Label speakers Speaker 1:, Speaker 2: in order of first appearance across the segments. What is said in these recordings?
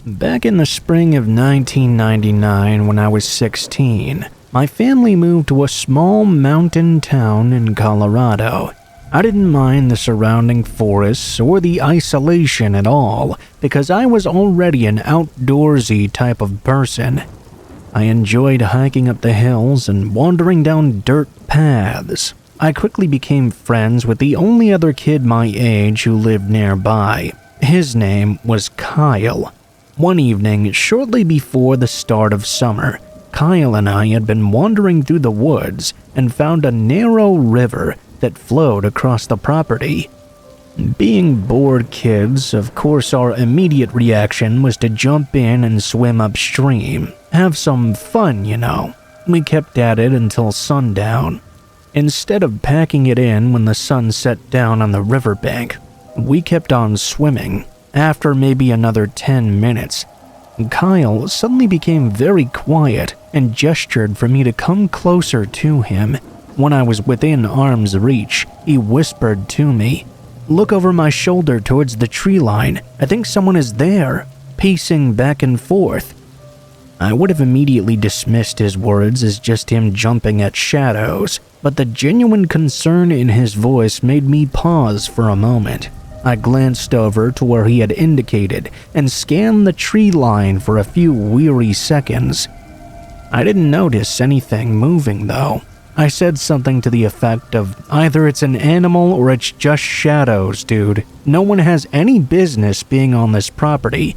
Speaker 1: Back in the spring of 1999, when I was 16, my family moved to a small mountain town in Colorado. I didn't mind the surrounding forests or the isolation at all because I was already an outdoorsy type of person. I enjoyed hiking up the hills and wandering down dirt paths. I quickly became friends with the only other kid my age who lived nearby. His name was Kyle. One evening, shortly before the start of summer, Kyle and I had been wandering through the woods and found a narrow river that flowed across the property. Being bored kids, of course our immediate reaction was to jump in and swim upstream. Have some fun, you know. We kept at it until sundown. Instead of packing it in when the sun set down on the riverbank, we kept on swimming. After maybe another 10 minutes, Kyle suddenly became very quiet and gestured for me to come closer to him. When I was within arm's reach, he whispered to me, "Look over my shoulder towards the tree line. I think someone is there," pacing back and forth. I would have immediately dismissed his words as just him jumping at shadows, but the genuine concern in his voice made me pause for a moment. I glanced over to where he had indicated and scanned the tree line for a few weary seconds. I didn't notice anything moving though. I said something to the effect of, "Either it's an animal or it's just shadows, dude. No one has any business being on this property.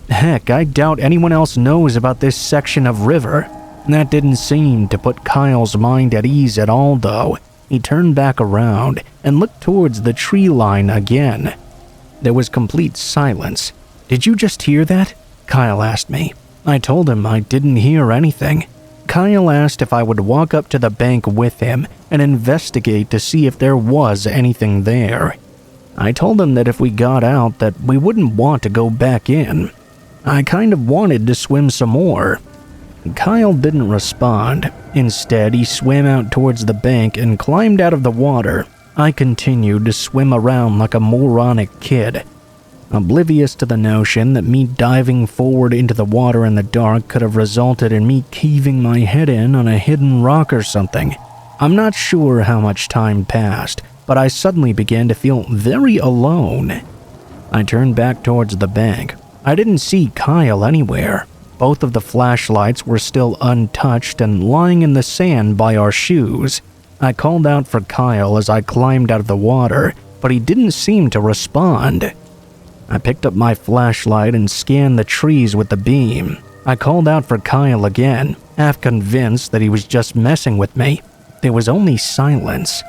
Speaker 1: Heck, I doubt anyone else knows about this section of river." That didn't seem to put Kyle's mind at ease at all though. He turned back around and looked towards the tree line again. There was complete silence. "Did you just hear that?" Kyle asked me. I told him I didn't hear anything. Kyle asked if I would walk up to the bank with him and investigate to see if there was anything there. I told him that if we got out that we wouldn't want to go back in. I kind of wanted to swim some more. Kyle didn't respond. Instead, he swam out towards the bank and climbed out of the water. I continued to swim around like a moronic kid, oblivious to the notion that me diving forward into the water in the dark could have resulted in me caving my head in on a hidden rock or something. I'm not sure how much time passed, but I suddenly began to feel very alone. I turned back towards the bank. I didn't see Kyle anywhere. Both of the flashlights were still untouched and lying in the sand by our shoes. I called out for Kyle as I climbed out of the water, but he didn't seem to respond. I picked up my flashlight and scanned the trees with the beam. I called out for Kyle again, half convinced that he was just messing with me. There was only silence.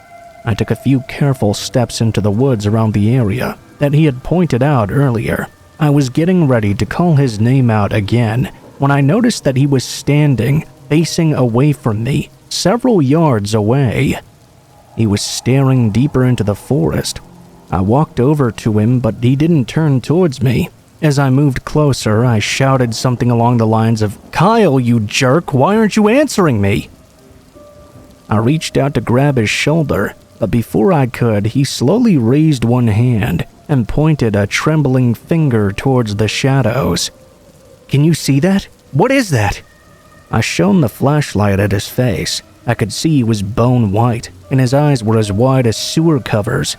Speaker 1: I took a few careful steps into the woods around the area that he had pointed out earlier. I was getting ready to call his name out again when I noticed that he was standing, facing away from me, several yards away. He was staring deeper into the forest. I walked over to him, but he didn't turn towards me. As I moved closer, I shouted something along the lines of, "Kyle, you jerk, why aren't you answering me?" I reached out to grab his shoulder, but before I could, he slowly raised one hand and pointed a trembling finger towards the shadows. "Can you see that? What is that?" I shone the flashlight at his face. I could see he was bone white, and his eyes were as wide as sewer covers.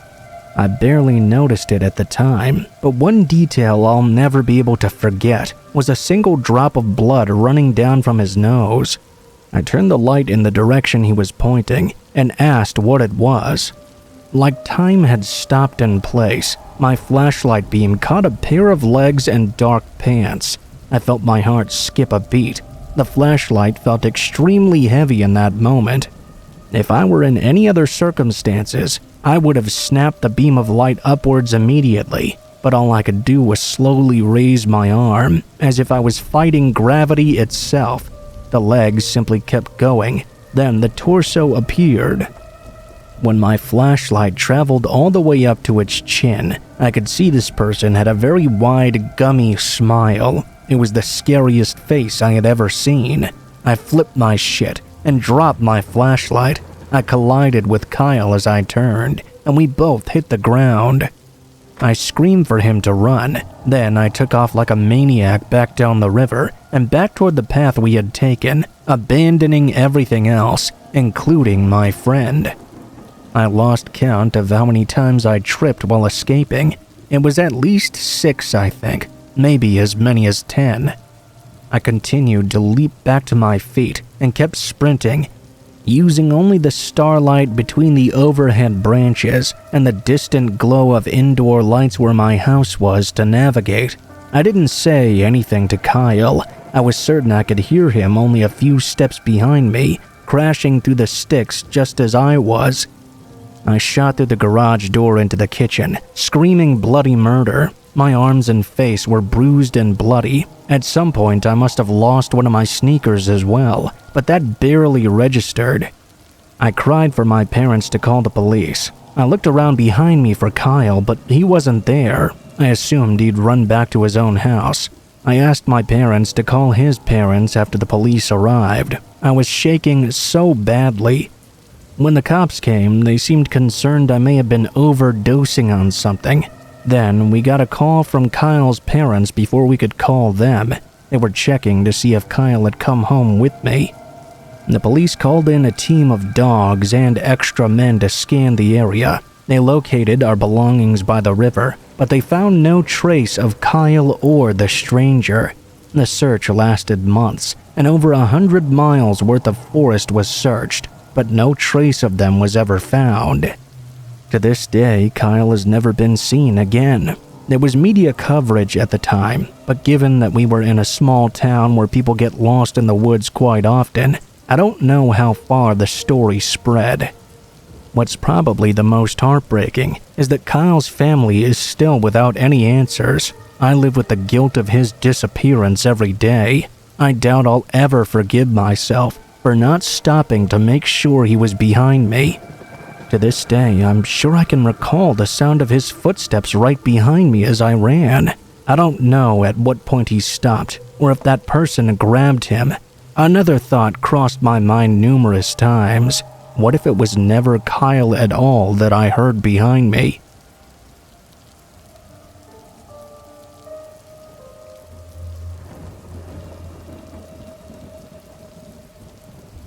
Speaker 1: I barely noticed it at the time, but one detail I'll never be able to forget was a single drop of blood running down from his nose. I turned the light in the direction he was pointing and asked what it was. Like time had stopped in place, my flashlight beam caught a pair of legs and dark pants. I felt my heart skip a beat. The flashlight felt extremely heavy in that moment. If I were in any other circumstances, I would have snapped the beam of light upwards immediately, but all I could do was slowly raise my arm, as if I was fighting gravity itself. The legs simply kept going, then the torso appeared. When my flashlight traveled all the way up to its chin, I could see this person had a very wide, gummy smile. It was the scariest face I had ever seen. I flipped my shit and dropped my flashlight. I collided with Kyle as I turned, and we both hit the ground. I screamed for him to run. Then I took off like a maniac back down the river and back toward the path we had taken, abandoning everything else, including my friend. I lost count of how many times I tripped while escaping. It was at least 6, I think, maybe as many as 10. I continued to leap back to my feet and kept sprinting, using only the starlight between the overhead branches and the distant glow of indoor lights where my house was to navigate. I didn't say anything to Kyle. I was certain I could hear him only a few steps behind me, crashing through the sticks just as I was. I shot through the garage door into the kitchen, screaming bloody murder. My arms and face were bruised and bloody. At some point, I must have lost one of my sneakers as well, but that barely registered. I cried for my parents to call the police. I looked around behind me for Kyle, but he wasn't there. I assumed he'd run back to his own house. I asked my parents to call his parents after the police arrived. I was shaking so badly. When the cops came, they seemed concerned I may have been overdosing on something. Then we got a call from Kyle's parents before we could call them. They were checking to see if Kyle had come home with me. The police called in a team of dogs and extra men to scan the area. They located our belongings by the river, but they found no trace of Kyle or the stranger. The search lasted months, and over 100 miles worth of forest was searched, but no trace of them was ever found. To this day, Kyle has never been seen again. There was media coverage at the time, but given that we were in a small town where people get lost in the woods quite often, I don't know how far the story spread. What's probably the most heartbreaking is that Kyle's family is still without any answers. I live with the guilt of his disappearance every day. I doubt I'll ever forgive myself for not stopping to make sure he was behind me. To this day, I'm sure I can recall the sound of his footsteps right behind me as I ran. I don't know at what point he stopped, or if that person grabbed him. Another thought crossed my mind numerous times. What if it was never Kyle at all that I heard behind me?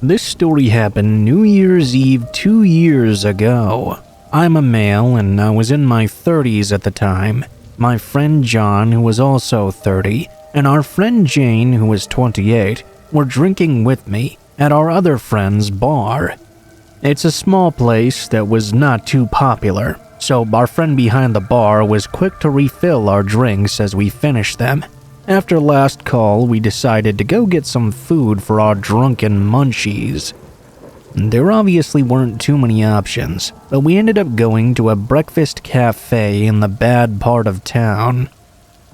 Speaker 1: This story happened New Year's Eve 2 years ago. I'm a male and I was in my 30s at the time. My friend John, who was also 30, and our friend Jane, who was 28, were drinking with me at our other friend's bar. It's a small place that was not too popular, so our friend behind the bar was quick to refill our drinks as we finished them. After last call, we decided to go get some food for our drunken munchies. There obviously weren't too many options, but we ended up going to a breakfast cafe in the bad part of town.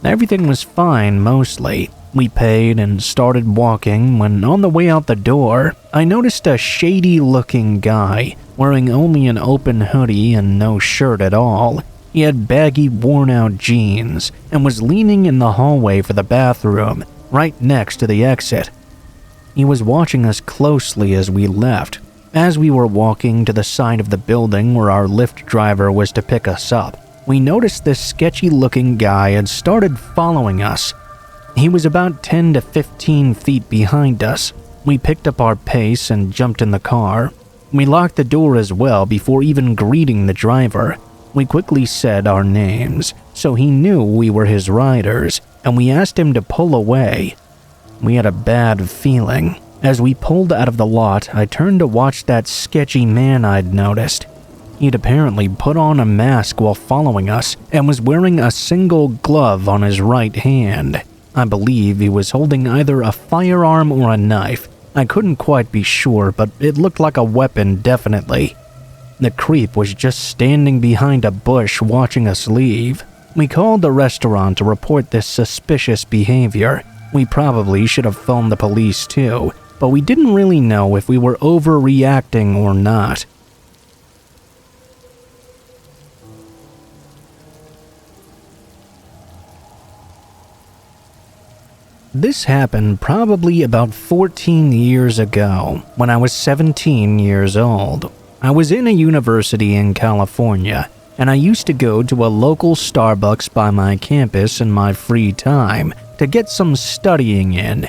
Speaker 1: Everything was fine mostly. We paid and started walking when on the way out the door, I noticed a shady-looking guy wearing only an open hoodie and no shirt at all. He had baggy, worn-out jeans and was leaning in the hallway for the bathroom, right next to the exit. He was watching us closely as we left. As we were walking to the side of the building where our Lyft driver was to pick us up, we noticed this sketchy-looking guy had started following us. He was about 10 to 15 feet behind us. We picked up our pace and jumped in the car. We locked the door as well before even greeting the driver. We quickly said our names, so he knew we were his riders, and we asked him to pull away. We had a bad feeling. As we pulled out of the lot, I turned to watch that sketchy man I'd noticed. He'd apparently put on a mask while following us and was wearing a single glove on his right hand. I believe he was holding either a firearm or a knife. I couldn't quite be sure, but it looked like a weapon definitely. The creep was just standing behind a bush watching us leave. We called the restaurant to report this suspicious behavior. We probably should have phoned the police too, but we didn't really know if we were overreacting or not. This happened probably about 14 years ago, when I was 17 years old. I was in a university in California. and I used to go to a local Starbucks by my campus in my free time to get some studying in.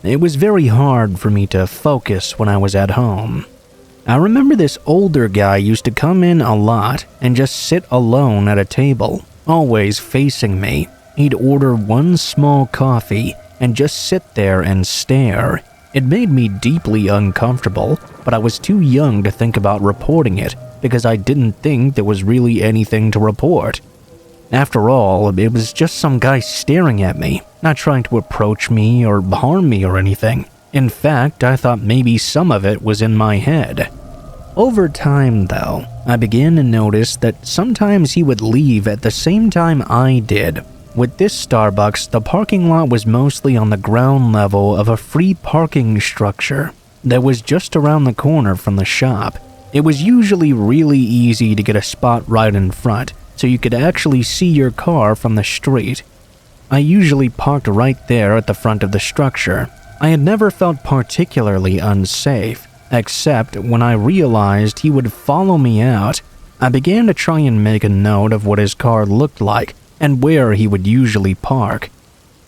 Speaker 1: It was very hard for me to focus when I was at home. I remember this older guy used to come in a lot and just sit alone at a table, always facing me. He'd order one small coffee and just sit there and stare. It made me deeply uncomfortable, but I was too young to think about reporting it because I didn't think there was really anything to report. After all, it was just some guy staring at me, not trying to approach me or harm me or anything. In fact, I thought maybe some of it was in my head. Over time, though, I began to notice that sometimes he would leave at the same time I did. With this Starbucks, the parking lot was mostly on the ground level of a free parking structure that was just around the corner from the shop. It was usually really easy to get a spot right in front, so you could actually see your car from the street. I usually parked right there at the front of the structure. I had never felt particularly unsafe, except when I realized he would follow me out. I began to try and make a note of what his car looked like and where he would usually park.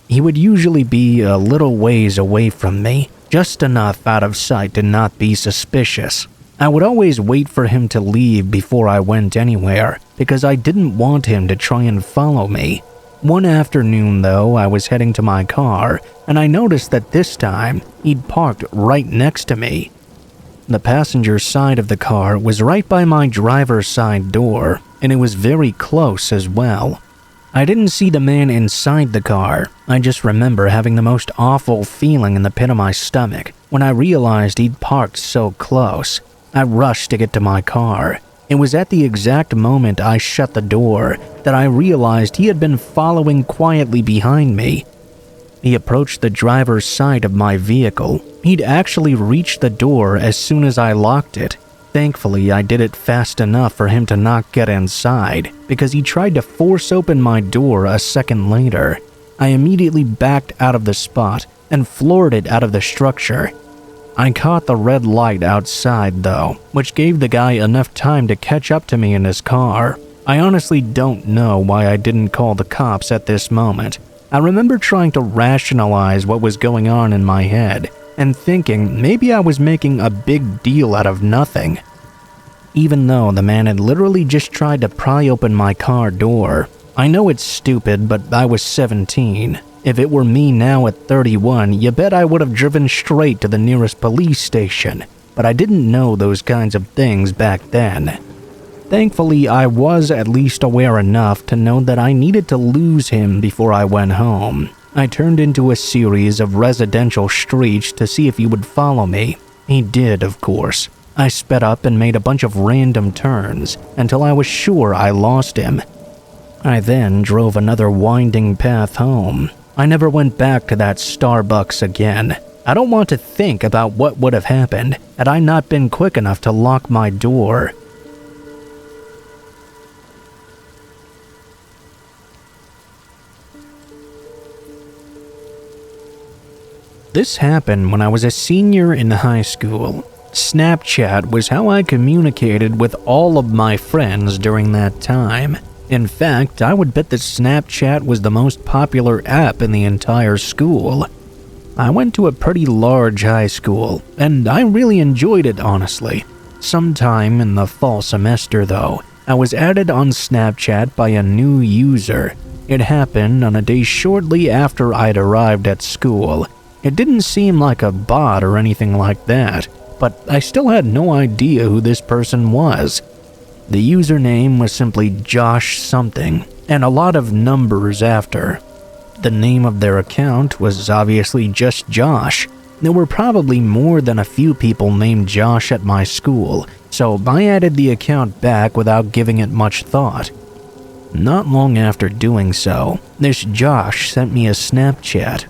Speaker 1: He would usually be a little ways away from me, just enough out of sight to not be suspicious. I would always wait for him to leave before I went anywhere, because I didn't want him to try and follow me. One afternoon, though, I was heading to my car, and I noticed that this time, he'd parked right next to me. The passenger side of the car was right by my driver's side door, and it was very close as well. I didn't see the man inside the car. I just remember having the most awful feeling in the pit of my stomach when I realized he'd parked so close. I rushed to get to my car. It was at the exact moment I shut the door that I realized he had been following quietly behind me. He approached the driver's side of my vehicle. He'd actually reached the door as soon as I locked it. Thankfully, I did it fast enough for him to not get inside, because he tried to force open my door a second later. I immediately backed out of the spot and floored it out of the structure. I caught the red light outside, though, which gave the guy enough time to catch up to me in his car. I honestly don't know why I didn't call the cops at this moment. I remember trying to rationalize what was going on in my head and thinking maybe I was making a big deal out of nothing. Even though the man had literally just tried to pry open my car door. I know it's stupid, but I was 17. If it were me now at 31, you bet I would have driven straight to the nearest police station, but I didn't know those kinds of things back then. Thankfully, I was at least aware enough to know that I needed to lose him before I went home. I turned into a series of residential streets to see if he would follow me. He did, of course. I sped up and made a bunch of random turns until I was sure I lost him. I then drove another winding path home. I never went back to that Starbucks again. I don't want to think about what would have happened had I not been quick enough to lock my door. This happened when I was a senior in high school. Snapchat was how I communicated with all of my friends during that time. In fact, I would bet that Snapchat was the most popular app in the entire school. I went to a pretty large high school, and I really enjoyed it, honestly. Sometime in the fall semester, though, I was added on Snapchat by a new user. It happened on a day shortly after I'd arrived at school. It didn't seem like a bot or anything like that, but I still had no idea who this person was. The username was simply Josh something, and a lot of numbers after. The name of their account was obviously just Josh. There were probably more than a few people named Josh at my school, so I added the account back without giving it much thought. Not long after doing so, this Josh sent me a Snapchat.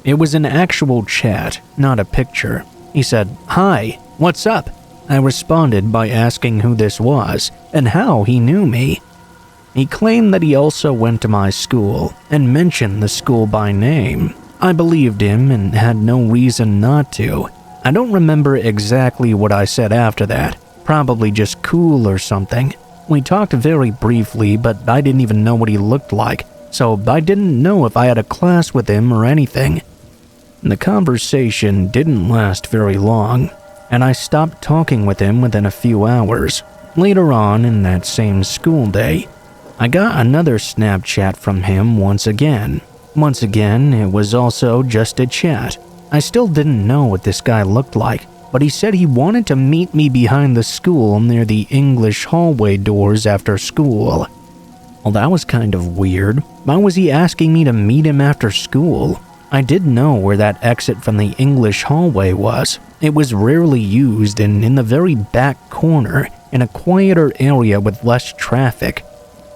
Speaker 1: It was an actual chat, not a picture. He said, "Hi, what's up?" I responded by asking who this was and how he knew me. He claimed that he also went to my school and mentioned the school by name. I believed him and had no reason not to. I don't remember exactly what I said after that, probably just cool or something. We talked very briefly, but I didn't even know what he looked like, so I didn't know if I had a class with him or anything. The conversation didn't last very long, and I stopped talking with him within a few hours. Later on in that same school day, I got another Snapchat from him once again. Once again, it was also just a chat. I still didn't know what this guy looked like, but he said he wanted to meet me behind the school near the English hallway doors after school. Well, that was kind of weird. Why was he asking me to meet him after school? I did know where that exit from the English hallway was. It was rarely used and in the very back corner, in a quieter area with less traffic.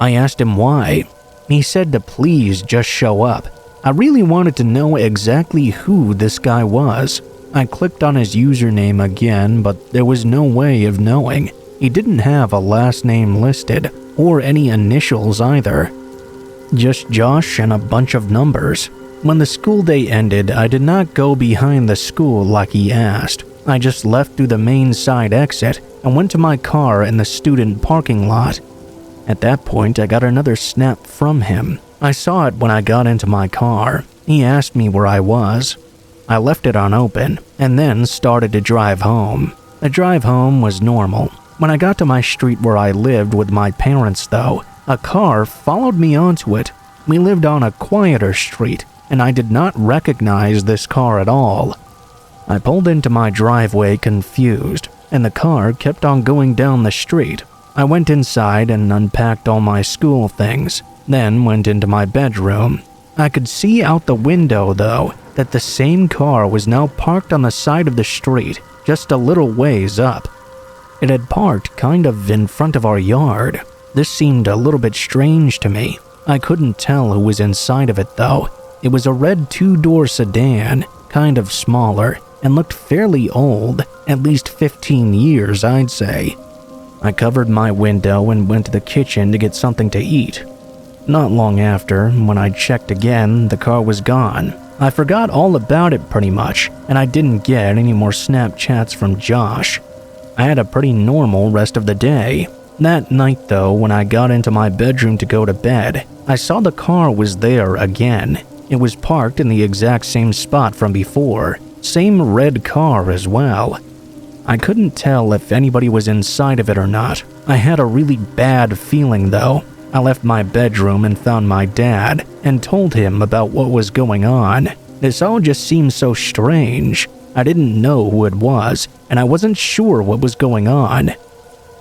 Speaker 1: I asked him why. He said to please just show up. I really wanted to know exactly who this guy was. I clicked on his username again, but there was no way of knowing. He didn't have a last name listed, or any initials either. Just Josh and a bunch of numbers. When the school day ended, I did not go behind the school like he asked. I just left through the main side exit and went to my car in the student parking lot. At that point, I got another snap from him. I saw it when I got into my car. He asked me where I was. I left it unopened and then started to drive home. The drive home was normal. When I got to my street where I lived with my parents though, a car followed me onto it. We lived on a quieter street, and I did not recognize this car at all. I pulled into my driveway confused, and the car kept on going down the street. I went inside and unpacked all my school things, then went into my bedroom. I could see out the window, though, that the same car was now parked on the side of the street, just a little ways up. It had parked kind of in front of our yard. This seemed a little bit strange to me. I couldn't tell who was inside of it, though. It was a red two-door sedan, kind of smaller, and looked fairly old, at least 15 years, I'd say. I covered my window and went to the kitchen to get something to eat. Not long after, when I checked again, the car was gone. I forgot all about it pretty much, and I didn't get any more Snapchats from Josh. I had a pretty normal rest of the day. That night though, when I got into my bedroom to go to bed, I saw the car was there again. It was parked in the exact same spot from before. Same red car as well. I couldn't tell if anybody was inside of it or not. I had a really bad feeling though. I left my bedroom and found my dad and told him about what was going on. This all just seemed so strange. I didn't know who it was, and I wasn't sure what was going on.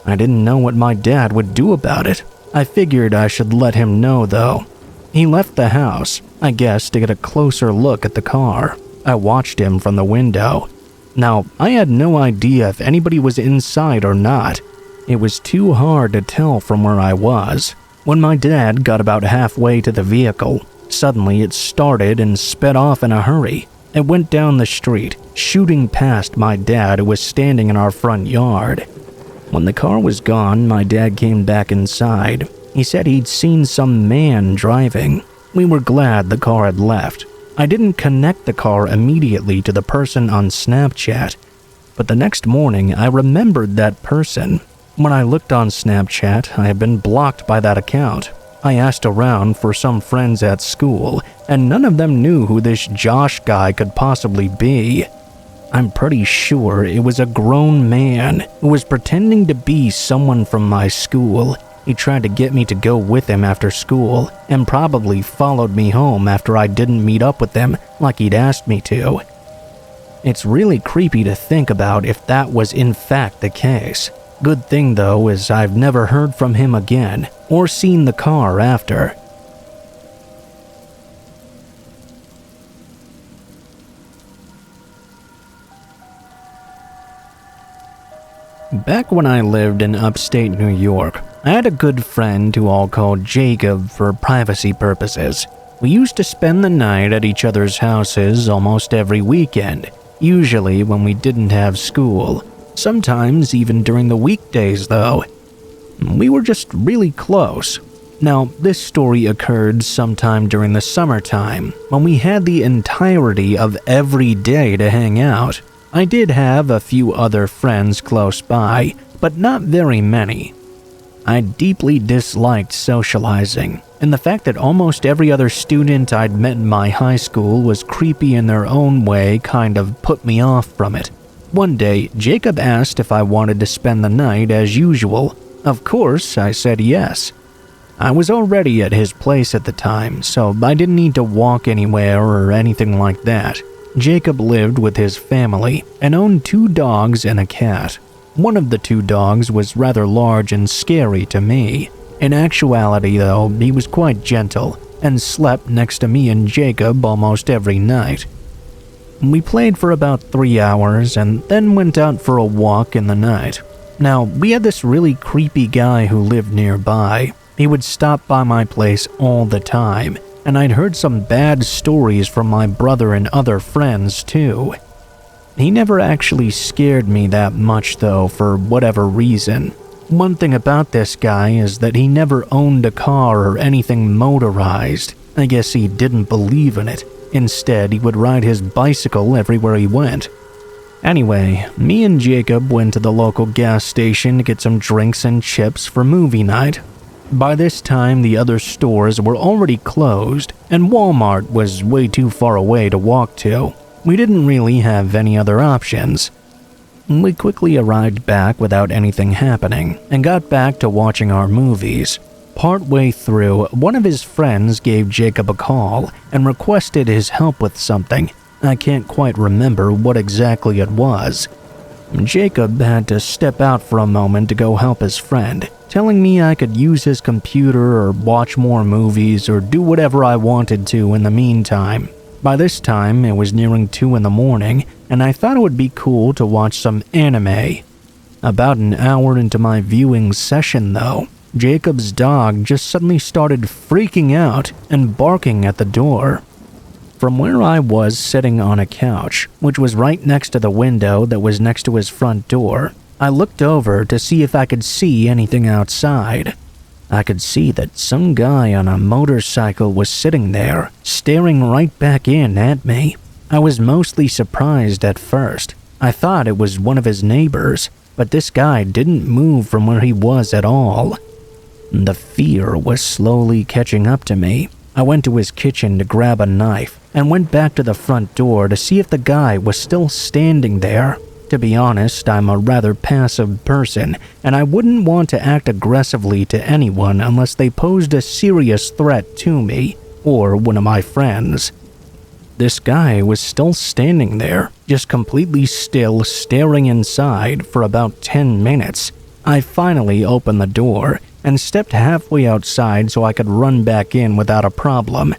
Speaker 1: I didn't know what my dad would do about it. I figured I should let him know though. He left the house, I guess to get a closer look at the car. I watched him from the window. Now, I had no idea if anybody was inside or not. It was too hard to tell from where I was. When my dad got about halfway to the vehicle, suddenly it started and sped off in a hurry. It went down the street, shooting past my dad who was standing in our front yard. When the car was gone, my dad came back inside. He said he'd seen some man driving. We were glad the car had left. I didn't connect the car immediately to the person on Snapchat, but the next morning I remembered that person. When I looked on Snapchat, I had been blocked by that account. I asked around for some friends at school, and none of them knew who this Josh guy could possibly be. I'm pretty sure it was a grown man who was pretending to be someone from my school. He tried to get me to go with him after school, and probably followed me home after I didn't meet up with him like he'd asked me to. It's really creepy to think about if that was in fact the case. Good thing though is I've never heard from him again, or seen the car after. Back when I lived in upstate New York, I had a good friend who I'll call Jacob for privacy purposes. We used to spend the night at each other's houses almost every weekend, usually when we didn't have school. Sometimes even during the weekdays though. We were just really close. Now, this story occurred sometime during the summertime, when we had the entirety of every day to hang out. I did have a few other friends close by, but not very many. I deeply disliked socializing, and the fact that almost every other student I'd met in my high school was creepy in their own way kind of put me off from it. One day, Jacob asked if I wanted to spend the night as usual. Of course, I said yes. I was already at his place at the time, so I didn't need to walk anywhere or anything like that. Jacob lived with his family and owned 2 dogs and a cat. One of the 2 dogs was rather large and scary to me. In actuality, though, he was quite gentle and slept next to me and Jacob almost every night. We played for about 3 hours and then went out for a walk in the night. Now, we had this really creepy guy who lived nearby. He would stop by my place all the time, and I'd heard some bad stories from my brother and other friends too. He never actually scared me that much though, for whatever reason. One thing about this guy is that he never owned a car or anything motorized. I guess he didn't believe in it. Instead, he would ride his bicycle everywhere he went. Anyway, me and Jacob went to the local gas station to get some drinks and chips for movie night. By this time, the other stores were already closed, and Walmart was way too far away to walk to. We didn't really have any other options. We quickly arrived back without anything happening, and got back to watching our movies. Partway through, one of his friends gave Jacob a call and requested his help with something. I can't quite remember what exactly it was. Jacob had to step out for a moment to go help his friend, telling me I could use his computer or watch more movies or do whatever I wanted to in the meantime. By this time, it was nearing 2 in the morning, and I thought it would be cool to watch some anime. About an hour into my viewing session, though, Jacob's dog just suddenly started freaking out and barking at the door. From where I was sitting on a couch, which was right next to the window that was next to his front door, I looked over to see if I could see anything outside. I could see that some guy on a motorcycle was sitting there, staring right back in at me. I was mostly surprised at first. I thought it was one of his neighbors, but this guy didn't move from where he was at all. The fear was slowly catching up to me. I went to his kitchen to grab a knife and went back to the front door to see if the guy was still standing there. To be honest, I'm a rather passive person, and I wouldn't want to act aggressively to anyone unless they posed a serious threat to me or one of my friends. This guy was still standing there, just completely still, staring inside for about 10 minutes. I finally opened the door and stepped halfway outside so I could run back in without a problem.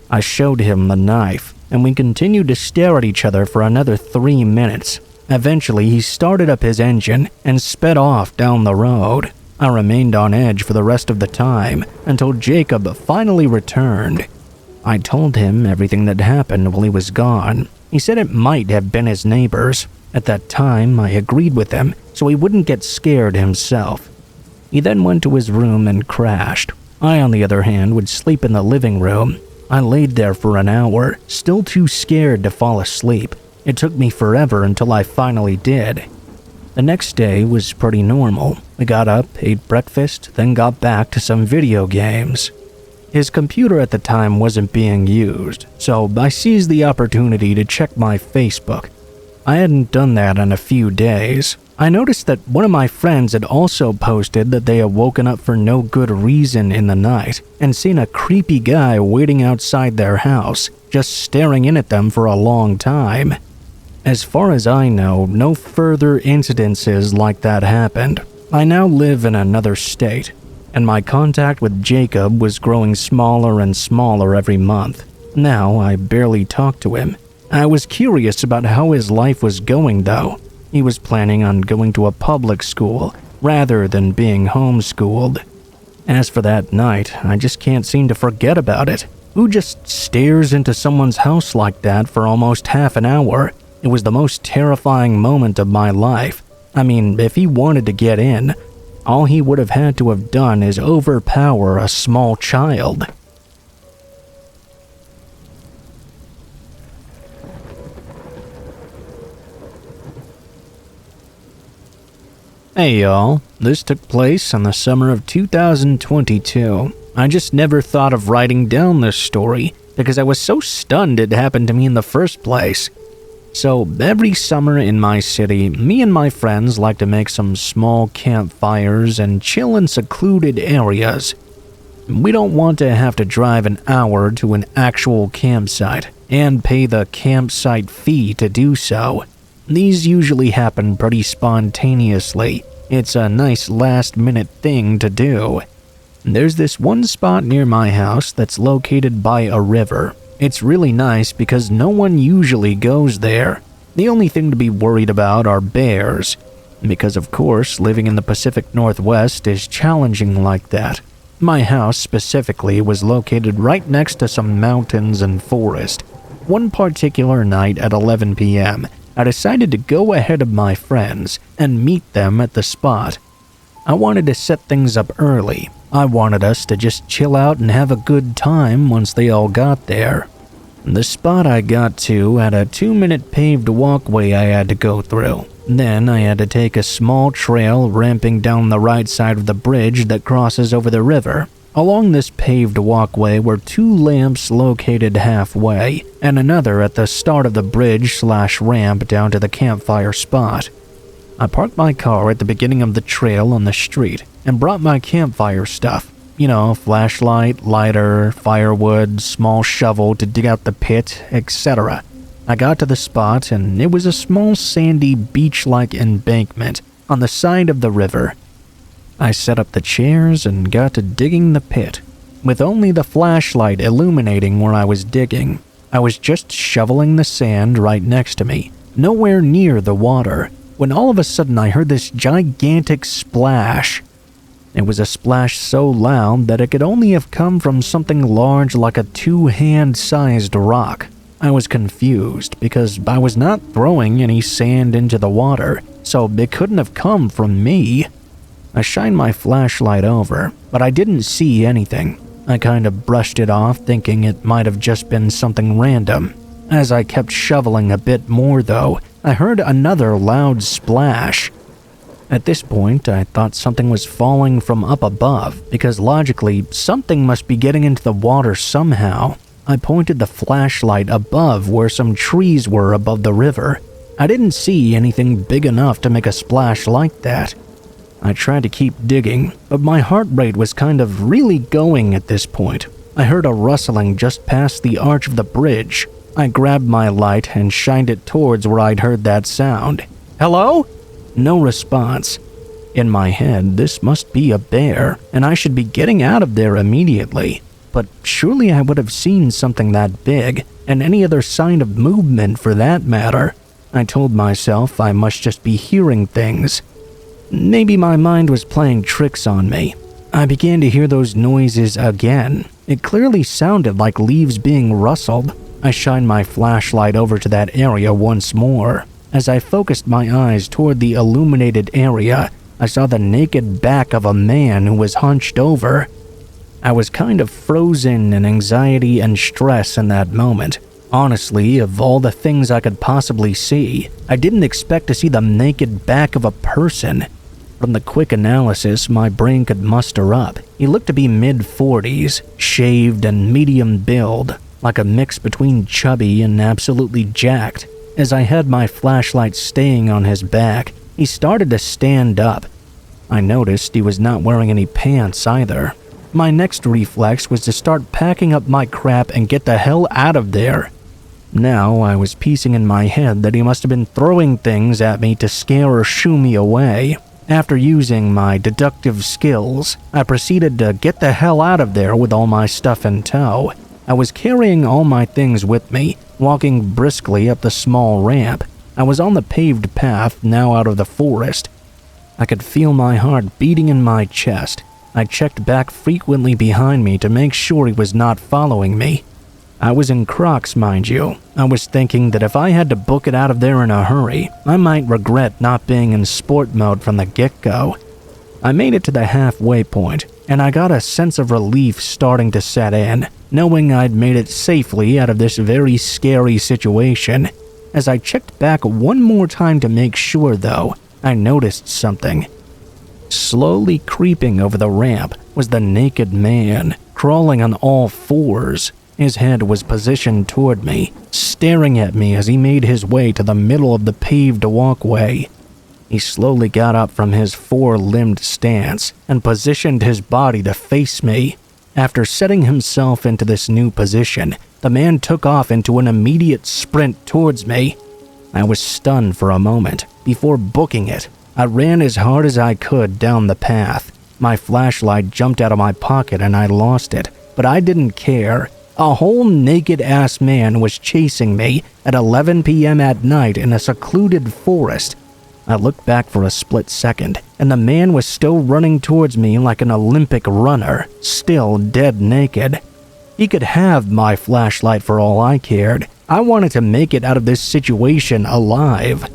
Speaker 1: I showed him the knife, and we continued to stare at each other for another 3 minutes. Eventually, he started up his engine and sped off down the road. I remained on edge for the rest of the time until Jacob finally returned. I told him everything that happened while he was gone. He said it might have been his neighbors. At that time, I agreed with him so he wouldn't get scared himself. He then went to his room and crashed. I, on the other hand, would sleep in the living room. I laid there for an hour, still too scared to fall asleep. It took me forever until I finally did. The next day was pretty normal. We got up, ate breakfast, then got back to some video games. His computer at the time wasn't being used, so I seized the opportunity to check my Facebook. I hadn't done that in a few days. I noticed that one of my friends had also posted that they had woken up for no good reason in the night and seen a creepy guy waiting outside their house, just staring in at them for a long time. As far as I know, no further incidences like that happened. I now live in another state, and my contact with Jacob was growing smaller and smaller every month. Now I barely talk to him. I was curious about how his life was going though. He was planning on going to a public school rather than being homeschooled. As for that night, I just can't seem to forget about it. Who just stares into someone's house like that for almost half an hour? It was the most terrifying moment of my life. I mean, if he wanted to get in, all he would have had to have done is overpower a small child. Hey y'all, this took place in the summer of 2022. I just never thought of writing down this story because I was so stunned it happened to me in the first place. So every summer in my city, me and my friends like to make some small campfires and chill in secluded areas. We don't want to have to drive an hour to an actual campsite and pay the campsite fee to do so. These usually happen pretty spontaneously. It's a nice last-minute thing to do. There's this one spot near my house that's located by a river. It's really nice because no one usually goes there. The only thing to be worried about are bears, because of course living in the Pacific Northwest is challenging like that. My house specifically was located right next to some mountains and forest. One particular night at 11 p.m., I decided to go ahead of my friends and meet them at the spot. I wanted to set things up early. I wanted us to just chill out and have a good time once they all got there. The spot I got to had a 2-minute paved walkway I had to go through. Then I had to take a small trail ramping down the right side of the bridge that crosses over the river. Along this paved walkway were 2 lamps located halfway, and another at the start of the bridge/ramp down to the campfire spot. I parked my car at the beginning of the trail on the street and brought my campfire stuff. Flashlight, lighter, firewood, small shovel to dig out the pit, etc. I got to the spot and it was a small sandy beach-like embankment on the side of the river. I set up the chairs and got to digging the pit, with only the flashlight illuminating where I was digging. I was just shoveling the sand right next to me, nowhere near the water, when all of a sudden I heard this gigantic splash. It was a splash so loud that it could only have come from something large like a 2-hand-sized rock. I was confused because I was not throwing any sand into the water, so it couldn't have come from me. I shined my flashlight over, but I didn't see anything. I kind of brushed it off, thinking it might have just been something random. As I kept shoveling a bit more though, I heard another loud splash. At this point, I thought something was falling from up above, because logically, something must be getting into the water somehow. I pointed the flashlight above where some trees were above the river. I didn't see anything big enough to make a splash like that. I tried to keep digging, but my heart rate was kind of really going at this point. I heard a rustling just past the arch of the bridge. I grabbed my light and shined it towards where I'd heard that sound. Hello? No response. In my head, this must be a bear, and I should be getting out of there immediately. But surely I would have seen something that big, and any other sign of movement for that matter. I told myself I must just be hearing things. Maybe my mind was playing tricks on me. I began to hear those noises again. It clearly sounded like leaves being rustled. I shined my flashlight over to that area once more. As I focused my eyes toward the illuminated area, I saw the naked back of a man who was hunched over. I was kind of frozen in anxiety and stress in that moment. Honestly, of all the things I could possibly see, I didn't expect to see the naked back of a person. From the quick analysis my brain could muster up, he looked to be mid-40s, shaved and medium build, like a mix between chubby and absolutely jacked. As I had my flashlight staying on his back, he started to stand up. I noticed he was not wearing any pants either. My next reflex was to start packing up my crap and get the hell out of there. Now I was piecing in my head that he must have been throwing things at me to scare or shoo me away. After using my deductive skills, I proceeded to get the hell out of there with all my stuff in tow. I was carrying all my things with me, walking briskly up the small ramp. I was on the paved path, now out of the forest. I could feel my heart beating in my chest. I checked back frequently behind me to make sure he was not following me. I was in Crocs, mind you. I was thinking that if I had to book it out of there in a hurry, I might regret not being in sport mode from the get-go. I made it to the halfway point, and I got a sense of relief starting to set in, knowing I'd made it safely out of this very scary situation. As I checked back one more time to make sure, though, I noticed something. Slowly creeping over the ramp was the naked man, crawling on all fours. His head was positioned toward me, staring at me as he made his way to the middle of the paved walkway. He slowly got up from his four-limbed stance and positioned his body to face me. After setting himself into this new position, the man took off into an immediate sprint towards me. I was stunned for a moment. Before booking it, I ran as hard as I could down the path. My flashlight jumped out of my pocket and I lost it, but I didn't care. A whole naked-ass man was chasing me at 11 p.m. at night in a secluded forest. I looked back for a split second, and the man was still running towards me like an Olympic runner, still dead naked. He could have my flashlight for all I cared. I wanted to make it out of this situation alive.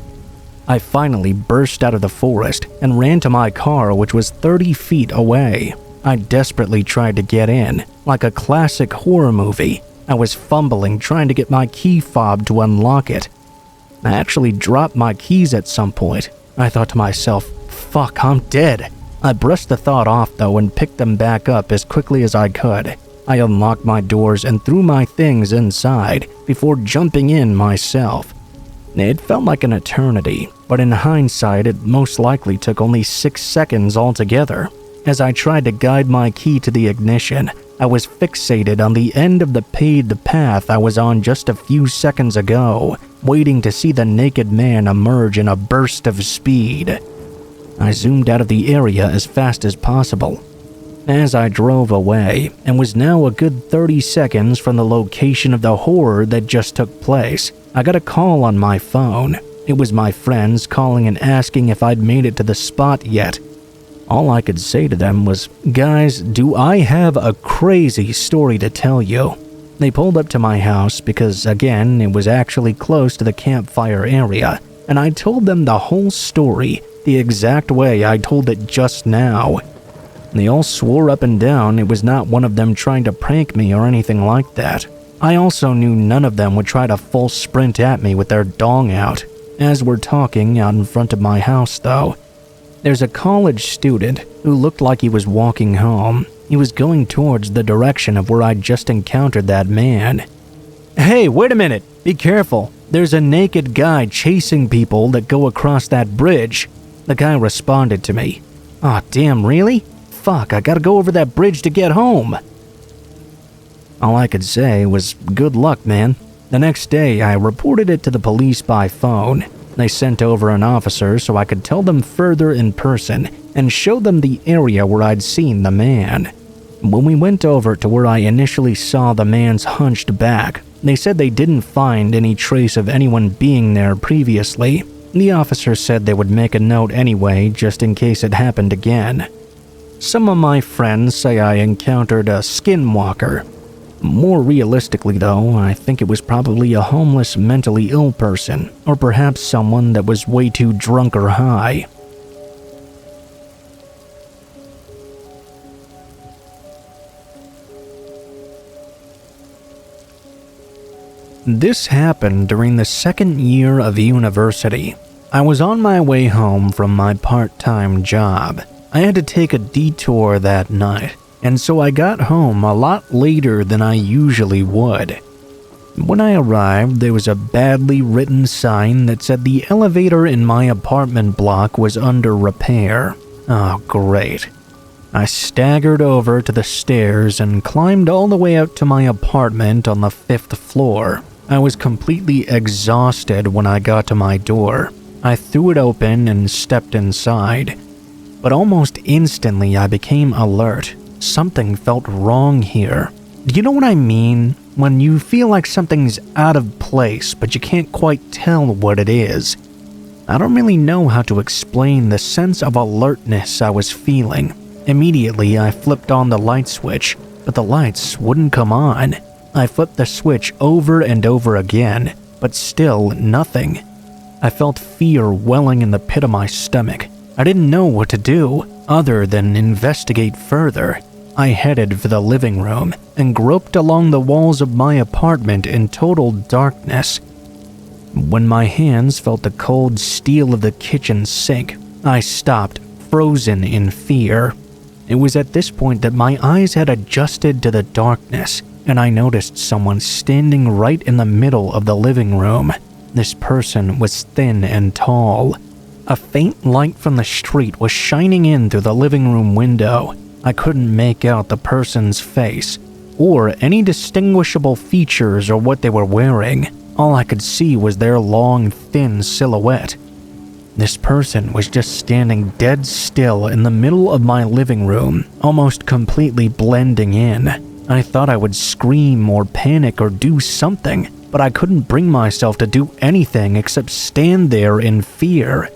Speaker 1: I finally burst out of the forest and ran to my car, which was 30 feet away. I desperately tried to get in, like a classic horror movie. I was fumbling, trying to get my key fob to unlock it. I actually dropped my keys at some point. I thought to myself, fuck, I'm dead. I brushed the thought off though and picked them back up as quickly as I could. I unlocked my doors and threw my things inside before jumping in myself. It felt like an eternity, but in hindsight it most likely took only 6 seconds altogether. As I tried to guide my key to the ignition, I was fixated on the end of the paved path I was on just a few seconds ago, waiting to see the naked man emerge in a burst of speed. I zoomed out of the area as fast as possible. As I drove away, and was now a good 30 seconds from the location of the horror that just took place, I got a call on my phone. It was my friends calling and asking if I'd made it to the spot yet. All I could say to them was, "Guys, do I have a crazy story to tell you?" They pulled up to my house because, again, it was actually close to the campfire area, and I told them the whole story, the exact way I told it just now. They all swore up and down it was not one of them trying to prank me or anything like that. I also knew none of them would try to full sprint at me with their dong out. As we're talking out in front of my house, though, there's a college student who looked like he was walking home. He was going towards the direction of where I'd just encountered that man. "Hey, wait a minute! Be careful! There's a naked guy chasing people that go across that bridge." The guy responded to me. "Aw, damn, really? Fuck, I gotta go over that bridge to get home." All I could say was, "Good luck, man." The next day, I reported it to the police by phone. They sent over an officer so I could tell them further in person and show them the area where I'd seen the man. When we went over to where I initially saw the man's hunched back, they said they didn't find any trace of anyone being there previously. The officer said they would make a note anyway, just in case it happened again. Some of my friends say I encountered a Skinwalker. More realistically, though, I think it was probably a homeless mentally ill person, or perhaps someone that was way too drunk or high. This happened during the second year of university. I was on my way home from my part-time job. I had to take a detour that night, and so I got home a lot later than I usually would. When I arrived, there was a badly written sign that said the elevator in my apartment block was under repair. Oh, great. I staggered over to the stairs and climbed all the way out to my apartment on the 5th floor. I was completely exhausted when I got to my door. I threw it open and stepped inside. But almost instantly I became alert. Something felt wrong here. Do you know what I mean? When you feel like something's out of place, but you can't quite tell what it is. I don't really know how to explain the sense of alertness I was feeling. Immediately, I flipped on the light switch, but the lights wouldn't come on. I flipped the switch over and over again, but still nothing. I felt fear welling in the pit of my stomach. I didn't know what to do, other than investigate further. I headed for the living room and groped along the walls of my apartment in total darkness. When my hands felt the cold steel of the kitchen sink, I stopped, frozen in fear. It was at this point that my eyes had adjusted to the darkness, and I noticed someone standing right in the middle of the living room. This person was thin and tall. A faint light from the street was shining in through the living room window. I couldn't make out the person's face, or any distinguishable features or what they were wearing. All I could see was their long, thin silhouette. This person was just standing dead still in the middle of my living room, almost completely blending in. I thought I would scream or panic or do something, but I couldn't bring myself to do anything except stand there in fear.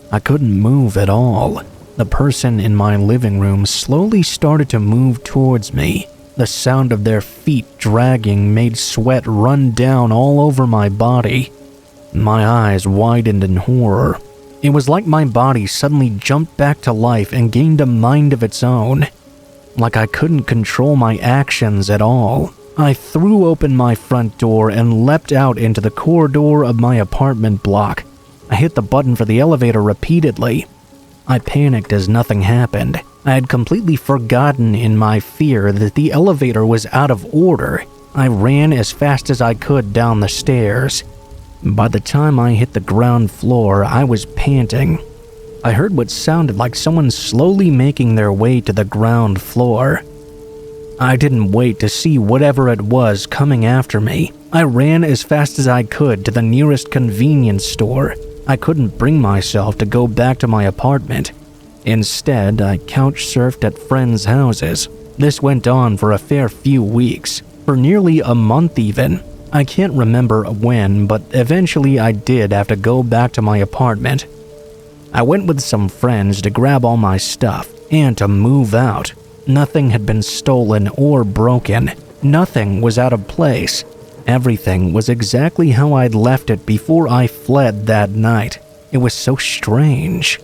Speaker 1: I couldn't move at all. The person in my living room slowly started to move towards me. The sound of their feet dragging made sweat run down all over my body. My eyes widened in horror. It was like my body suddenly jumped back to life and gained a mind of its own. Like I couldn't control my actions at all. I threw open my front door and leapt out into the corridor of my apartment block. I hit the button for the elevator repeatedly. I panicked as nothing happened. I had completely forgotten in my fear that the elevator was out of order. I ran as fast as I could down the stairs. By the time I hit the ground floor, I was panting. I heard what sounded like someone slowly making their way to the ground floor. I didn't wait to see whatever it was coming after me. I ran as fast as I could to the nearest convenience store. I couldn't bring myself to go back to my apartment. Instead, I couch-surfed at friends' houses. This went on for a fair few weeks, for nearly a month even. I can't remember when, but eventually I did have to go back to my apartment. I went with some friends to grab all my stuff and to move out. Nothing had been stolen or broken. Nothing was out of place. Everything was exactly how I'd left it before I fled that night. It was so strange.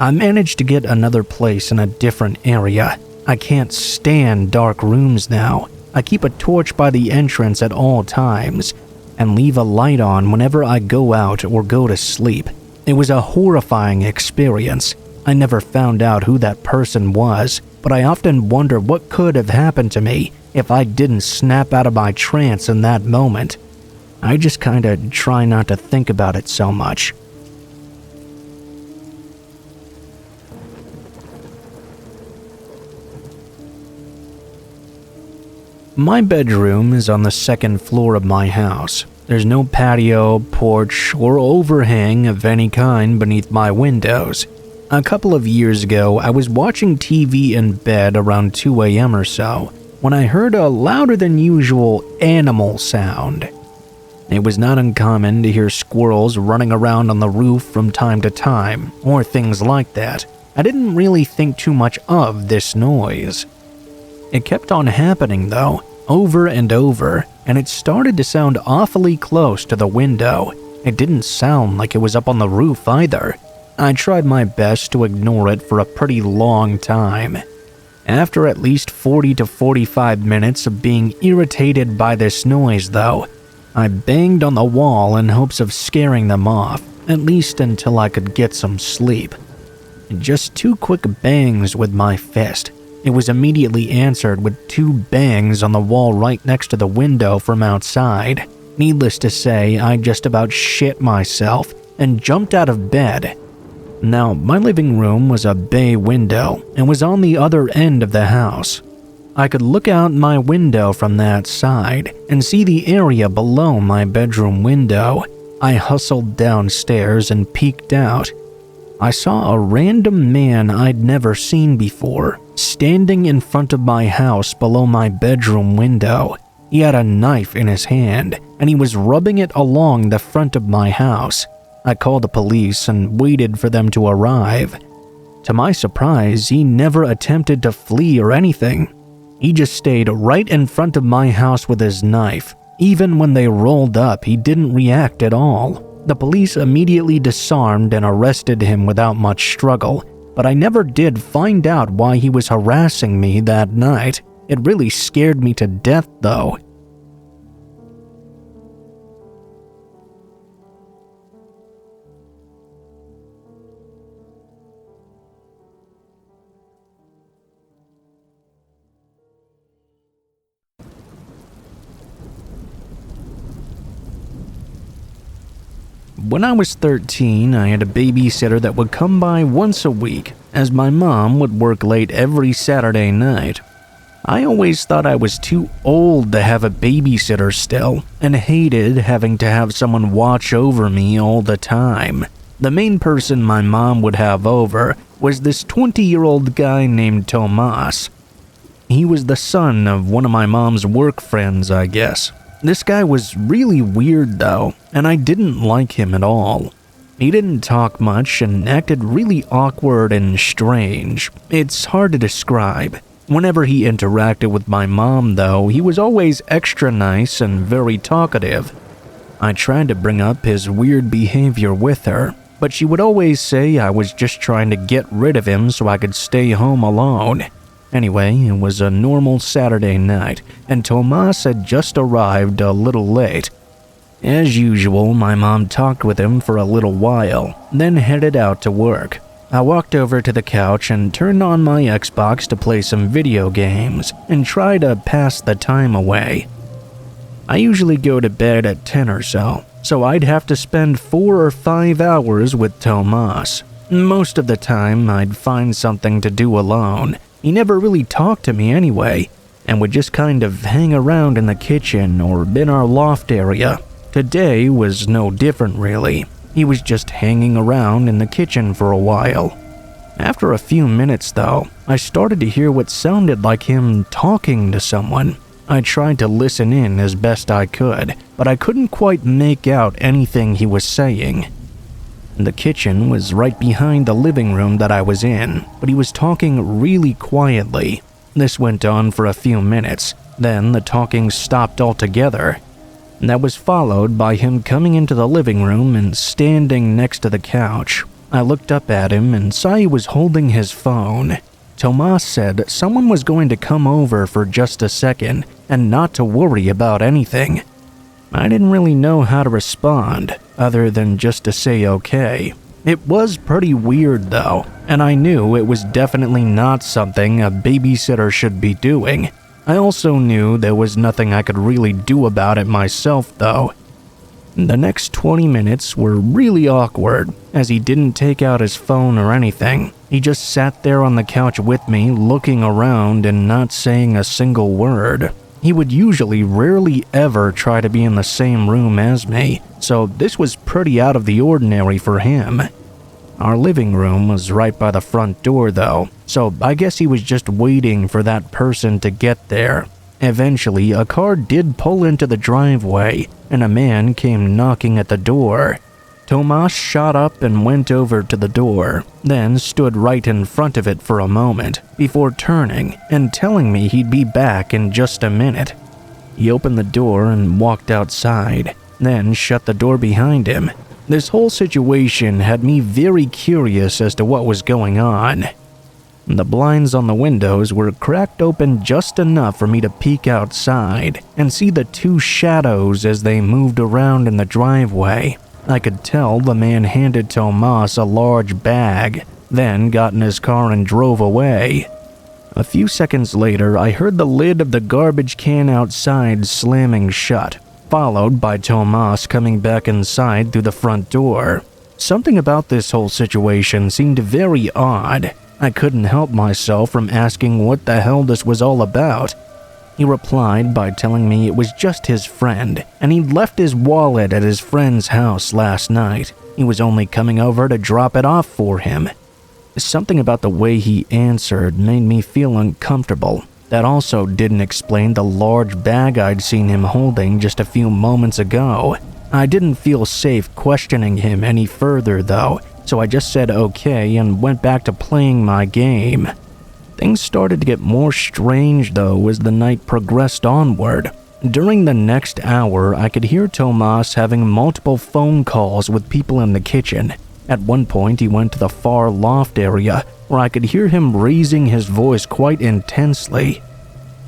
Speaker 1: I managed to get another place in a different area. I can't stand dark rooms now. I keep a torch by the entrance at all times and leave a light on whenever I go out or go to sleep. It was a horrifying experience. I never found out who that person was, but I often wonder what could have happened to me if I didn't snap out of my trance in that moment. I just kinda try not to think about it so much. My bedroom is on the second floor of my house. There's no patio, porch, or overhang of any kind beneath my windows. A couple of years ago, I was watching TV in bed around 2 a.m. or so when I heard a louder than usual animal sound. It was not uncommon to hear squirrels running around on the roof from time to time, or things like that. I didn't really think too much of this noise. It kept on happening though, over and over, and it started to sound awfully close to the window. It didn't sound like it was up on the roof either. I tried my best to ignore it for a pretty long time. After at least 40 to 45 minutes of being irritated by this noise though, I banged on the wall in hopes of scaring them off, at least until I could get some sleep. Just 2 quick bangs with my fist. It was immediately answered with 2 bangs on the wall right next to the window from outside. Needless to say, I just about shit myself and jumped out of bed. Now, my living room was a bay window and was on the other end of the house. I could look out my window from that side and see the area below my bedroom window. I hustled downstairs and peeked out. I saw a random man I'd never seen before, standing in front of my house below my bedroom window. He had a knife in his hand, and he was rubbing it along the front of my house. I called the police and waited for them to arrive. To my surprise, he never attempted to flee or anything. He just stayed right in front of my house with his knife. Even when they rolled up, he didn't react at all. The police immediately disarmed and arrested him without much struggle, but I never did find out why he was harassing me that night. It really scared me to death though. when I was 13, I had a babysitter that would come by once a week, as my mom would work late every Saturday night. I always thought I was too old to have a babysitter still, and hated having to have someone watch over me all the time. The main person my mom would have over was this 20-year-old guy named Tomas. He was the son of one of my mom's work friends, I guess. This guy was really weird though, and I didn't like him at all. He didn't talk much and acted really awkward and strange. It's hard to describe. Whenever he interacted with my mom though, he was always extra nice and very talkative. I tried to bring up his weird behavior with her, but she would always say I was just trying to get rid of him so I could stay home alone. Anyway, it was a normal Saturday night, and Tomas had just arrived a little late. As usual, my mom talked with him for a little while, then headed out to work. I walked over to the couch and turned on my Xbox to play some video games and try to pass the time away. I usually go to bed at 10 or so I'd have to spend 4 or 5 hours with Tomas. Most of the time, I'd find something to do alone. He never really talked to me anyway, and would just kind of hang around in the kitchen or in our loft area. Today was no different really. He was just hanging around in the kitchen for a while. After a few minutes though, I started to hear what sounded like him talking to someone. I tried to listen in as best I could, but I couldn't quite make out anything he was saying. The kitchen was right behind the living room that I was in, but he was talking really quietly. This went on for a few minutes, then the talking stopped altogether. That was followed by him coming into the living room and standing next to the couch. I looked up at him and saw he was holding his phone. Tomas said someone was going to come over for just a second and not to worry about anything. I didn't really know how to respond, other than just to say okay. It was pretty weird though, and I knew it was definitely not something a babysitter should be doing. I also knew there was nothing I could really do about it myself though. The next 20 minutes were really awkward, as he didn't take out his phone or anything. He just sat there on the couch with me, looking around and not saying a single word. He would usually rarely ever try to be in the same room as me, so this was pretty out of the ordinary for him. Our living room was right by the front door though, so I guess he was just waiting for that person to get there. Eventually, a car did pull into the driveway, and a man came knocking at the door. Tomas shot up and went over to the door, then stood right in front of it for a moment, before turning and telling me he'd be back in just a minute. He opened the door and walked outside, then shut the door behind him. This whole situation had me very curious as to what was going on. The blinds on the windows were cracked open just enough for me to peek outside and see the two shadows as they moved around in the driveway. I could tell the man handed Tomas a large bag, then got in his car and drove away. A few seconds later, I heard the lid of the garbage can outside slamming shut, followed by Tomas coming back inside through the front door. Something about this whole situation seemed very odd. I couldn't help myself from asking what the hell this was all about. He replied by telling me it was just his friend, and he'd left his wallet at his friend's house last night. He was only coming over to drop it off for him. Something about the way he answered made me feel uncomfortable. That also didn't explain the large bag I'd seen him holding just a few moments ago. I didn't feel safe questioning him any further though, so I just said okay and went back to playing my game. Things started to get more strange though as the night progressed onward. During the next hour, I could hear Tomas having multiple phone calls with people in the kitchen. At one point, he went to the far loft area, where I could hear him raising his voice quite intensely.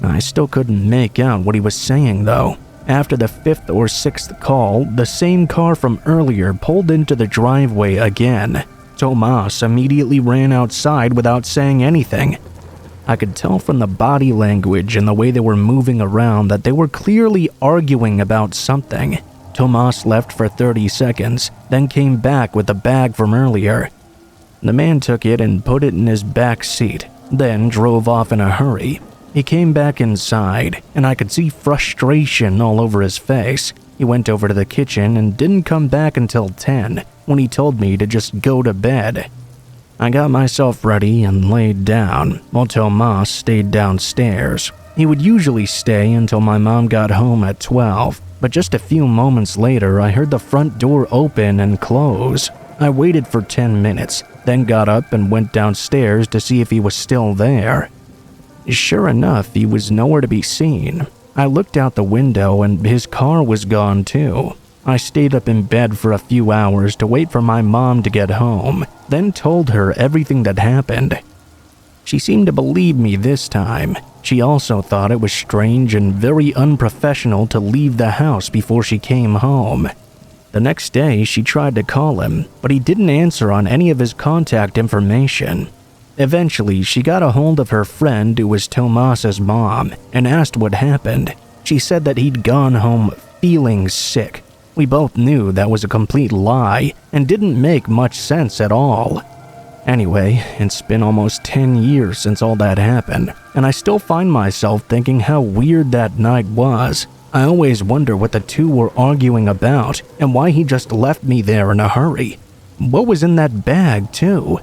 Speaker 1: I still couldn't make out what he was saying though. After the 5th or 6th call, the same car from earlier pulled into the driveway again. Tomas immediately ran outside without saying anything. I could tell from the body language and the way they were moving around that they were clearly arguing about something. Tomas left for 30 seconds, then came back with the bag from earlier. The man took it and put it in his back seat, then drove off in a hurry. He came back inside, and I could see frustration all over his face. He went over to the kitchen and didn't come back until 10, when he told me to just go to bed. I got myself ready and laid down, while Tomas stayed downstairs. He would usually stay until my mom got home at 12, but just a few moments later I heard the front door open and close. I waited for 10 minutes, then got up and went downstairs to see if he was still there. Sure enough, he was nowhere to be seen. I looked out the window and his car was gone too. I stayed up in bed for a few hours to wait for my mom to get home, then told her everything that happened. She seemed to believe me this time. She also thought it was strange and very unprofessional to leave the house before she came home. The next day, she tried to call him, but he didn't answer on any of his contact information. Eventually, she got a hold of her friend who was Tomas's mom and asked what happened. She said that he'd gone home feeling sick. We both knew that was a complete lie and didn't make much sense at all. Anyway, it's been almost 10 years since all that happened, and I still find myself thinking how weird that night was. I always wonder what the two were arguing about and why he just left me there in a hurry. What was in that bag, too?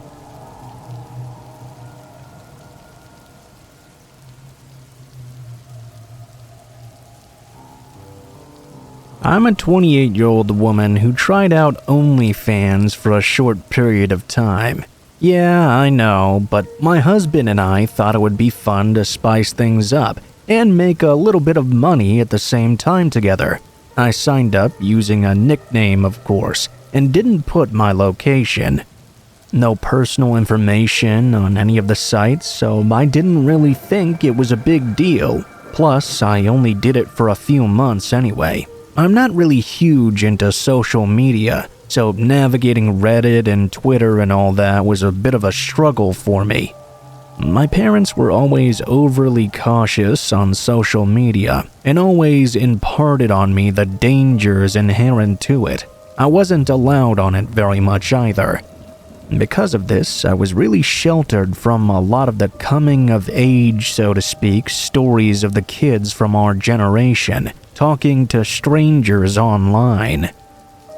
Speaker 1: I'm a 28-year-old woman who tried out OnlyFans for a short period of time. Yeah, I know, but my husband and I thought it would be fun to spice things up and make a little bit of money at the same time together. I signed up using a nickname, of course, and didn't put my location. No personal information on any of the sites, so I didn't really think it was a big deal. Plus, I only did it for a few months anyway. I'm not really huge into social media, so navigating Reddit and Twitter and all that was a bit of a struggle for me. My parents were always overly cautious on social media and always imparted on me the dangers inherent to it. I wasn't allowed on it very much either. Because of this, I was really sheltered from a lot of the coming of age, so to speak, stories of the kids from our generation talking to strangers online.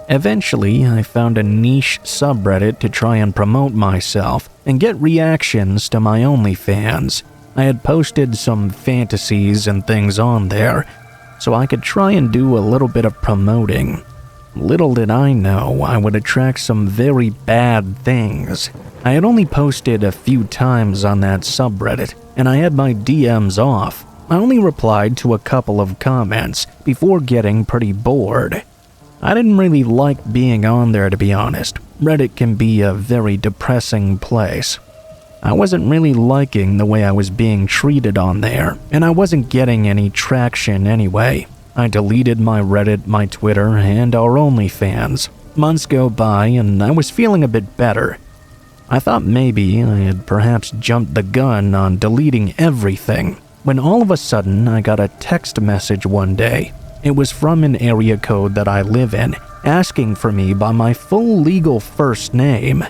Speaker 1: Eventually, I found a niche subreddit to try and promote myself and get reactions to my OnlyFans. I had posted some fantasies and things on there, so I could try and do a little bit of promoting. Little did I know I would attract some very bad things. I had only posted a few times on that subreddit, and I had my DMs off. I only replied to a couple of comments before getting pretty bored. I didn't really like being on there, to be honest. Reddit can be a very depressing place. I wasn't really liking the way I was being treated on there, and I wasn't getting any traction anyway. I deleted my Reddit, my Twitter, and our OnlyFans. Months go by, and I was feeling a bit better. I thought maybe I had perhaps jumped the gun on deleting everything, when all of a sudden I got a text message one day. It was from an area code that I live in, asking for me by my full legal first name.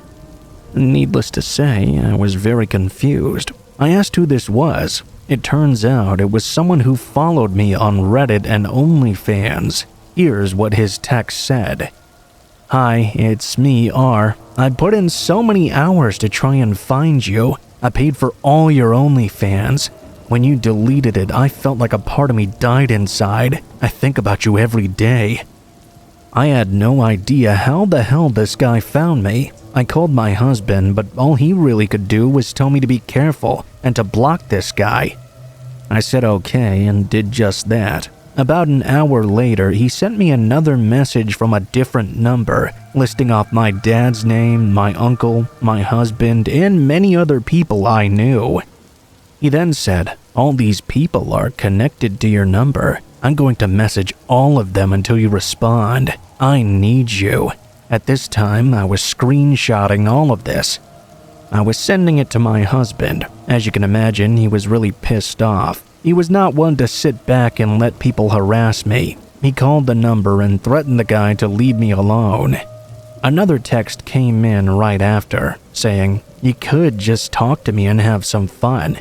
Speaker 1: Needless to say, I was very confused. I asked who this was. It turns out it was someone who followed me on Reddit and OnlyFans. Here's what his text said. "Hi, it's me, R. I put in so many hours to try and find you. I paid for all your OnlyFans. When you deleted it, I felt like a part of me died inside. I think about you every day." I had no idea how the hell this guy found me. I called my husband, but all he really could do was tell me to be careful and to block this guy. I said okay and did just that. About an hour later, he sent me another message from a different number, listing off my dad's name, my uncle, my husband, and many other people I knew. He then said, "All these people are connected to your number. I'm going to message all of them until you respond. I need you." At this time, I was screenshotting all of this. I was sending it to my husband. As you can imagine, he was really pissed off. He was not one to sit back and let people harass me. He called the number and threatened the guy to leave me alone. Another text came in right after, saying, "You could just talk to me and have some fun.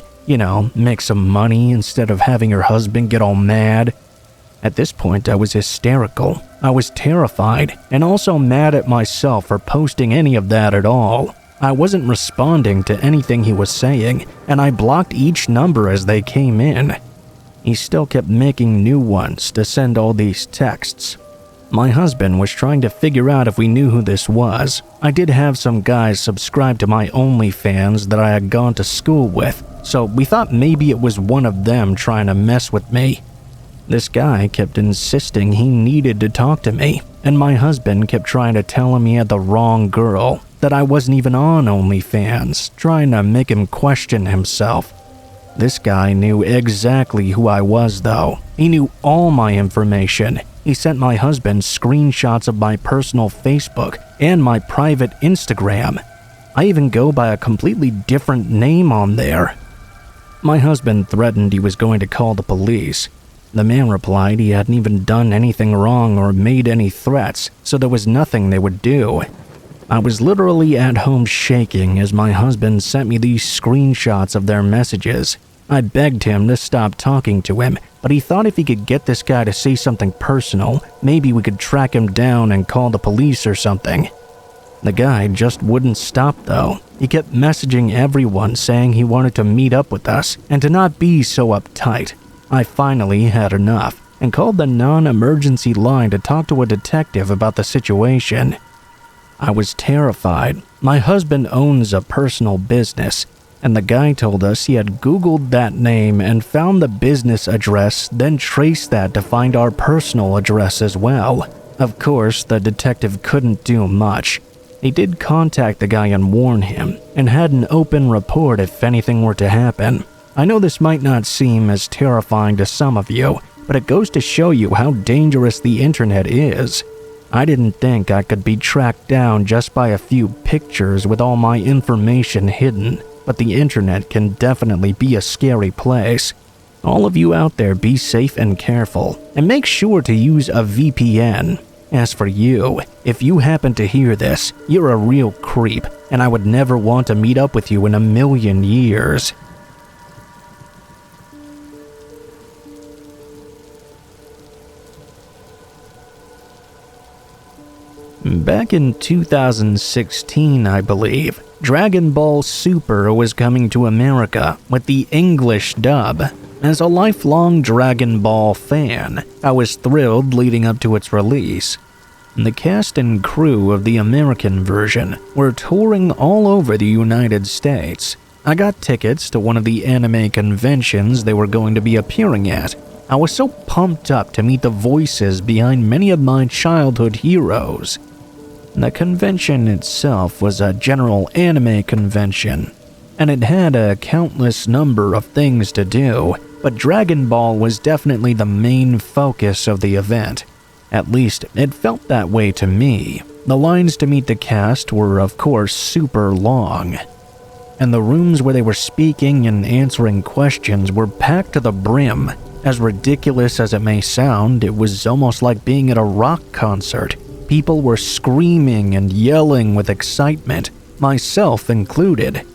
Speaker 1: Make some money instead of having your husband get all mad." At this point, I was hysterical. I was terrified, and also mad at myself for posting any of that at all. I wasn't responding to anything he was saying, and I blocked each number as they came in. He still kept making new ones to send all these texts. My husband was trying to figure out if we knew who this was. I did have some guys subscribe to my OnlyFans that I had gone to school with, so we thought maybe it was one of them trying to mess with me. This guy kept insisting he needed to talk to me, and my husband kept trying to tell him he had the wrong girl, that I wasn't even on OnlyFans, trying to make him question himself. This guy knew exactly who I was, though. He knew all my information. He sent my husband screenshots of my personal Facebook and my private Instagram. I even go by a completely different name on there. My husband threatened he was going to call the police. The man replied he hadn't even done anything wrong or made any threats, so there was nothing they would do. I was literally at home shaking as my husband sent me these screenshots of their messages. I begged him to stop talking to him, but he thought if he could get this guy to say something personal, maybe we could track him down and call the police or something. The guy just wouldn't stop though. He kept messaging everyone saying he wanted to meet up with us and to not be so uptight. I finally had enough and called the non-emergency line to talk to a detective about the situation. I was terrified. My husband owns a personal business, and the guy told us he had Googled that name and found the business address, then traced that to find our personal address as well. Of course, the detective couldn't do much. He did contact the guy and warn him, and had an open report if anything were to happen. I know this might not seem as terrifying to some of you, but it goes to show you how dangerous the internet is. I didn't think I could be tracked down just by a few pictures with all my information hidden, but the internet can definitely be a scary place. All of you out there, be safe and careful, and make sure to use a VPN. As for you, if you happen to hear this, you're a real creep, and I would never want to meet up with you in a million years. Back in 2016, I believe, Dragon Ball Super was coming to America with the English dub. As a lifelong Dragon Ball fan, I was thrilled leading up to its release. The cast and crew of the American version were touring all over the United States. I got tickets to one of the anime conventions they were going to be appearing at. I was so pumped up to meet the voices behind many of my childhood heroes. The convention itself was a general anime convention, and it had a countless number of things to do, but Dragon Ball was definitely the main focus of the event. At least, it felt that way to me. The lines to meet the cast were, of course, super long, and the rooms where they were speaking and answering questions were packed to the brim. As ridiculous as it may sound, it was almost like being at a rock concert. People were screaming and yelling with excitement, myself included.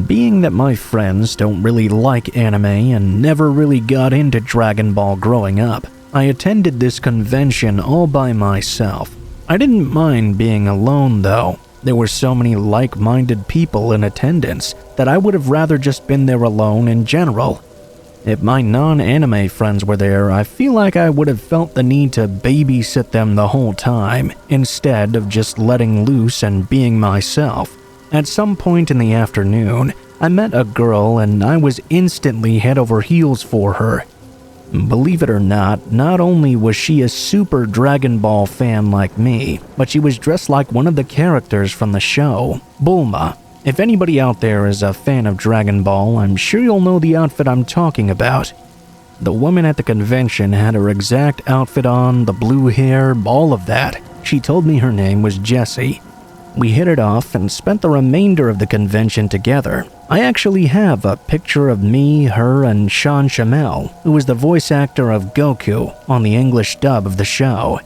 Speaker 1: Being that my friends don't really like anime and never really got into Dragon Ball growing up, I attended this convention all by myself. I didn't mind being alone though. There were so many like-minded people in attendance that I would have rather just been there alone in general. If my non-anime friends were there, I feel like I would have felt the need to babysit them the whole time, instead of just letting loose and being myself. At some point in the afternoon, I met a girl and I was instantly head over heels for her. Believe it or not, not only was she a super Dragon Ball fan like me, but she was dressed like one of the characters from the show, Bulma. If anybody out there is a fan of Dragon Ball, I'm sure you'll know the outfit I'm talking about. The woman at the convention had her exact outfit on, the blue hair, all of that. She told me her name was Jessie. We hit it off and spent the remainder of the convention together. I actually have a picture of me, her, and Sean Shamel, who was the voice actor of Goku on the English dub of the show.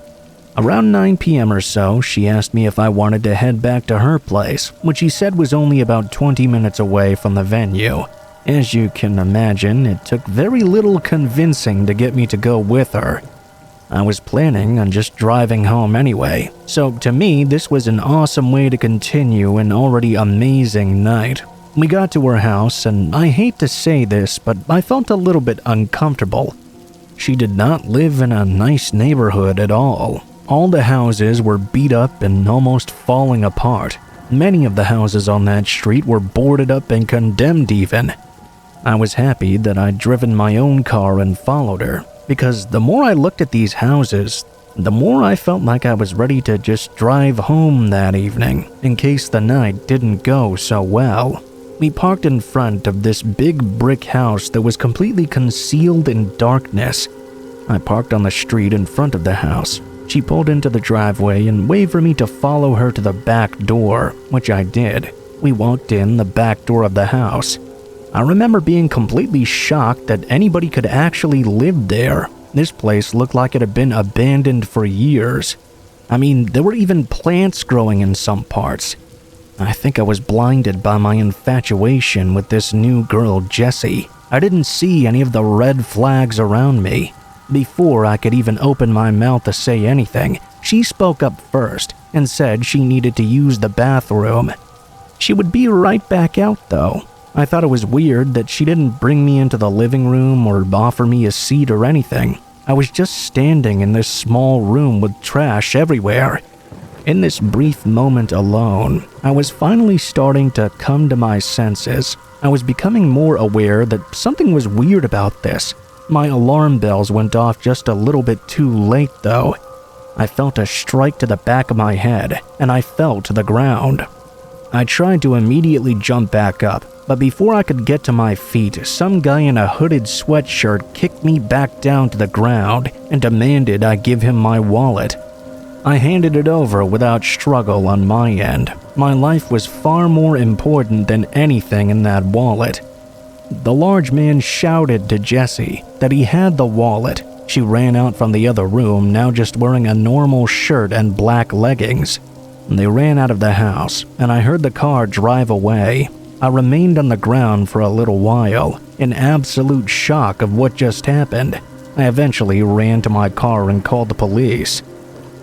Speaker 1: Around 9 p.m. or so, she asked me if I wanted to head back to her place, which she said was only about 20 minutes away from the venue. As you can imagine, it took very little convincing to get me to go with her. I was planning on just driving home anyway, so to me, this was an awesome way to continue an already amazing night. We got to her house, and I hate to say this, but I felt a little bit uncomfortable. She did not live in a nice neighborhood at all. All the houses were beat up and almost falling apart. Many of the houses on that street were boarded up and condemned even. I was happy that I'd driven my own car and followed her, because the more I looked at these houses, the more I felt like I was ready to just drive home that evening, in case the night didn't go so well. We parked in front of this big brick house that was completely concealed in darkness. I parked on the street in front of the house. She pulled into the driveway and waved for me to follow her to the back door, which I did. We walked in the back door of the house. I remember being completely shocked that anybody could actually live there. This place looked like it had been abandoned for years. I mean, there were even plants growing in some parts. I think I was blinded by my infatuation with this new girl, Jessie. I didn't see any of the red flags around me. Before I could even open my mouth to say anything, she spoke up first and said she needed to use the bathroom. She would be right back out though. I thought it was weird that she didn't bring me into the living room or offer me a seat or anything. I was just standing in this small room with trash everywhere. In this brief moment alone, I was finally starting to come to my senses. I was becoming more aware that something was weird about this. My alarm bells went off just a little bit too late though. I felt a strike to the back of my head, and I fell to the ground. I tried to immediately jump back up, but before I could get to my feet, some guy in a hooded sweatshirt kicked me back down to the ground and demanded I give him my wallet. I handed it over without struggle on my end. My life was far more important than anything in that wallet. The large man shouted to Jessie that he had the wallet. She ran out from the other room, now just wearing a normal shirt and black leggings. They ran out of the house, and I heard the car drive away. I remained on the ground for a little while, in absolute shock of what just happened. I eventually ran to my car and called the police.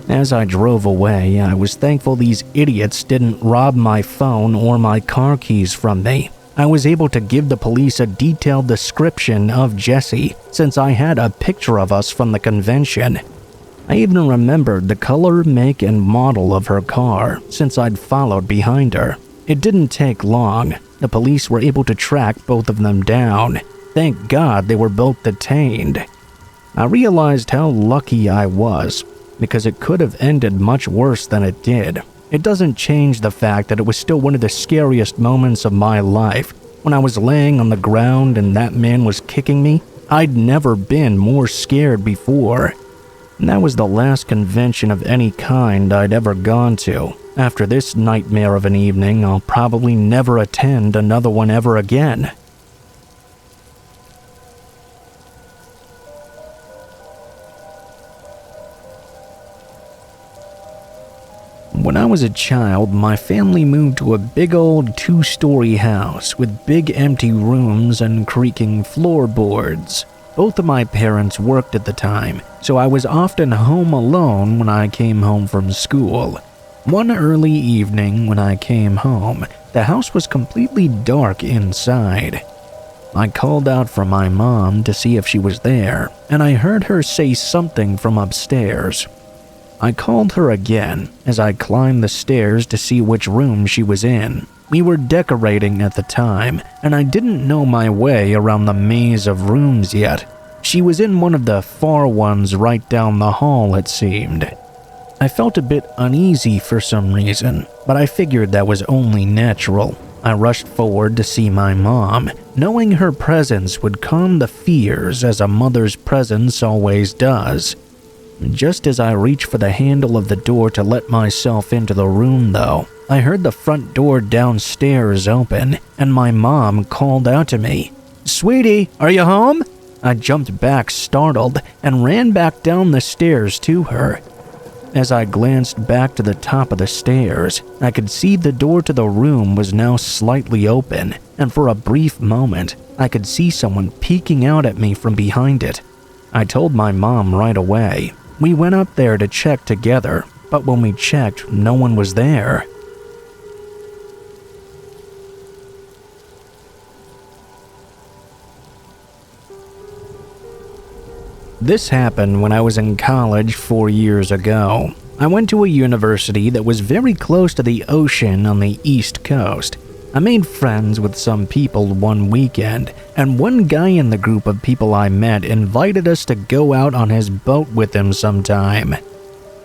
Speaker 1: As I drove away, I was thankful these idiots didn't rob my phone or my car keys from me. I was able to give the police a detailed description of Jessie, since I had a picture of us from the convention. I even remembered the color, make, and model of her car, since I'd followed behind her. It didn't take long. The police were able to track both of them down. Thank God they were both detained. I realized how lucky I was, because it could have ended much worse than it did. It doesn't change the fact that it was still one of the scariest moments of my life. When I was laying on the ground and that man was kicking me, I'd never been more scared before. And that was the last convention of any kind I'd ever gone to. After this nightmare of an evening, I'll probably never attend another one ever again. When I was a child, my family moved to a big old 2-story house with big empty rooms and creaking floorboards. Both of my parents worked at the time, so I was often home alone when I came home from school. One early evening when I came home, the house was completely dark inside. I called out for my mom to see if she was there, and I heard her say something from upstairs. I called her again as I climbed the stairs to see which room she was in. We were decorating at the time, and I didn't know my way around the maze of rooms yet. She was in one of the far ones right down the hall, it seemed. I felt a bit uneasy for some reason, but I figured that was only natural. I rushed forward to see my mom, knowing her presence would calm the fears as a mother's presence always does. Just as I reached for the handle of the door to let myself into the room, though, I heard the front door downstairs open, and my mom called out to me, "Sweetie, are you home?" I jumped back startled and ran back down the stairs to her. As I glanced back to the top of the stairs, I could see the door to the room was now slightly open, and for a brief moment, I could see someone peeking out at me from behind it. I told my mom right away. We went up there to check together, but when we checked, no one was there. This happened when I was in college 4 years ago. I went to a university that was very close to the ocean on the East Coast. I made friends with some people one weekend, and one guy in the group of people I met invited us to go out on his boat with him sometime.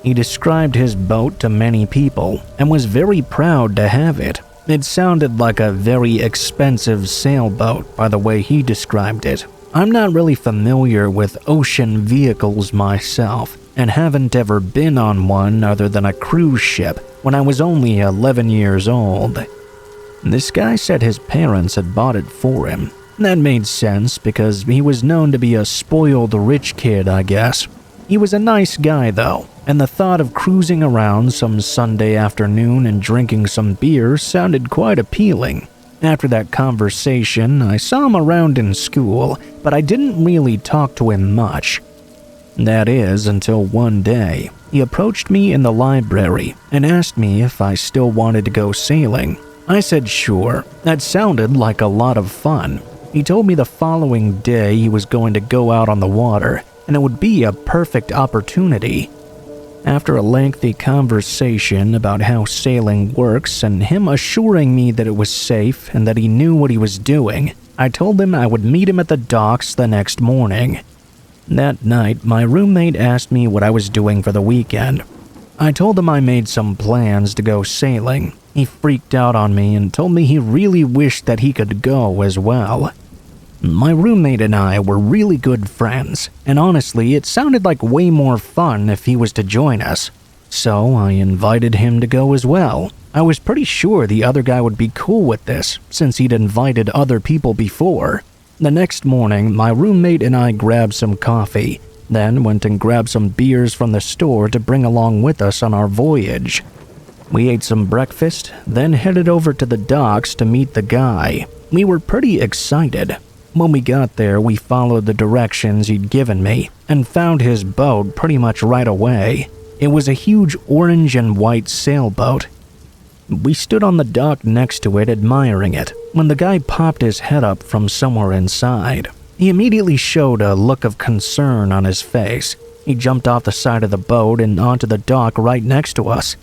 Speaker 1: He described his boat to many people and was very proud to have it. It sounded like a very expensive sailboat by the way he described it. I'm not really familiar with ocean vehicles myself, and haven't ever been on one other than a cruise ship when I was only 11 years old. This guy said his parents had bought it for him. That made sense because he was known to be a spoiled rich kid, I guess. He was a nice guy though, and the thought of cruising around some Sunday afternoon and drinking some beer sounded quite appealing. After that conversation, I saw him around in school, but I didn't really talk to him much. That is, until one day, he approached me in the library and asked me if I still wanted to go sailing. I said sure. That sounded like a lot of fun. He told me the following day he was going to go out on the water, and it would be a perfect opportunity. After a lengthy conversation about how sailing works and him assuring me that it was safe and that he knew what he was doing, I told him I would meet him at the docks the next morning. That night, my roommate asked me what I was doing for the weekend. I told him I made some plans to go sailing. He freaked out on me and told me he really wished that he could go as well. My roommate and I were really good friends, and honestly, it sounded like way more fun if he was to join us. So I invited him to go as well. I was pretty sure the other guy would be cool with this, since he'd invited other people before. The next morning, my roommate and I grabbed some coffee, then went and grabbed some beers from the store to bring along with us on our voyage. We ate some breakfast, then headed over to the docks to meet the guy. We were pretty excited. When we got there, we followed the directions he'd given me and found his boat pretty much right away. It was a huge orange and white sailboat. We stood on the dock next to it admiring it when the guy popped his head up from somewhere inside. He immediately showed a look of concern on his face. He jumped off the side of the boat and onto the dock right next to us.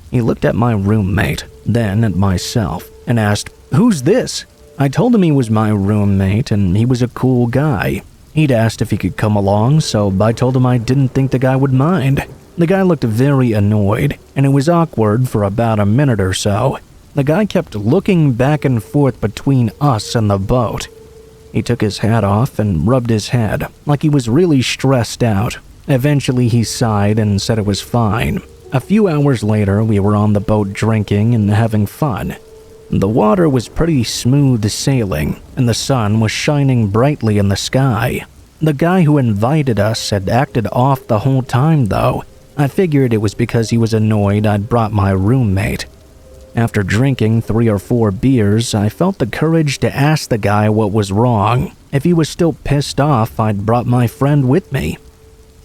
Speaker 1: He looked at my roommate, then at myself, and asked, "Who's this?" I told him he was my roommate and he was a cool guy. He'd asked if he could come along, so I told him I didn't think the guy would mind. The guy looked very annoyed, and it was awkward for about a minute or so. The guy kept looking back and forth between us and the boat. He took his hat off and rubbed his head, like he was really stressed out. Eventually he sighed and said it was fine. A few hours later, we were on the boat drinking and having fun. The water was pretty smooth sailing, and the sun was shining brightly in the sky. The guy who invited us had acted off the whole time, though. I figured it was because he was annoyed I'd brought my roommate. After drinking 3 or 4 beers, I felt the courage to ask the guy what was wrong. If he was still pissed off, I'd brought my friend with me.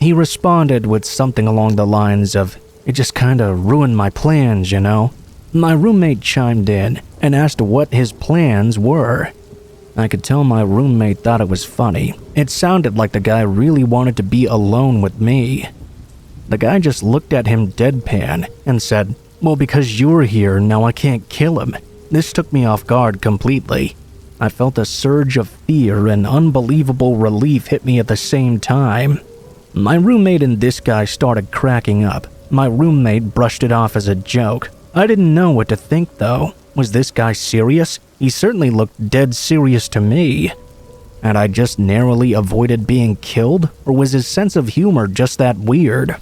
Speaker 1: He responded with something along the lines of, "It just kinda ruined my plans, you know?" My roommate chimed in and asked what his plans were. I could tell my roommate thought it was funny. It sounded like the guy really wanted to be alone with me. The guy just looked at him deadpan and said, "Well, because you're here, now I can't kill him." This took me off guard completely. I felt a surge of fear and unbelievable relief hit me at the same time. My roommate and this guy started cracking up. My roommate brushed it off as a joke. I didn't know what to think though. Was this guy serious? He certainly looked dead serious to me. Had I just narrowly avoided being killed, or was his sense of humor just that weird?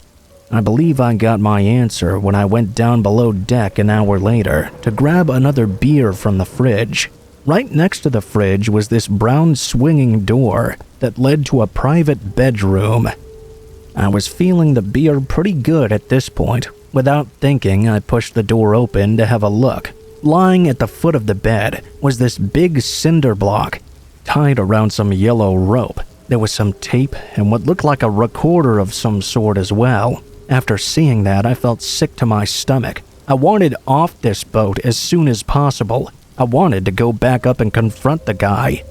Speaker 1: I believe I got my answer when I went down below deck an hour later to grab another beer from the fridge. Right next to the fridge was this brown swinging door that led to a private bedroom. I was feeling the beer pretty good at this point. Without thinking, I pushed the door open to have a look. Lying at the foot of the bed was this big cinder block, tied around some yellow rope. There was some tape and what looked like a recorder of some sort as well. After seeing that, I felt sick to my stomach. I wanted off this boat as soon as possible. I wanted to go back up and confront the guy.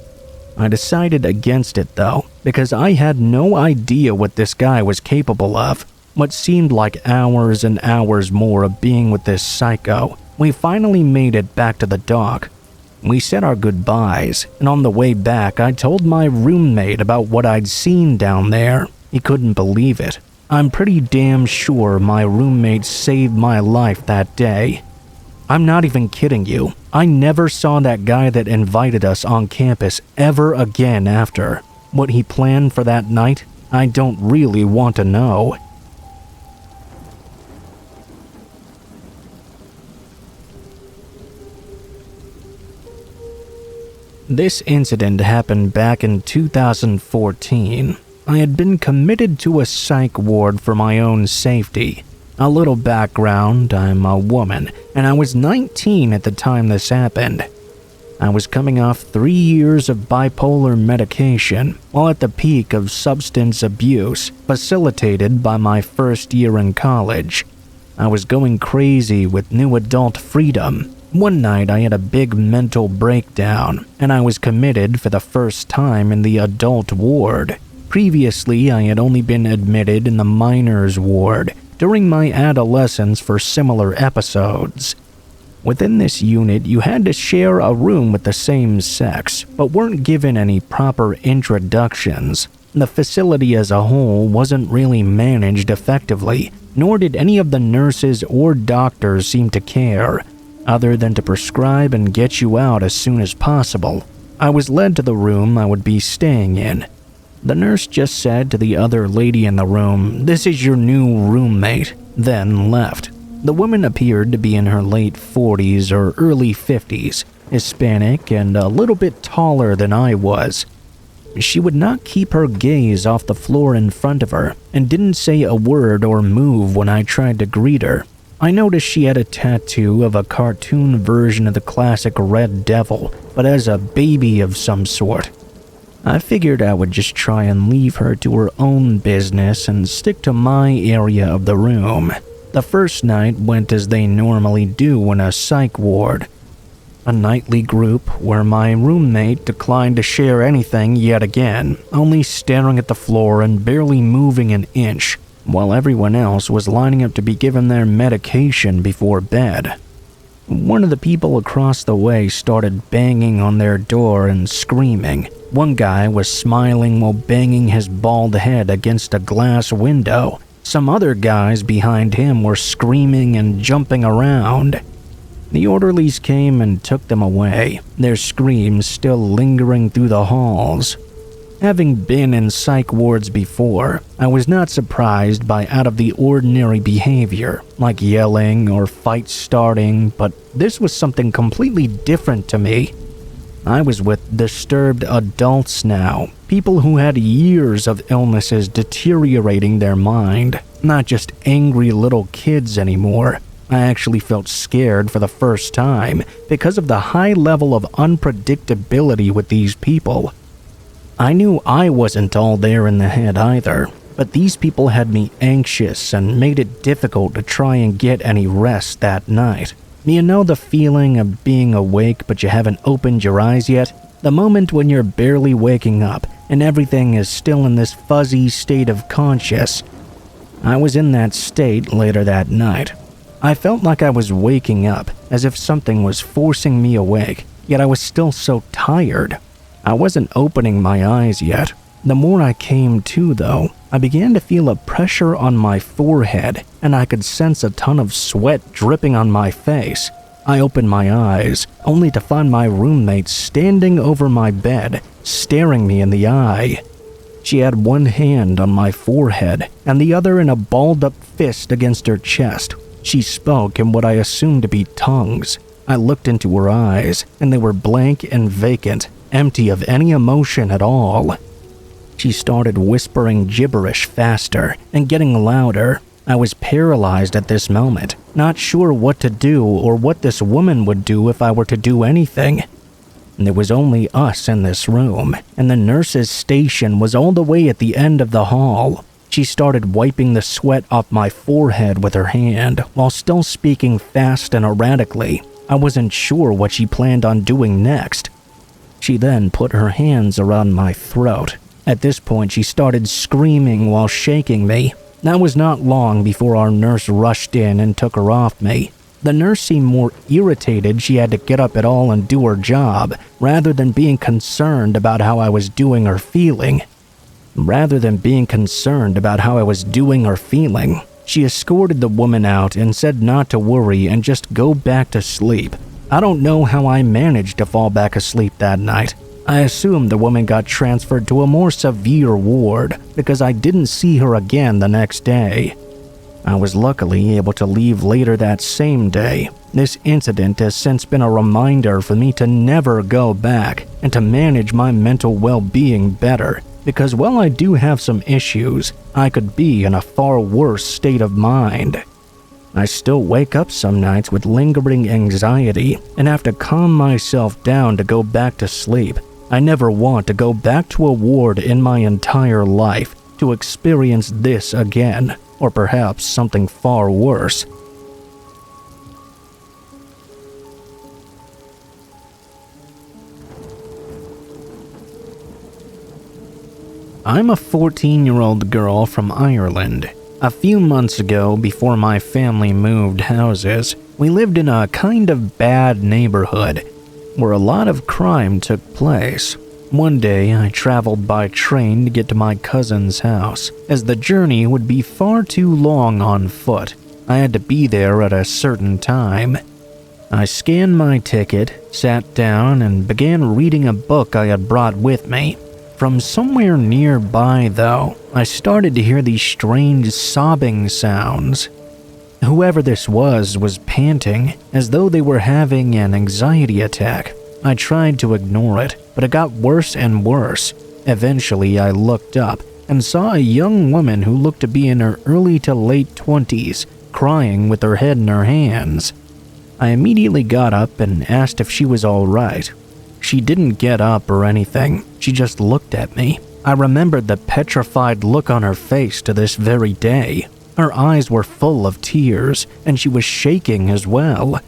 Speaker 1: I decided against it though, because I had no idea what this guy was capable of. What seemed like hours and hours more of being with this psycho. We finally made it back to the dock. We said our goodbyes, and on the way back I told my roommate about what I'd seen down there. He couldn't believe it. I'm pretty damn sure my roommate saved my life that day. I'm not even kidding you. I never saw that guy that invited us on campus ever again after. What he planned for that night, I don't really want to know. This incident happened back in 2014. I had been committed to a psych ward for my own safety. A little background, I'm a woman, and I was 19 at the time this happened. I was coming off 3 years of bipolar medication, while at the peak of substance abuse, facilitated by my first year in college. I was going crazy with new adult freedom. One night I had a big mental breakdown, and I was committed for the first time in the adult ward. Previously, I had only been admitted in the minors ward during my adolescence for similar episodes. Within this unit, you had to share a room with the same sex, but weren't given any proper introductions. The facility as a whole wasn't really managed effectively, nor did any of the nurses or doctors seem to care, other than to prescribe and get you out as soon as possible. I was led to the room I would be staying in. The nurse just said to the other lady in the room, "This is your new roommate," then left. The woman appeared to be in her late 40s or early 50s, Hispanic and a little bit taller than I was. She would not keep her gaze off the floor in front of her and didn't say a word or move when I tried to greet her. I noticed she had a tattoo of a cartoon version of the classic Red Devil, but as a baby of some sort. I figured I would just try and leave her to her own business and stick to my area of the room. The first night went as they normally do in a psych ward. A nightly group where my roommate declined to share anything yet again, only staring at the floor and barely moving an inch, while everyone else was lining up to be given their medication before bed. One of the people across the way started banging on their door and screaming. One guy was smiling while banging his bald head against a glass window. Some other guys behind him were screaming and jumping around. The orderlies came and took them away, their screams still lingering through the halls. Having been in psych wards before, I was not surprised by out-of-the-ordinary behavior, like yelling or fights starting, but this was something completely different to me. I was with disturbed adults now, people who had years of illnesses deteriorating their mind, not just angry little kids anymore. I actually felt scared for the first time because of the high level of unpredictability with these people. I knew I wasn't all there in the head either, but these people had me anxious and made it difficult to try and get any rest that night. You know the feeling of being awake but you haven't opened your eyes yet? The moment when you're barely waking up and everything is still in this fuzzy state of conscious. I was in that state later that night. I felt like I was waking up, as if something was forcing me awake, yet I was still so tired. I wasn't opening my eyes yet. The more I came to, though, I began to feel a pressure on my forehead, and I could sense a ton of sweat dripping on my face. I opened my eyes, only to find my roommate standing over my bed, staring me in the eye. She had one hand on my forehead and the other in a balled-up fist against her chest. She spoke in what I assumed to be tongues. I looked into her eyes, and they were blank and vacant, empty of any emotion at all. She started whispering gibberish faster and getting louder. I was paralyzed at this moment, not sure what to do or what this woman would do if I were to do anything. There was only us in this room, and the nurse's station was all the way at the end of the hall. She started wiping the sweat off my forehead with her hand, while still speaking fast and erratically. I wasn't sure what she planned on doing next. She then put her hands around my throat. At this point, she started screaming while shaking me. That was not long before our nurse rushed in and took her off me. The nurse seemed more irritated she had to get up at all and do her job, rather than being concerned about how I was doing or feeling. She escorted the woman out and said not to worry and just go back to sleep. I don't know how I managed to fall back asleep that night. I assumed the woman got transferred to a more severe ward because I didn't see her again the next day. I was luckily able to leave later that same day. This incident has since been a reminder for me to never go back and to manage my mental well-being better, because while I do have some issues, I could be in a far worse state of mind. I still wake up some nights with lingering anxiety and have to calm myself down to go back to sleep. I never want to go back to a ward in my entire life to experience this again, or perhaps something far worse. I'm a 14-year-old girl from Ireland. A few months ago, before my family moved houses, we lived in a kind of bad neighborhood where a lot of crime took place. One day, I traveled by train to get to my cousin's house, as the journey would be far too long on foot. I had to be there at a certain time. I scanned my ticket, sat down, and began reading a book I had brought with me. From somewhere nearby, though, I started to hear these strange sobbing sounds. Whoever this was panting, as though they were having an anxiety attack. I tried to ignore it, but it got worse and worse. Eventually, I looked up and saw a young woman who looked to be in her early to late 20s, crying with her head in her hands. I immediately got up and asked if she was all right. She didn't get up or anything, she just looked at me. I remembered the petrified look on her face to this very day. Her eyes were full of tears, and she was shaking as well.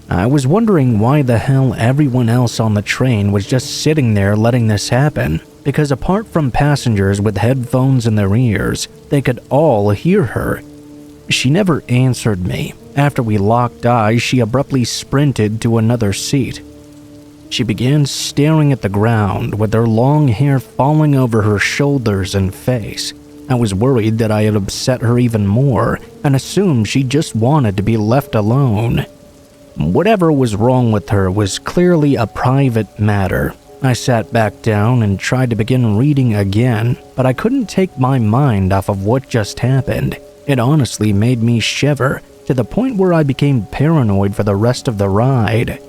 Speaker 1: I was wondering why the hell everyone else on the train was just sitting there letting this happen, because apart from passengers with headphones in their ears, they could all hear her. She never answered me. After we locked eyes, she abruptly sprinted to another seat. She began staring at the ground with her long hair falling over her shoulders and face. I was worried that I had upset her even more and assumed she just wanted to be left alone. Whatever was wrong with her was clearly a private matter. I sat back down and tried to begin reading again, but I couldn't take my mind off of what just happened. It honestly made me shiver to the point where I became paranoid for the rest of the ride.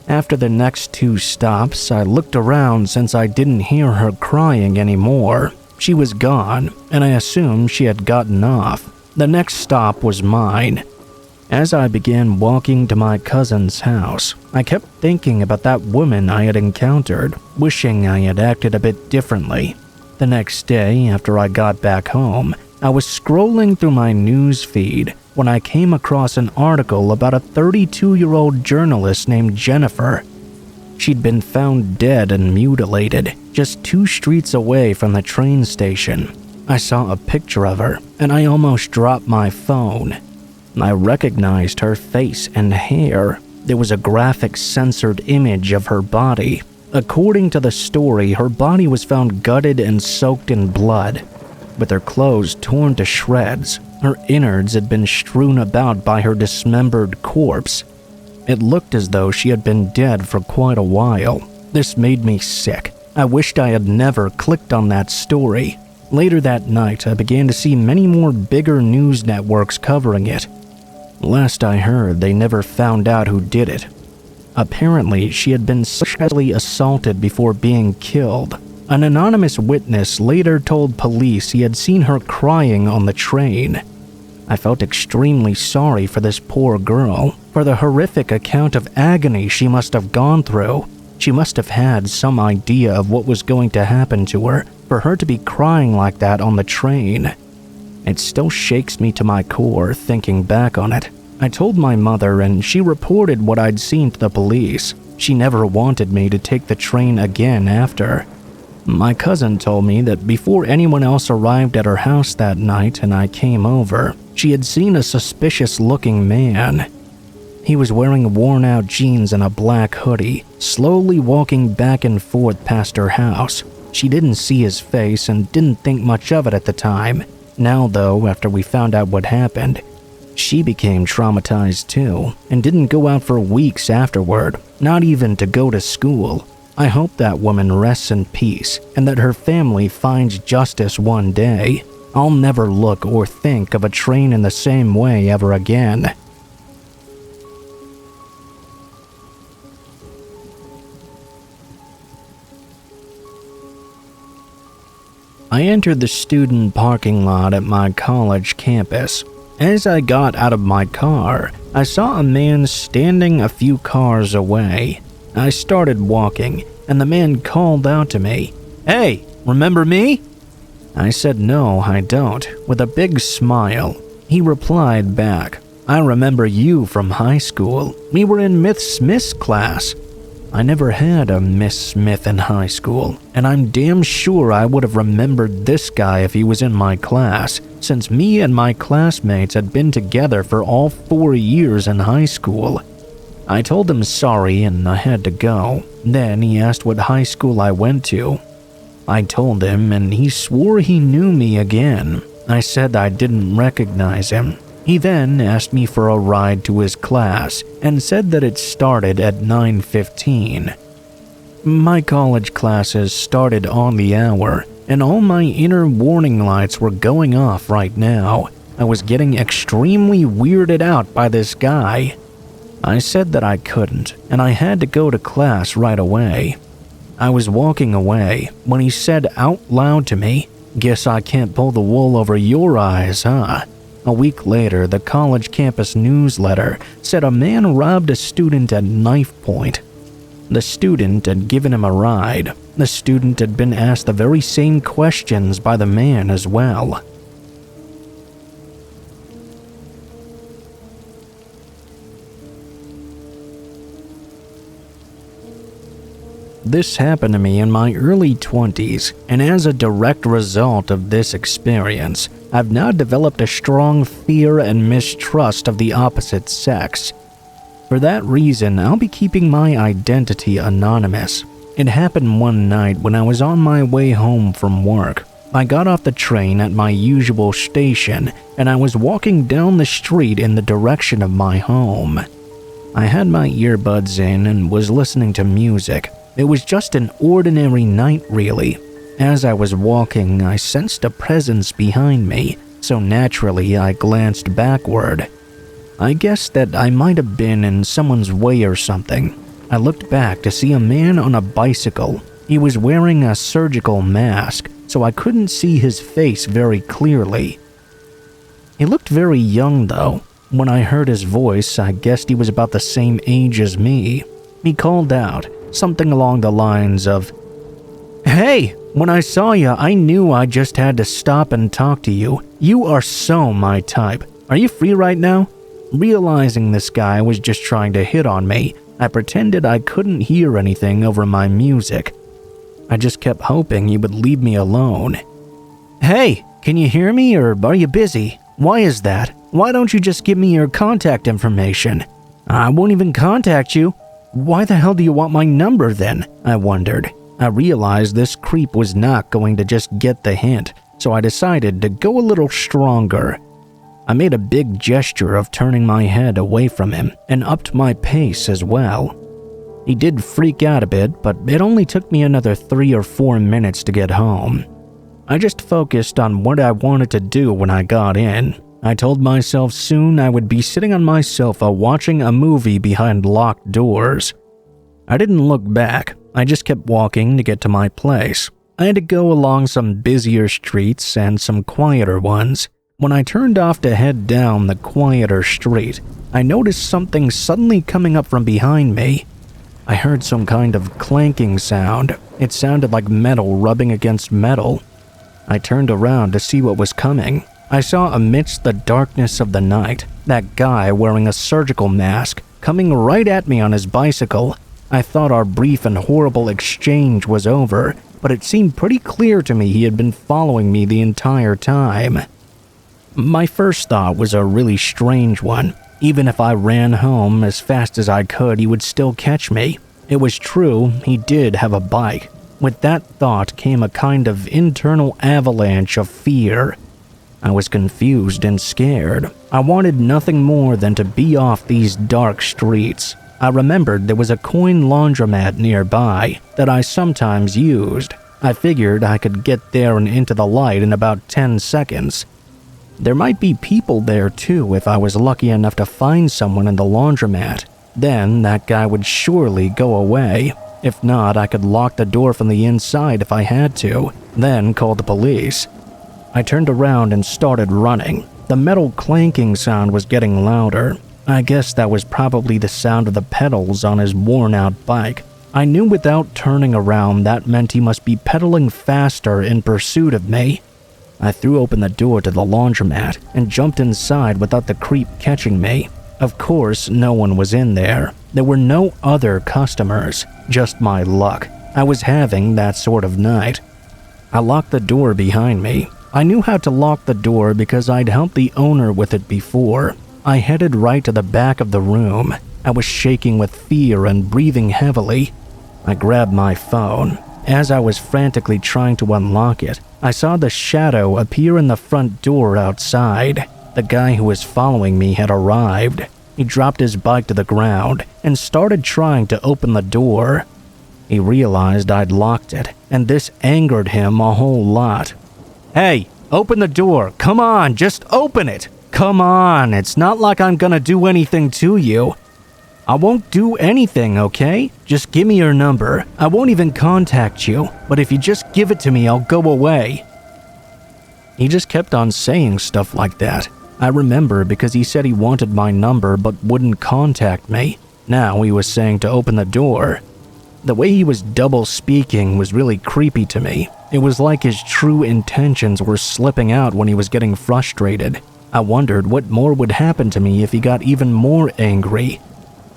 Speaker 1: After the next 2 stops, I looked around since I didn't hear her crying anymore. She was gone, and I assumed she had gotten off. The next stop was mine. As I began walking to my cousin's house, I kept thinking about that woman I had encountered, wishing I had acted a bit differently. The next day, after I got back home, I was scrolling through my news feed when I came across an article about a 32-year-old journalist named Jennifer. She'd been found dead and mutilated just 2 streets away from the train station. I saw a picture of her, and I almost dropped my phone. I recognized her face and hair. There was a graphic censored image of her body. According to the story, her body was found gutted and soaked in blood, with her clothes torn to shreds. Her innards had been strewn about by her dismembered corpse. It looked as though she had been dead for quite a while. This made me sick. I wished I had never clicked on that story. Later that night, I began to see many more bigger news networks covering it. Last I heard, they never found out who did it. Apparently, she had been sexually assaulted before being killed. An anonymous witness later told police he had seen her crying on the train. I felt extremely sorry for this poor girl, for the horrific account of agony she must have gone through. She must have had some idea of what was going to happen to her for her to be crying like that on the train. It still shakes me to my core thinking back on it. I told my mother and she reported what I'd seen to the police. She never wanted me to take the train again after. My cousin told me that before anyone else arrived at her house that night and I came over, she had seen a suspicious-looking man. He was wearing worn-out jeans and a black hoodie, slowly walking back and forth past her house. She didn't see his face and didn't think much of it at the time. Now, though, after we found out what happened, she became traumatized too and didn't go out for weeks afterward, not even to go to school. I hope that woman rests in peace and that her family finds justice one day. I'll never look or think of a train in the same way ever again. I entered the student parking lot at my college campus. As I got out of my car, I saw a man standing a few cars away. I started walking, and the man called out to me, "Hey, remember me?" I said, "No, I don't," with a big smile. He replied back, "I remember you from high school. We were in Miss Smith's class." I never had a Miss Smith in high school, and I'm damn sure I would have remembered this guy if he was in my class, since me and my classmates had been together for all 4 years in high school. I told him sorry and I had to go. Then he asked what high school I went to. I told him and he swore he knew me again. I said I didn't recognize him. He then asked me for a ride to his class and said that it started at 9:15. My college classes started on the hour, and all my inner warning lights were going off right now. I was getting extremely weirded out by this guy. I said that I couldn't, and I had to go to class right away. I was walking away when he said out loud to me, "Guess I can't pull the wool over your eyes, huh?" A week later, the college campus newsletter said a man robbed a student at knife point. The student had given him a ride. The student had been asked the very same questions by the man as well. This happened to me in my early 20s, and as a direct result of this experience, I've now developed a strong fear and mistrust of the opposite sex. For that reason, I'll be keeping my identity anonymous. It happened one night when I was on my way home from work. I got off the train at my usual station, and I was walking down the street in the direction of my home. I had my earbuds in and was listening to music. It was just an ordinary night, really. As I was walking, I sensed a presence behind me, so naturally I glanced backward. I guessed that I might have been in someone's way or something. I looked back to see a man on a bicycle. He was wearing a surgical mask, so I couldn't see his face very clearly. He looked very young, though. When I heard his voice, I guessed he was about the same age as me. He called out, something along the lines of, "Hey, when I saw you, I knew I just had to stop and talk to you. You are so my type. Are you free right now?" Realizing this guy was just trying to hit on me, I pretended I couldn't hear anything over my music. I just kept hoping he would leave me alone. "Hey, can you hear me or are you busy? Why is that? Why don't you just give me your contact information?" "I won't even contact you." "Why the hell do you want my number then?" I wondered. I realized this creep was not going to just get the hint, so I decided to go a little stronger. I made a big gesture of turning my head away from him and upped my pace as well. He did freak out a bit, but it only took me another 3 or 4 minutes to get home. I just focused on what I wanted to do when I got in. I told myself soon I would be sitting on my sofa watching a movie behind locked doors. I didn't look back. I just kept walking to get to my place. I had to go along some busier streets and some quieter ones. When I turned off to head down the quieter street, I noticed something suddenly coming up from behind me. I heard some kind of clanking sound. It sounded like metal rubbing against metal. I turned around to see what was coming. I saw amidst the darkness of the night, that guy wearing a surgical mask coming right at me on his bicycle. I thought our brief and horrible exchange was over, but it seemed pretty clear to me he had been following me the entire time. My first thought was a really strange one. Even if I ran home as fast as I could, he would still catch me. It was true, he did have a bike. With that thought came a kind of internal avalanche of fear. I was confused and scared. I wanted nothing more than to be off these dark streets. I remembered there was a coin laundromat nearby that I sometimes used. I figured I could get there and into the light in about 10 seconds. There might be people there too if I was lucky enough to find someone in the laundromat. Then that guy would surely go away. If not, I could lock the door from the inside if I had to, then call the police. I turned around and started running. The metal clanking sound was getting louder. I guess that was probably the sound of the pedals on his worn-out bike. I knew without turning around that meant he must be pedaling faster in pursuit of me. I threw open the door to the laundromat and jumped inside without the creep catching me. Of course, no one was in there. There were no other customers, just my luck. I was having that sort of night. I locked the door behind me. I knew how to lock the door because I'd helped the owner with it before. I headed right to the back of the room. I was shaking with fear and breathing heavily. I grabbed my phone. As I was frantically trying to unlock it, I saw the shadow appear in the front door outside. The guy who was following me had arrived. He dropped his bike to the ground and started trying to open the door. He realized I'd locked it, and this angered him a whole lot. "Hey, open the door. Come on, just open it. Come on, it's not like I'm gonna do anything to you." "I won't do anything, okay? Just give me your number. I won't even contact you, but if you just give it to me, I'll go away." He just kept on saying stuff like that. I remember because he said he wanted my number but wouldn't contact me. Now he was saying to open the door. The way he was double-speaking was really creepy to me. It was like his true intentions were slipping out when he was getting frustrated. I wondered what more would happen to me if he got even more angry.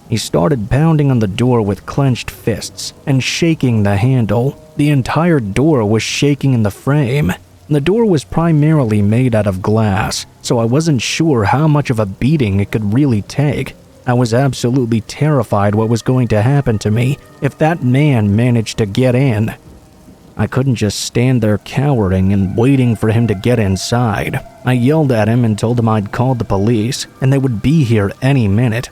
Speaker 1: He started pounding on the door with clenched fists and shaking the handle. The entire door was shaking in the frame. The door was primarily made out of glass, so I wasn't sure how much of a beating it could really take. I was absolutely terrified what was going to happen to me if that man managed to get in. I couldn't just stand there cowering and waiting for him to get inside. I yelled at him and told him I'd called the police and they would be here any minute.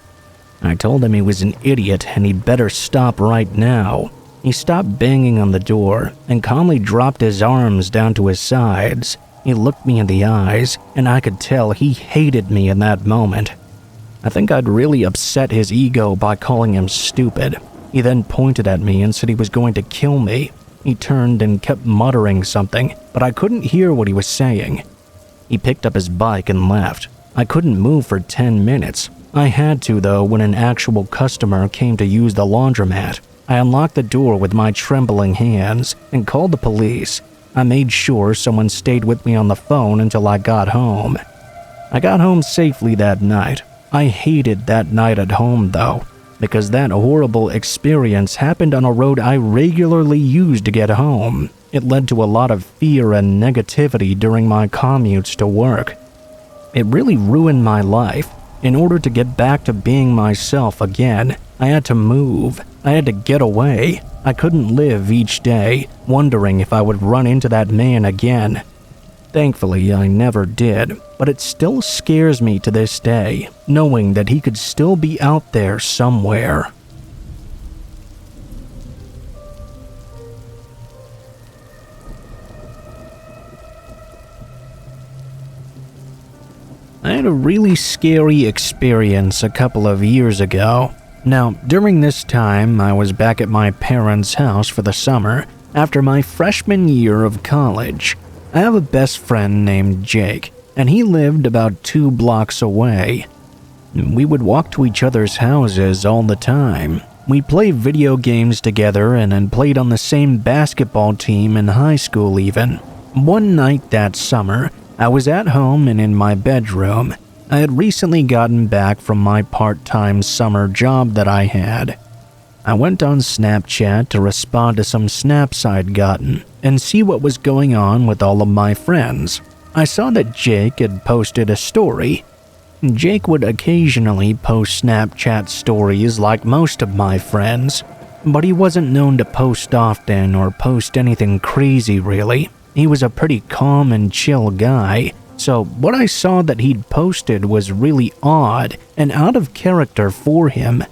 Speaker 1: I told him he was an idiot and he'd better stop right now. He stopped banging on the door and calmly dropped his arms down to his sides. He looked me in the eyes, and I could tell he hated me in that moment. I think I'd really upset his ego by calling him stupid. He then pointed at me and said he was going to kill me. He turned and kept muttering something, but I couldn't hear what he was saying. He picked up his bike and left. I couldn't move for 10 minutes. I had to, though, when an actual customer came to use the laundromat. I unlocked the door with my trembling hands and called the police. I made sure someone stayed with me on the phone until I got home. I got home safely that night. I hated that night at home, though, because that horrible experience happened on a road I regularly used to get home. It led to a lot of fear and negativity during my commutes to work. It really ruined my life. In order to get back to being myself again, I had to move. I had to get away. I couldn't live each day, wondering if I would run into that man again. Thankfully, I never did, but it still scares me to this day, knowing that he could still be out there somewhere. I had a really scary experience a couple of years ago. Now, during this time, I was back at my parents' house for the summer after my freshman year of college. I have a best friend named Jake, and he lived about 2 blocks away. We would walk to each other's houses all the time. We played video games together and had played on the same basketball team in high school even. One night that summer, I was at home and in my bedroom. I had recently gotten back from my part-time summer job that I had. I went on Snapchat to respond to some snaps I'd gotten and see what was going on with all of my friends. I saw that Jake had posted a story. Jake would occasionally post Snapchat stories like most of my friends, but he wasn't known to post often or post anything crazy really. He was a pretty calm and chill guy, so what I saw that he'd posted was really odd and out of character for him.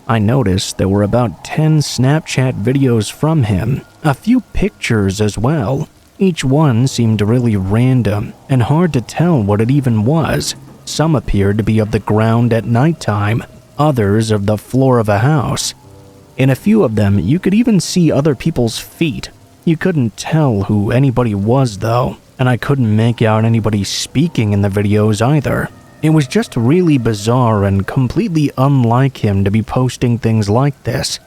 Speaker 1: I noticed there were about 10 Snapchat videos from him, a few pictures as well. Each one seemed really random and hard to tell what it even was. Some appeared to be of the ground at nighttime, others of the floor of a house. In a few of them, you could even see other people's feet. You couldn't tell who anybody was though, and I couldn't make out anybody speaking in the videos either. It was just really bizarre and completely unlike him to be posting things like this.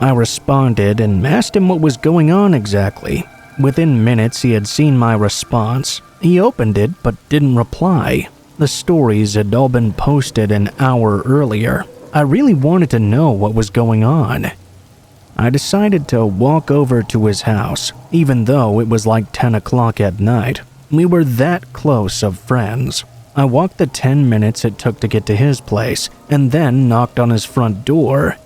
Speaker 1: I responded and asked him what was going on exactly. Within minutes, he had seen my response. He opened it but didn't reply. The stories had all been posted an hour earlier. I really wanted to know what was going on. I decided to walk over to his house, even though it was like 10 o'clock at night. We were that close of friends. I walked the 10 minutes it took to get to his place, and then knocked on his front door.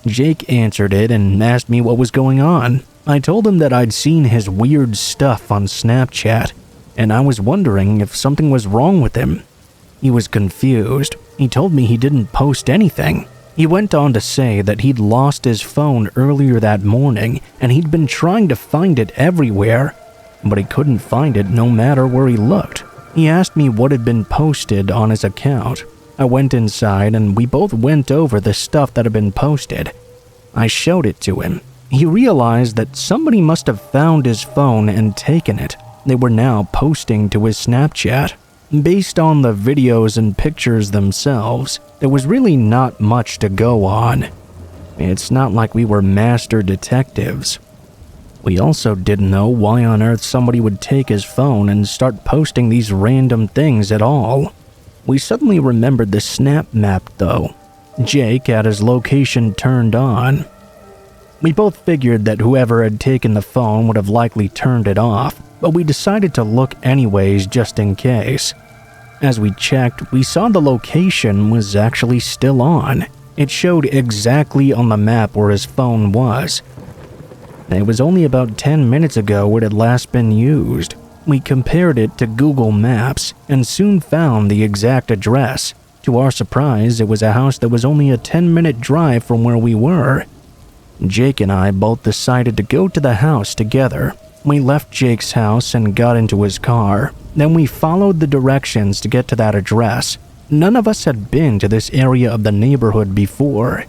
Speaker 1: Jake answered it and asked me what was going on. I told him that I'd seen his weird stuff on Snapchat, and I was wondering if something was wrong with him. He was confused. He told me he didn't post anything. He went on to say that he'd lost his phone earlier that morning and he'd been trying to find it everywhere, but he couldn't find it no matter where he looked. He asked me what had been posted on his account. I went inside and we both went over the stuff that had been posted. I showed it to him. He realized that somebody must have found his phone and taken it. They were now posting to his Snapchat. Based on the videos and pictures themselves, there was really not much to go on. It's not like we were master detectives. We also didn't know why on earth somebody would take his phone and start posting these random things at all. We suddenly remembered the snap map though. Jake had his location turned on. We both figured that whoever had taken the phone would have likely turned it off, but we decided to look anyways just in case. As we checked, we saw the location was actually still on. It showed exactly on the map where his phone was. It was only about 10 minutes ago it had last been used. We compared it to Google Maps and soon found the exact address. To our surprise, it was a house that was only a 10-minute drive from where we were. Jake and I both decided to go to the house together. We left Jake's house and got into his car. Then we followed the directions to get to that address. None of us had been to this area of the neighborhood before.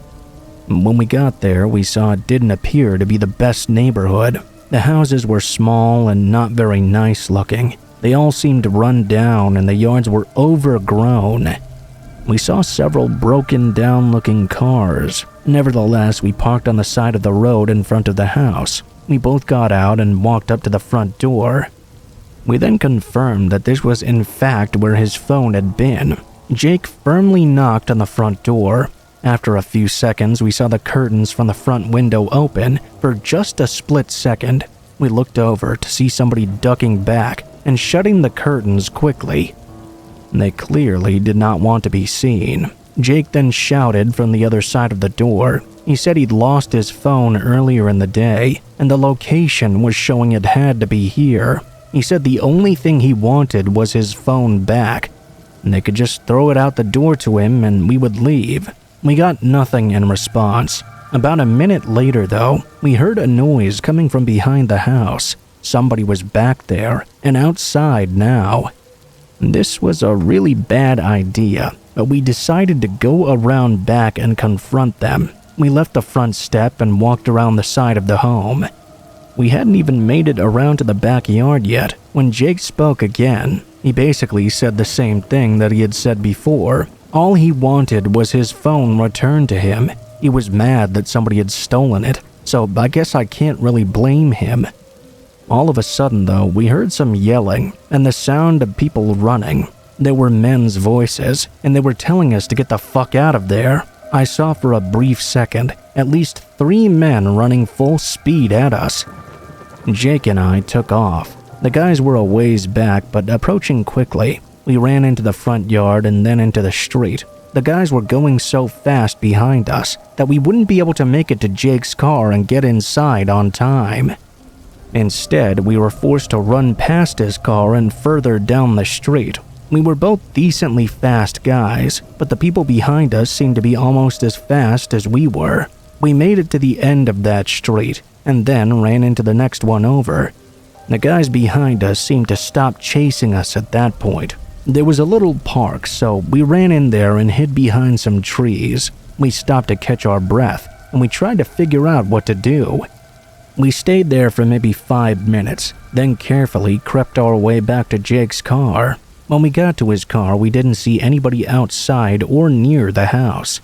Speaker 1: When we got there, we saw it didn't appear to be the best neighborhood. The houses were small and not very nice looking. They all seemed run down and the yards were overgrown. We saw several broken down looking cars. Nevertheless, we parked on the side of the road in front of the house. We both got out and walked up to the front door. We then confirmed that this was in fact where his phone had been. Jake firmly knocked on the front door. After a few seconds, we saw the curtains from the front window open for just a split second. We looked over to see somebody ducking back and shutting the curtains quickly. They clearly did not want to be seen. Jake then shouted from the other side of the door. He said he'd lost his phone earlier in the day, and the location was showing it had to be here. He said the only thing he wanted was his phone back, and they could just throw it out the door to him and we would leave. We got nothing in response. About a minute later, though, we heard a noise coming from behind the house. Somebody was back there and outside now. This was a really bad idea, but we decided to go around back and confront them. We left the front step and walked around the side of the home. We hadn't even made it around to the backyard yet when Jake spoke again. He basically said the same thing that he had said before. All he wanted was his phone returned to him. He was mad that somebody had stolen it, so I guess I can't really blame him. All of a sudden, though, we heard some yelling and the sound of people running. There were men's voices, and they were telling us to get the fuck out of there. I saw for a brief second at least 3 men running full speed at us. Jake and I took off. The guys were a ways back, but approaching quickly. We ran into the front yard and then into the street. The guys were going so fast behind us that we wouldn't be able to make it to Jake's car and get inside on time. Instead, we were forced to run past his car and further down the street. We were both decently fast guys, but the people behind us seemed to be almost as fast as we were. We made it to the end of that street and then ran into the next one over. The guys behind us seemed to stop chasing us at that point. There was a little park, so we ran in there and hid behind some trees. We stopped to catch our breath, and we tried to figure out what to do. We stayed there for maybe 5 minutes, then carefully crept our way back to Jake's car. When we got to his car, we didn't see anybody outside or near the house.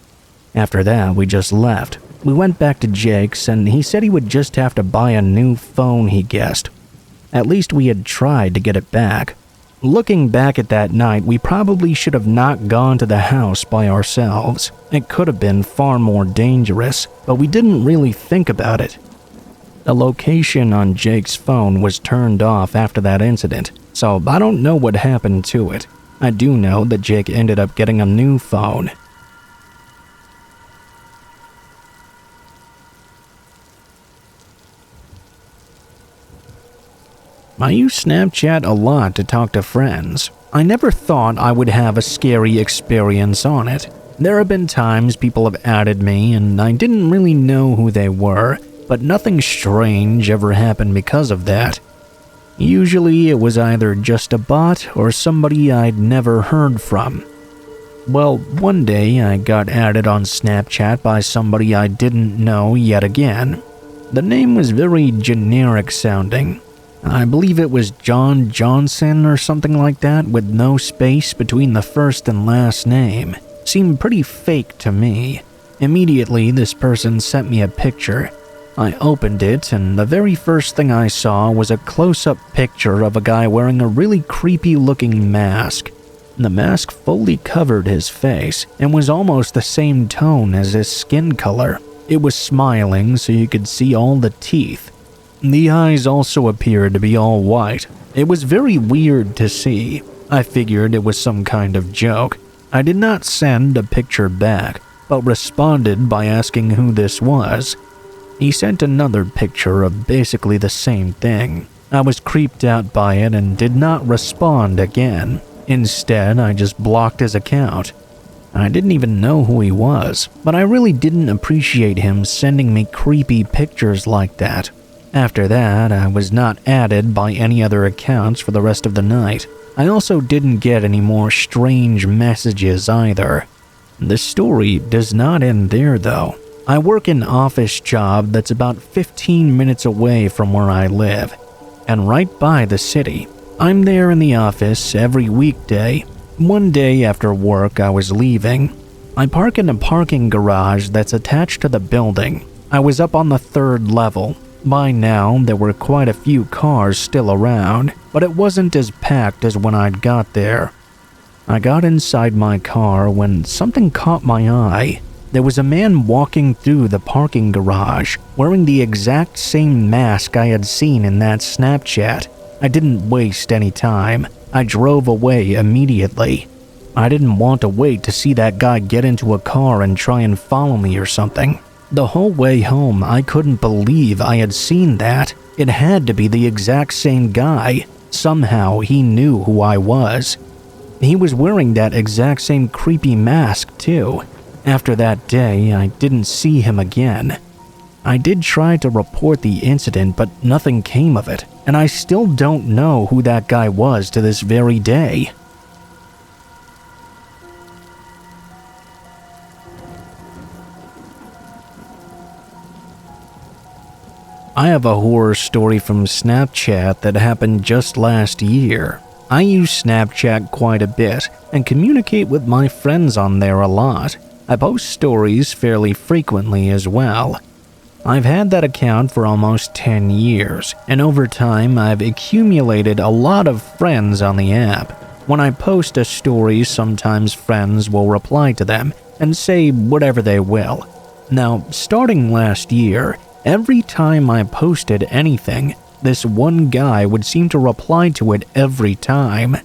Speaker 1: After that, we just left. We went back to Jake's, and he said he would just have to buy a new phone, he guessed. At least we had tried to get it back. Looking back at that night, we probably should have not gone to the house by ourselves. It could have been far more dangerous, but we didn't really think about it. The location on Jake's phone was turned off after that incident, so I don't know what happened to it. I do know that Jake ended up getting a new phone. I use Snapchat a lot to talk to friends. I never thought I would have a scary experience on it. There have been times people have added me and I didn't really know who they were, but nothing strange ever happened because of that. Usually it was either just a bot or somebody I'd never heard from. Well, one day I got added on Snapchat by somebody I didn't know yet again. The name was very generic sounding. I believe it was John Johnson or something like that with no space between the first and last name. Seemed pretty fake to me. Immediately, this person sent me a picture. I opened it, and the very first thing I saw was a close-up picture of a guy wearing a really creepy-looking mask. The mask fully covered his face and was almost the same tone as his skin color. It was smiling so you could see all the teeth. The eyes also appeared to be all white. It was very weird to see. I figured it was some kind of joke. I did not send a picture back, but responded by asking who this was. He sent another picture of basically the same thing. I was creeped out by it and did not respond again. Instead, I just blocked his account. I didn't even know who he was, but I really didn't appreciate him sending me creepy pictures like that. After that, I was not added by any other accounts for the rest of the night. I also didn't get any more strange messages either. The story does not end there though. I work an office job that's about 15 minutes away from where I live, and right by the city. I'm there in the office every weekday. One day after work, I was leaving. I park in a parking garage that's attached to the building. I was up on the 3rd level. By now, there were quite a few cars still around, but it wasn't as packed as when I'd got there. I got inside my car when something caught my eye. There was a man walking through the parking garage, wearing the exact same mask I had seen in that Snapchat. I didn't waste any time. I drove away immediately. I didn't want to wait to see that guy get into a car and try and follow me or something. The whole way home, I couldn't believe I had seen that. It had to be the exact same guy. Somehow, he knew who I was. He was wearing that exact same creepy mask, too. After that day, I didn't see him again. I did try to report the incident, but nothing came of it, and I still don't know who that guy was to this very day. I have a horror story from Snapchat that happened just last year. I use Snapchat quite a bit and communicate with my friends on there a lot. I post stories fairly frequently as well. I've had that account for almost 10 years, and over time I've accumulated a lot of friends on the app. When I post a story, sometimes friends will reply to them and say whatever they will. Now, starting last year, every time I posted anything, this one guy would seem to reply to it every time.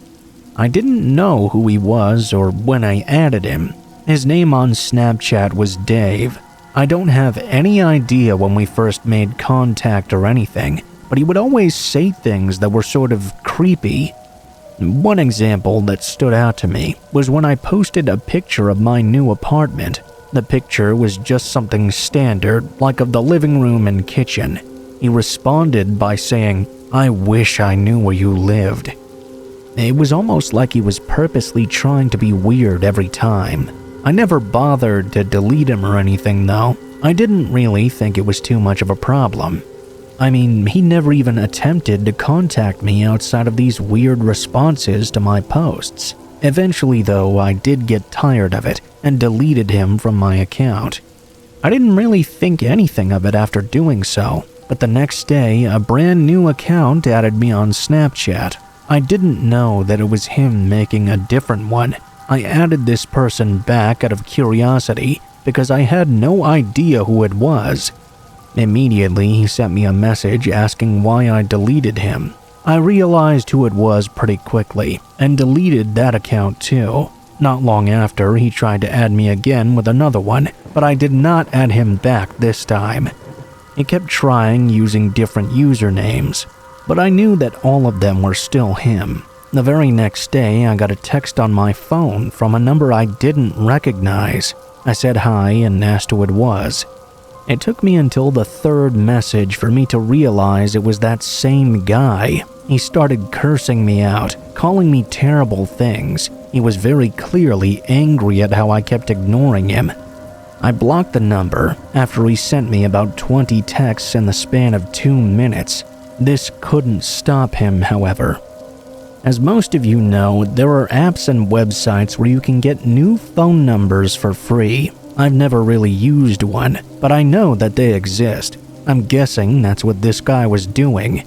Speaker 1: I didn't know who he was or when I added him. His name on Snapchat was Dave. I don't have any idea when we first made contact or anything, but he would always say things that were sort of creepy. One example that stood out to me was when I posted a picture of my new apartment. The picture was just something standard, like of the living room and kitchen. He responded by saying, "I wish I knew where you lived." It was almost like he was purposely trying to be weird every time. I never bothered to delete him or anything though. I didn't really think it was too much of a problem. I mean, he never even attempted to contact me outside of these weird responses to my posts. Eventually though, I did get tired of it and deleted him from my account. I didn't really think anything of it after doing so, but the next day, a brand new account added me on Snapchat. I didn't know that it was him making a different one. I added this person back out of curiosity because I had no idea who it was. Immediately, he sent me a message asking why I deleted him. I realized who it was pretty quickly and deleted that account too. Not long after, he tried to add me again with another one, but I did not add him back this time. He kept trying using different usernames, but I knew that all of them were still him. The very next day, I got a text on my phone from a number I didn't recognize. I said hi and asked who it was. It took me until the third message for me to realize it was that same guy. He started cursing me out, calling me terrible things. He was very clearly angry at how I kept ignoring him. I blocked the number after he sent me about 20 texts in the span of 2 minutes. This couldn't stop him, however. As most of you know, there are apps and websites where you can get new phone numbers for free. I've never really used one, but I know that they exist. I'm guessing that's what this guy was doing.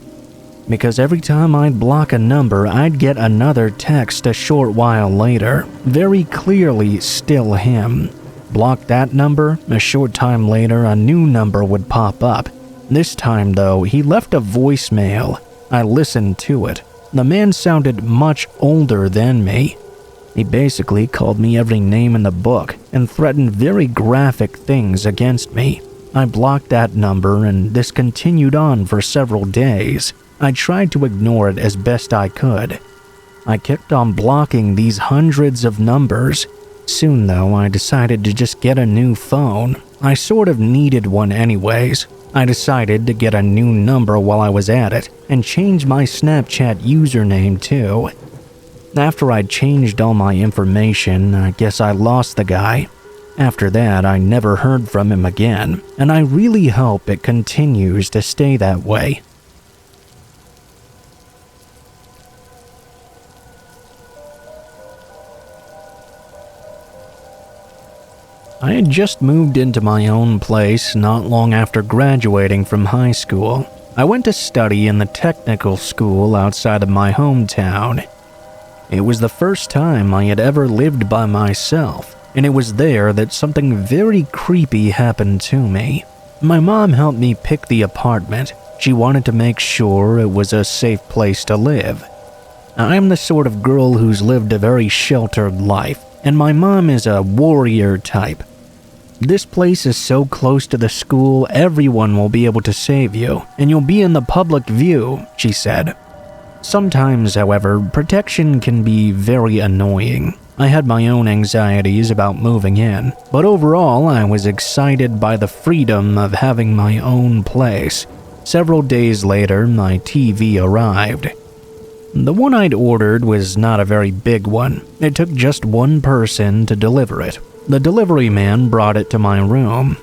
Speaker 1: Because every time I'd block a number, I'd get another text a short while later, very clearly still him. Block that number, a short time later a new number would pop up. This time though, he left a voicemail. I listened to it. The man sounded much older than me. He basically called me every name in the book and threatened very graphic things against me. I blocked that number and this continued on for several days. I tried to ignore it as best I could. I kept on blocking these hundreds of numbers. Soon though, I decided to just get a new phone. I sort of needed one anyways. I decided to get a new number while I was at it and change my Snapchat username too. After I'd changed all my information, I guess I lost the guy. After that, I never heard from him again, and I really hope it continues to stay that way. I had just moved into my own place not long after graduating from high school. I went to study in the technical school outside of my hometown. It was the first time I had ever lived by myself, and it was there that something very creepy happened to me. My mom helped me pick the apartment. She wanted to make sure it was a safe place to live. I'm the sort of girl who's lived a very sheltered life, and my mom is a warrior type. This place is so close to the school, everyone will be able to save you, and you'll be in the public view, she said. Sometimes, however, protection can be very annoying. I had my own anxieties about moving in, but overall I was excited by the freedom of having my own place. Several days later, my TV arrived. The one I'd ordered was not a very big one. It took just one person to deliver it. The delivery man brought it to my room.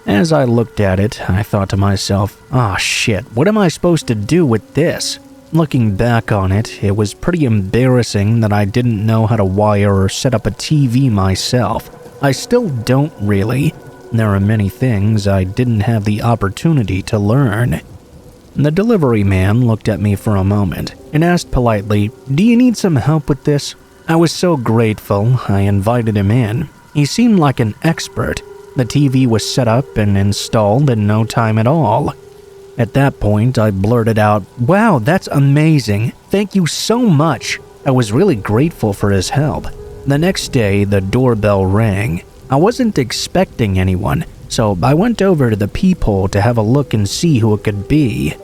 Speaker 1: As I looked at it, I thought to myself, "Ah, shit, what am I supposed to do with this?" Looking back on it, it was pretty embarrassing that I didn't know how to wire or set up a TV myself. I still don't really. There are many things I didn't have the opportunity to learn. The delivery man looked at me for a moment and asked politely, "Do you need some help with this?" I was so grateful, I invited him in. He seemed like an expert. The TV was set up and installed in no time at all. At that point, I blurted out, "Wow, that's amazing. Thank you so much." I was really grateful for his help. The next day, the doorbell rang. I wasn't expecting anyone, so I went over to the peephole to have a look and see who it could be.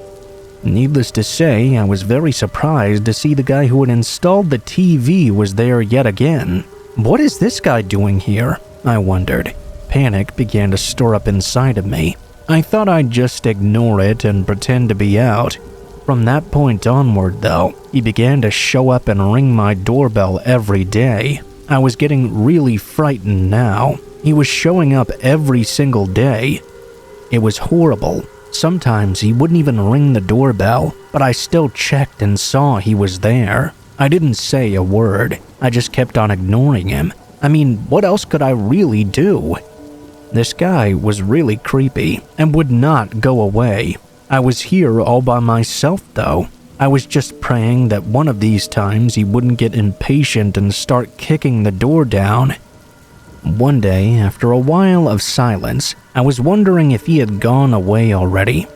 Speaker 1: Needless to say, I was very surprised to see the guy who had installed the TV was there yet again. What is this guy doing here? I wondered. Panic began to stir up inside of me. I thought I'd just ignore it and pretend to be out. From that point onward, though, he began to show up and ring my doorbell every day. I was getting really frightened now. He was showing up every single day. It was horrible. Sometimes he wouldn't even ring the doorbell, but I still checked and saw he was there. I didn't say a word. I just kept on ignoring him. I mean, what else could I really do? This guy was really creepy and would not go away. I was here all by myself, though. I was just praying that one of these times he wouldn't get impatient and start kicking the door down. One day, after a while of silence, I was wondering if he had gone away already.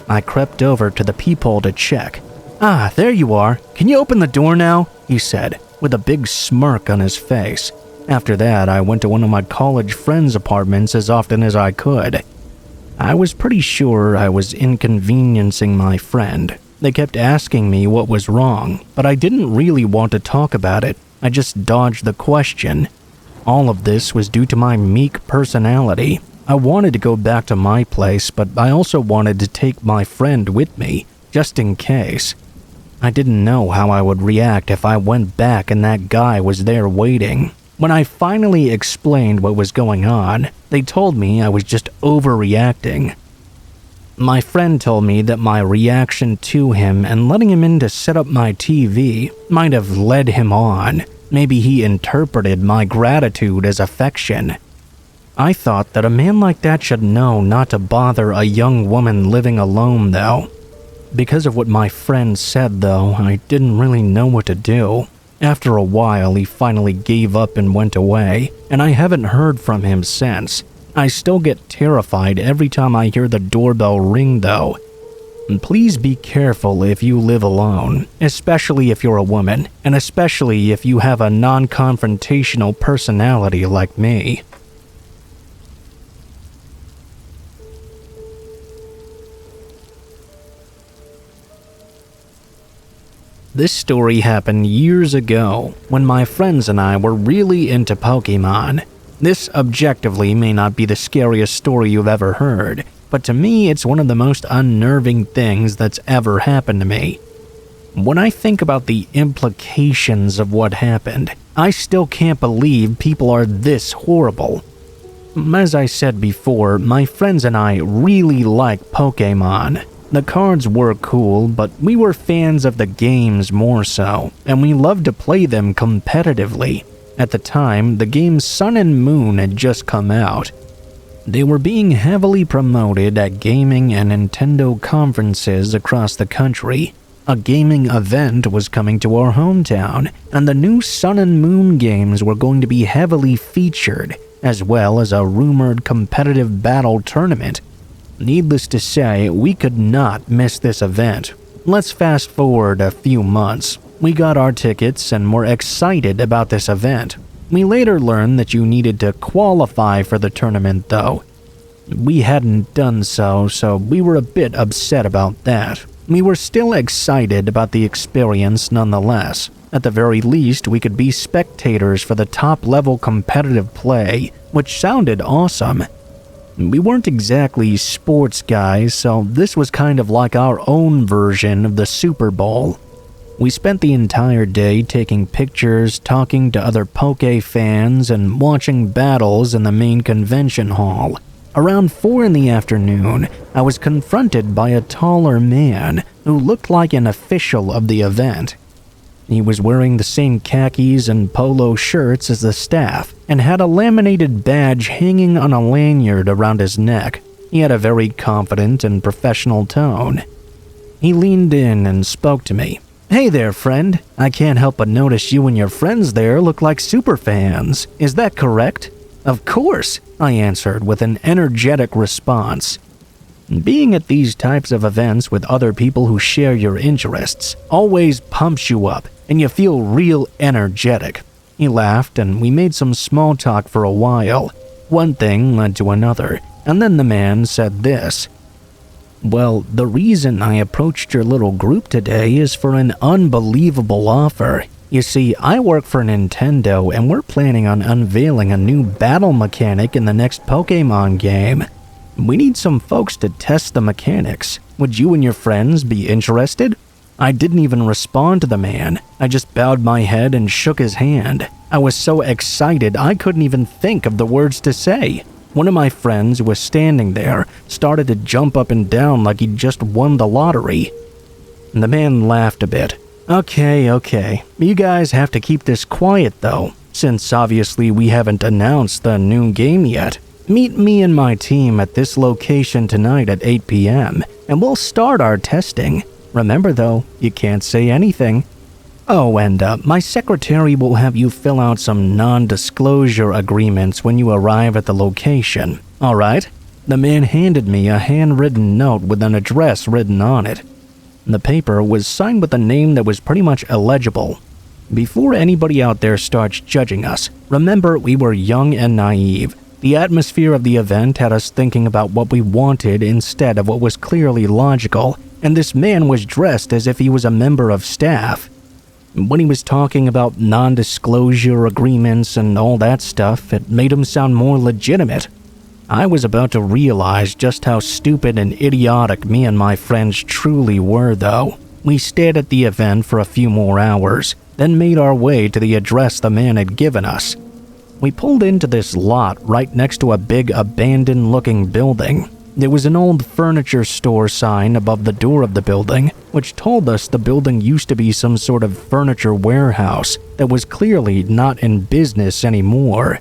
Speaker 1: I crept over to the peephole to check. "Ah, there you are. Can you open the door now?" he said, with a big smirk on his face. After that, I went to one of my college friends' apartments as often as I could. I was pretty sure I was inconveniencing my friend. They kept asking me what was wrong, but I didn't really want to talk about it. I just dodged the question. All of this was due to my meek personality. I wanted to go back to my place, but I also wanted to take my friend with me, just in case. I didn't know how I would react if I went back and that guy was there waiting. When I finally explained what was going on, they told me I was just overreacting. My friend told me that my reaction to him and letting him in to set up my TV might have led him on. Maybe he interpreted my gratitude as affection. I thought that a man like that should know not to bother a young woman living alone, though. Because of what my friend said, though, I didn't really know what to do. After a while, he finally gave up and went away, and I haven't heard from him since. I still get terrified every time I hear the doorbell ring, though. Please be careful if you live alone, especially if you're a woman, and especially if you have a non-confrontational personality like me. This story happened years ago when my friends and I were really into Pokemon. This objectively may not be the scariest story you've ever heard, but to me it's one of the most unnerving things that's ever happened to me. When I think about the implications of what happened, I still can't believe people are this horrible. As I said before, my friends and I really like Pokemon. The cards were cool, but we were fans of the games more so, and we loved to play them competitively. At the time, the game Sun and Moon had just come out. They were being heavily promoted at gaming and Nintendo conferences across the country. A gaming event was coming to our hometown, and the new Sun and Moon games were going to be heavily featured, as well as a rumored competitive battle tournament. Needless to say, we could not miss this event. Let's fast forward a few months. We got our tickets and were excited about this event. We later learned that you needed to qualify for the tournament, though. We hadn't done so we were a bit upset about that. We were still excited about the experience nonetheless. At the very least, we could be spectators for the top-level competitive play, which sounded awesome. We weren't exactly sports guys, so this was kind of like our own version of the Super Bowl. We spent the entire day taking pictures, talking to other Poke fans, and watching battles in the main convention hall. Around 4 in the afternoon, I was confronted by a taller man who looked like an official of the event. He was wearing the same khakis and polo shirts as the staff and had a laminated badge hanging on a lanyard around his neck. He had a very confident and professional tone. He leaned in and spoke to me. "Hey there, friend. I can't help but notice you and your friends there look like superfans. Is that correct?" "Of course," I answered with an energetic response. Being at these types of events with other people who share your interests always pumps you up and you feel real energetic. He laughed and we made some small talk for a while. One thing led to another, and then the man said this. "Well, the reason I approached your little group today is for an unbelievable offer. You see, I work for Nintendo and we're planning on unveiling a new battle mechanic in the next Pokémon game. We need some folks to test the mechanics. Would you and your friends be interested?" I didn't even respond to the man. I just bowed my head and shook his hand. I was so excited I couldn't even think of the words to say. One of my friends who was standing there started to jump up and down like he'd just won the lottery. The man laughed a bit. Okay. You guys have to keep this quiet though, since obviously we haven't announced the new game yet. Meet me and my team at this location tonight at 8 p.m. and we'll start our testing. Remember though, you can't say anything. Oh, and my secretary will have you fill out some non-disclosure agreements when you arrive at the location. Alright? The man handed me a handwritten note with an address written on it. The paper was signed with a name that was pretty much illegible. Before anybody out there starts judging us, remember we were young and naive. The atmosphere of the event had us thinking about what we wanted instead of what was clearly logical, and this man was dressed as if he was a member of staff. When he was talking about non-disclosure agreements and all that stuff, it made him sound more legitimate. I was about to realize just how stupid and idiotic me and my friends truly were, though. We stayed at the event for a few more hours, then made our way to the address the man had given us. We pulled into this lot right next to a big abandoned-looking building. There was an old furniture store sign above the door of the building, which told us the building used to be some sort of furniture warehouse that was clearly not in business anymore.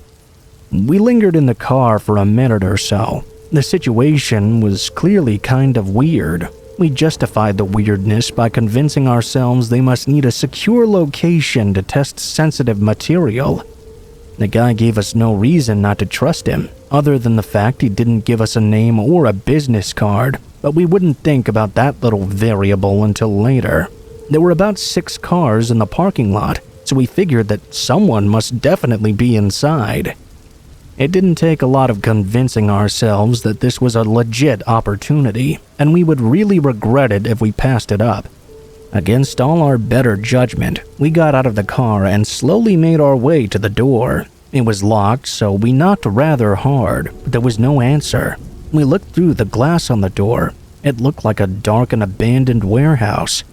Speaker 1: We lingered in the car for a minute or so. The situation was clearly kind of weird. We justified the weirdness by convincing ourselves they must need a secure location to test sensitive material. The guy gave us no reason not to trust him, other than the fact he didn't give us a name or a business card, but we wouldn't think about that little variable until later. There were about 6 cars in the parking lot, so we figured that someone must definitely be inside. It didn't take a lot of convincing ourselves that this was a legit opportunity, and we would really regret it if we passed it up. Against all our better judgment, we got out of the car and slowly made our way to the door. It was locked, so we knocked rather hard, but there was no answer. We looked through the glass on the door. It looked like a dark and abandoned warehouse.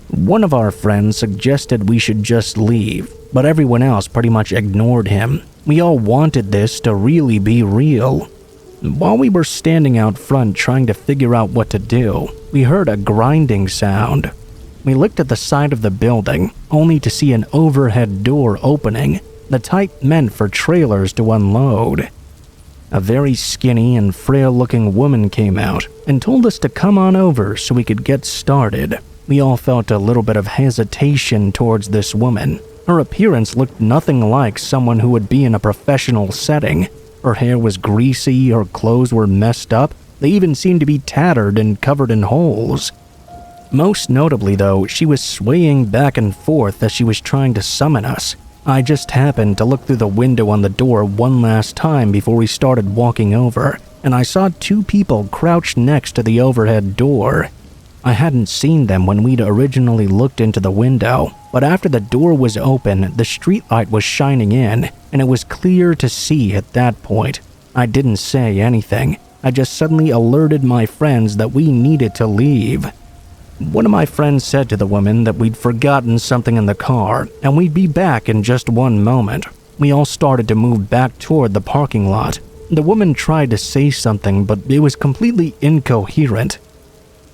Speaker 1: One of our friends suggested we should just leave, but everyone else pretty much ignored him. We all wanted this to really be real. While we were standing out front trying to figure out what to do, we heard a grinding sound. We looked at the side of the building, only to see an overhead door opening, the type meant for trailers to unload. A very skinny and frail-looking woman came out and told us to come on over so we could get started. We all felt a little bit of hesitation towards this woman. Her appearance looked nothing like someone who would be in a professional setting. Her hair was greasy, her clothes were messed up, they even seemed to be tattered and covered in holes. Most notably though, she was swaying back and forth as she was trying to summon us. I just happened to look through the window on the door one last time before we started walking over, and I saw 2 people crouched next to the overhead door. I hadn't seen them when we'd originally looked into the window, but after the door was open, the streetlight was shining in, and it was clear to see at that point. I didn't say anything. I just suddenly alerted my friends that we needed to leave. One of my friends said to the woman that we'd forgotten something in the car, and we'd be back in just one moment. We all started to move back toward the parking lot. The woman tried to say something, but it was completely incoherent.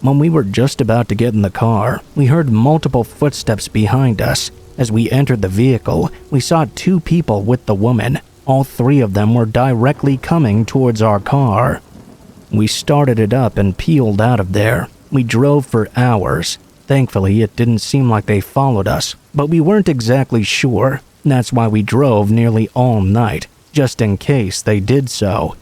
Speaker 1: When we were just about to get in the car, we heard multiple footsteps behind us. As we entered the vehicle, we saw 2 people with the woman. All 3 of them were directly coming towards our car. We started it up and peeled out of there. We drove for hours. Thankfully, it didn't seem like they followed us, but we weren't exactly sure. That's why we drove nearly all night, just in case they did so.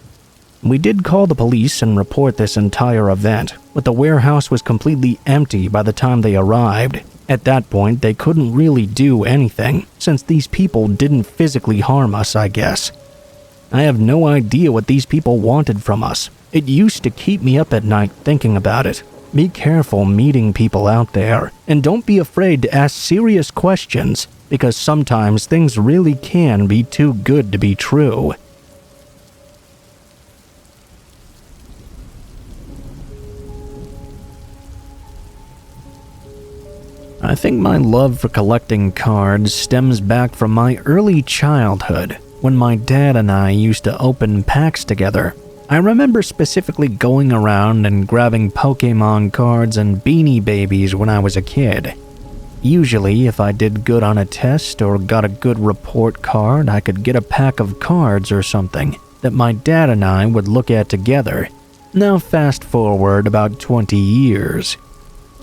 Speaker 1: We did call the police and report this entire event, but the warehouse was completely empty by the time they arrived. At that point, they couldn't really do anything, since these people didn't physically harm us, I guess. I have no idea what these people wanted from us. It used to keep me up at night thinking about it. Be careful meeting people out there, and don't be afraid to ask serious questions, because sometimes things really can be too good to be true. I think my love for collecting cards stems back from my early childhood, when my dad and I used to open packs together. I remember specifically going around and grabbing Pokemon cards and Beanie Babies when I was a kid. Usually, if I did good on a test or got a good report card, I could get a pack of cards or something that my dad and I would look at together. Now fast forward about 20 years.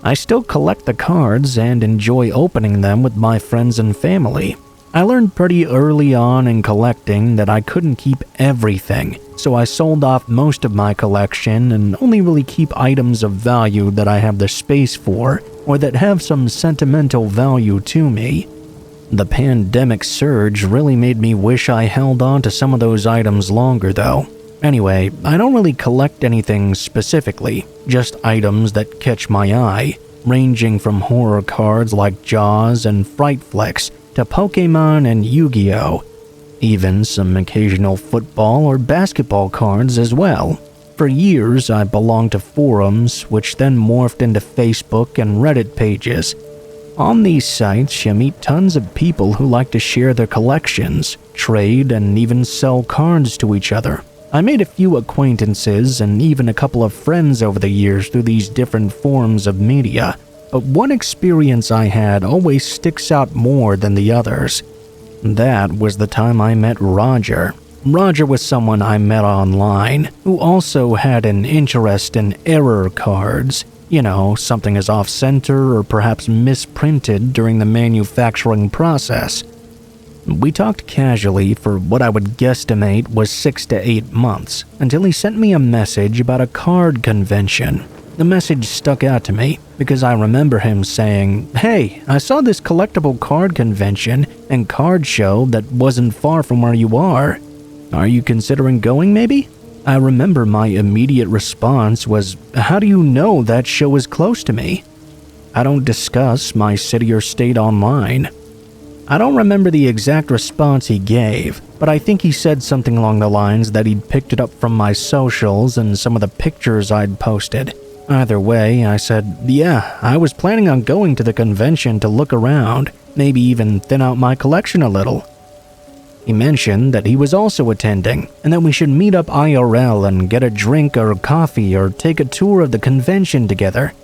Speaker 1: I still collect the cards and enjoy opening them with my friends and family. I learned pretty early on in collecting that I couldn't keep everything, so I sold off most of my collection and only really keep items of value that I have the space for or that have some sentimental value to me. The pandemic surge really made me wish I held on to some of those items longer though. Anyway, I don't really collect anything specifically, just items that catch my eye, ranging from horror cards like Jaws and Fright Flicks to Pokemon and Yu-Gi-Oh! Even some occasional football or basketball cards as well. For years, I belonged to forums, which then morphed into Facebook and Reddit pages. On these sites, you meet tons of people who like to share their collections, trade, and even sell cards to each other. I made a few acquaintances and even a couple of friends over the years through these different forms of media, but one experience I had always sticks out more than the others. That was the time I met Roger. Roger was someone I met online, who also had an interest in error cards. You know, something is off-center or perhaps misprinted during the manufacturing process. We talked casually for what I would guesstimate was 6 to 8 months, until he sent me a message about a card convention. The message stuck out to me because I remember him saying, "Hey, I saw this collectible card convention and card show that wasn't far from where you are. Are you considering going maybe?" I remember my immediate response was, "How do you know that show is close to me?" I don't discuss my city or state online. I don't remember the exact response he gave, but I think he said something along the lines that he'd picked it up from my socials and some of the pictures I'd posted. Either way, I said, yeah, I was planning on going to the convention to look around, maybe even thin out my collection a little. He mentioned that he was also attending, and that we should meet up IRL and get a drink or coffee or take a tour of the convention together.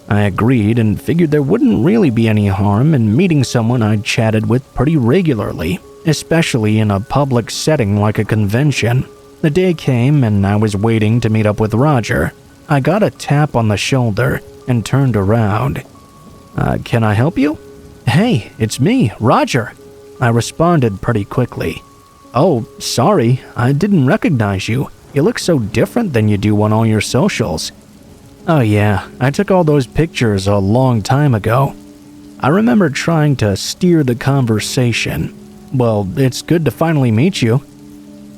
Speaker 1: I agreed and figured there wouldn't really be any harm in meeting someone I'd chatted with pretty regularly, especially in a public setting like a convention. The day came and I was waiting to meet up with Roger. I got a tap on the shoulder and turned around. Can I help you?" "Hey, it's me, Roger." I responded pretty quickly. "Oh, sorry, I didn't recognize you. You look so different than you do on all your socials." "Oh yeah, I took all those pictures a long time ago." I remember trying to steer the conversation. "Well, it's good to finally meet you."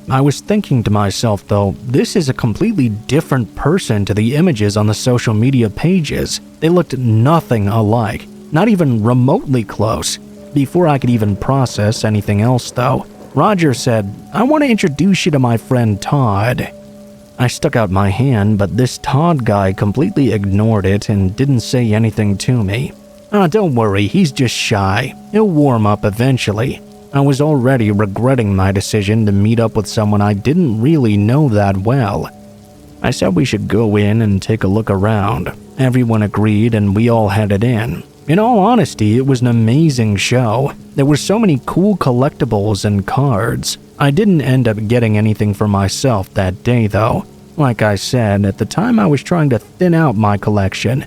Speaker 1: I was thinking to myself though, this is a completely different person to the images on the social media pages. They looked nothing alike, not even remotely close. Before I could even process anything else though, Roger said, "I want to introduce you to my friend Todd." I stuck out my hand, but this Todd guy completely ignored it and didn't say anything to me. "Don't worry, he's just shy. He'll warm up eventually." I was already regretting my decision to meet up with someone I didn't really know that well. I said we should go in and take a look around. Everyone agreed and we all headed in. In all honesty, it was an amazing show. There were so many cool collectibles and cards. I didn't end up getting anything for myself that day though. Like I said, at the time I was trying to thin out my collection,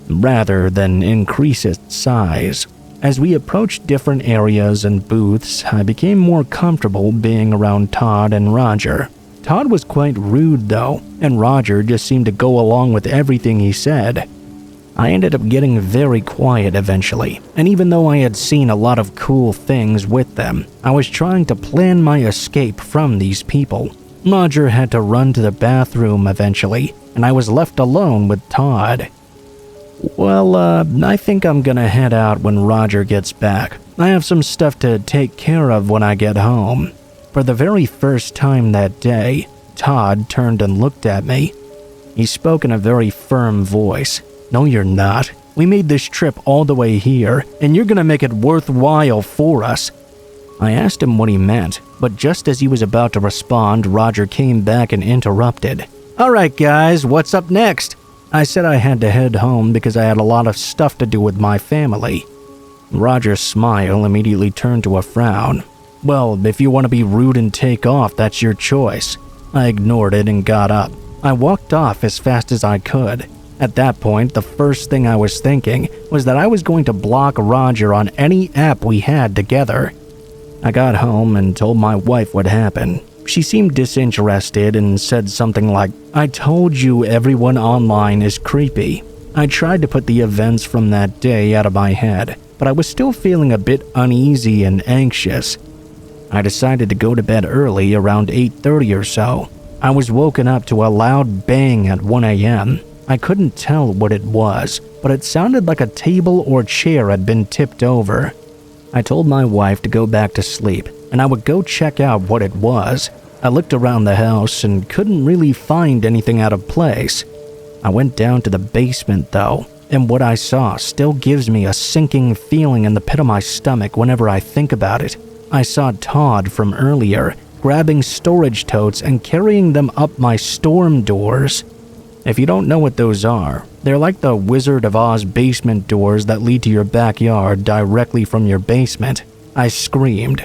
Speaker 1: rather than increase its size. As we approached different areas and booths, I became more comfortable being around Todd and Roger. Todd was quite rude though, and Roger just seemed to go along with everything he said. I ended up getting very quiet eventually, and even though I had seen a lot of cool things with them, I was trying to plan my escape from these people. Roger had to run to the bathroom eventually, and I was left alone with Todd. Well, I think I'm gonna head out when Roger gets back. I have some stuff to take care of when I get home. For the very first time that day, Todd turned and looked at me. He spoke in a very firm voice. "No, you're not. We made this trip all the way here, and you're gonna make it worthwhile for us." I asked him what he meant, but just as he was about to respond, Roger came back and interrupted. "Alright guys, what's up next?" I said I had to head home because I had a lot of stuff to do with my family. Roger's smile immediately turned to a frown. "Well, if you want to be rude and take off, that's your choice." I ignored it and got up. I walked off as fast as I could. At that point, the first thing I was thinking was that I was going to block Roger on any app we had together. I got home and told my wife what happened. She seemed disinterested and said something like, "I told you everyone online is creepy." I tried to put the events from that day out of my head, but I was still feeling a bit uneasy and anxious. I decided to go to bed early around 8:30 or so. I was woken up to a loud bang at 1 a.m. I couldn't tell what it was, but it sounded like a table or chair had been tipped over. I told my wife to go back to sleep, and I would go check out what it was. I looked around the house and couldn't really find anything out of place. I went down to the basement though, and what I saw still gives me a sinking feeling in the pit of my stomach whenever I think about it. I saw Todd from earlier, grabbing storage totes and carrying them up my storm doors. If you don't know what those are, they're like the Wizard of Oz basement doors that lead to your backyard directly from your basement. I screamed.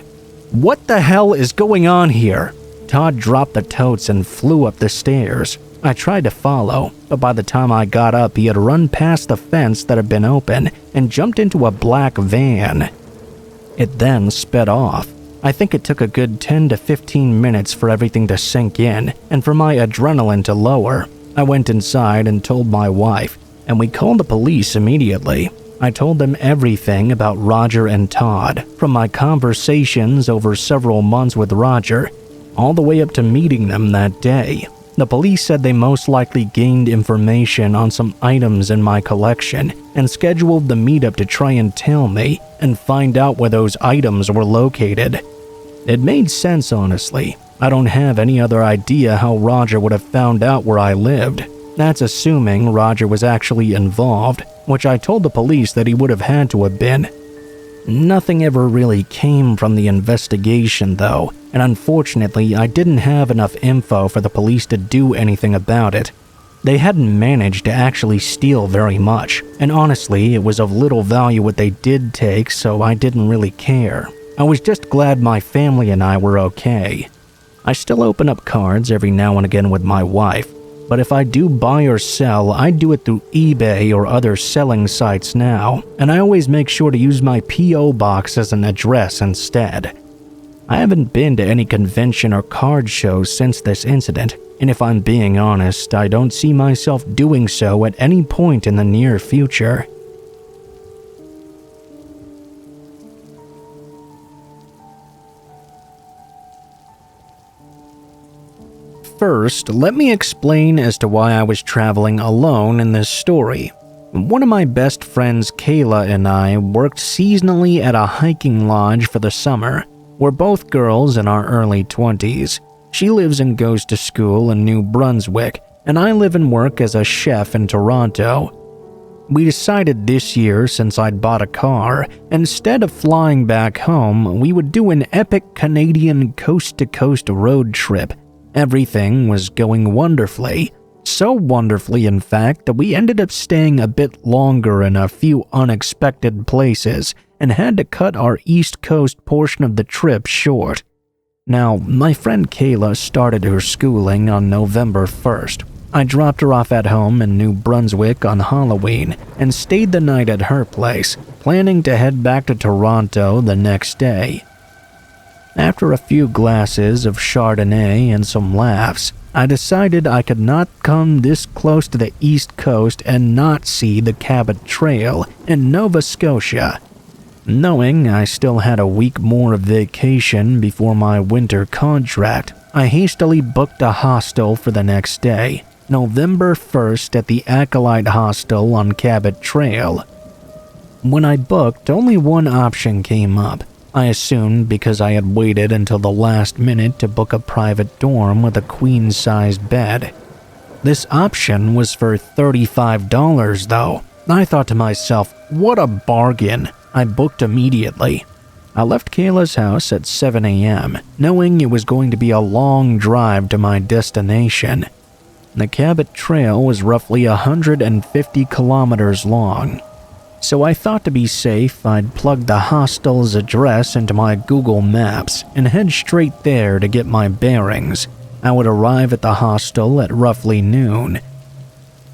Speaker 1: "What the hell is going on here?" Todd dropped the totes and flew up the stairs. I tried to follow, but by the time I got up, he had run past the fence that had been open and jumped into a black van. It then sped off. I think it took a good 10 to 15 minutes for everything to sink in and for my adrenaline to lower. I went inside and told my wife, and we called the police immediately. I told them everything about Roger and Todd, from my conversations over several months with Roger, all the way up to meeting them that day. The police said they most likely gained information on some items in my collection and scheduled the meetup to try and tell me and find out where those items were located. It made sense, honestly. I don't have any other idea how Roger would have found out where I lived. That's assuming Roger was actually involved, which I told the police that he would have had to have been. Nothing ever really came from the investigation though, and unfortunately I didn't have enough info for the police to do anything about it. They hadn't managed to actually steal very much, and honestly it was of little value what they did take, so I didn't really care. I was just glad my family and I were okay. I still open up cards every now and again with my wife, but if I do buy or sell, I do it through eBay or other selling sites now, and I always make sure to use my P.O. box as an address instead. I haven't been to any convention or card shows since this incident, and if I'm being honest, I don't see myself doing so at any point in the near future. First, let me explain as to why I was traveling alone in this story. One of my best friends, Kayla, and I worked seasonally at a hiking lodge for the summer. We're both girls in our early 20s. She lives and goes to school in New Brunswick, and I live and work as a chef in Toronto. We decided this year, since I'd bought a car, instead of flying back home, we would do an epic Canadian coast-to-coast road trip. Everything was going wonderfully. So wonderfully, in fact, that we ended up staying a bit longer in a few unexpected places and had to cut our East Coast portion of the trip short. Now, my friend Kayla started her schooling on November 1st. I dropped her off at home in New Brunswick on Halloween and stayed the night at her place, planning to head back to Toronto the next day. After a few glasses of Chardonnay and some laughs, I decided I could not come this close to the East Coast and not see the Cabot Trail in Nova Scotia. Knowing I still had a week more of vacation before my winter contract, I hastily booked a hostel for the next day, November 1st at the Acolyte Hostel on Cabot Trail. When I booked, only one option came up. I assumed because I had waited until the last minute to book a private dorm with a queen-sized bed. This option was for $35 though. I thought to myself, what a bargain. I booked immediately. I left Kayla's house at 7 a.m., knowing it was going to be a long drive to my destination. The Cabot Trail was roughly 150 kilometers long. So I thought to be safe, I'd plug the hostel's address into my Google Maps and head straight there to get my bearings. I would arrive at the hostel at roughly noon.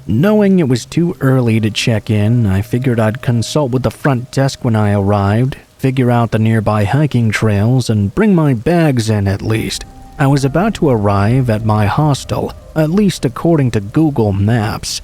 Speaker 1: Knowing it was too early to check in, I figured I'd consult with the front desk when I arrived, figure out the nearby hiking trails, and bring my bags in at least. I was about to arrive at my hostel, at least according to Google Maps.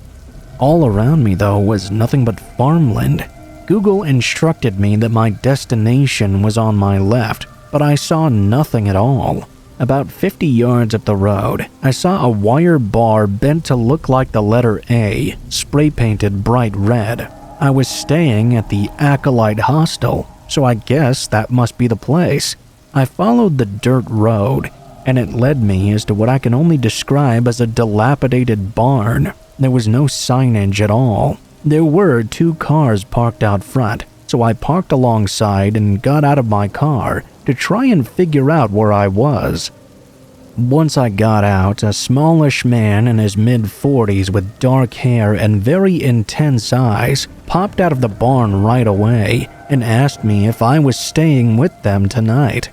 Speaker 1: All around me, though, was nothing but farmland. Google instructed me that my destination was on my left, but I saw nothing at all. About 50 yards up the road, I saw a wire bar bent to look like the letter A, spray-painted bright red. I was staying at the Acolyte Hostel, so I guess that must be the place. I followed the dirt road, and it led me as to what I can only describe as a dilapidated barn. There was no signage at all. There were 2 cars parked out front, so I parked alongside and got out of my car to try and figure out where I was. Once I got out, a smallish man in his mid-40s with dark hair and very intense eyes popped out of the barn right away and asked me if I was staying with them tonight.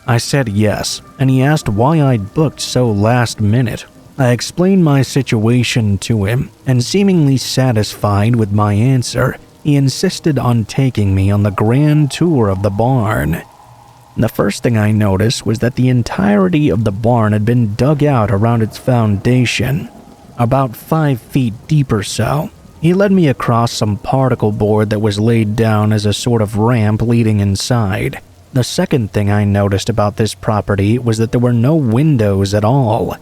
Speaker 1: I said yes, and he asked why I'd booked so last minute. I explained my situation to him, and seemingly satisfied with my answer, he insisted on taking me on the grand tour of the barn. The first thing I noticed was that the entirety of the barn had been dug out around its foundation, about 5 feet deep or so. He led me across some particle board that was laid down as a sort of ramp leading inside. The second thing I noticed about this property was that there were no windows at all.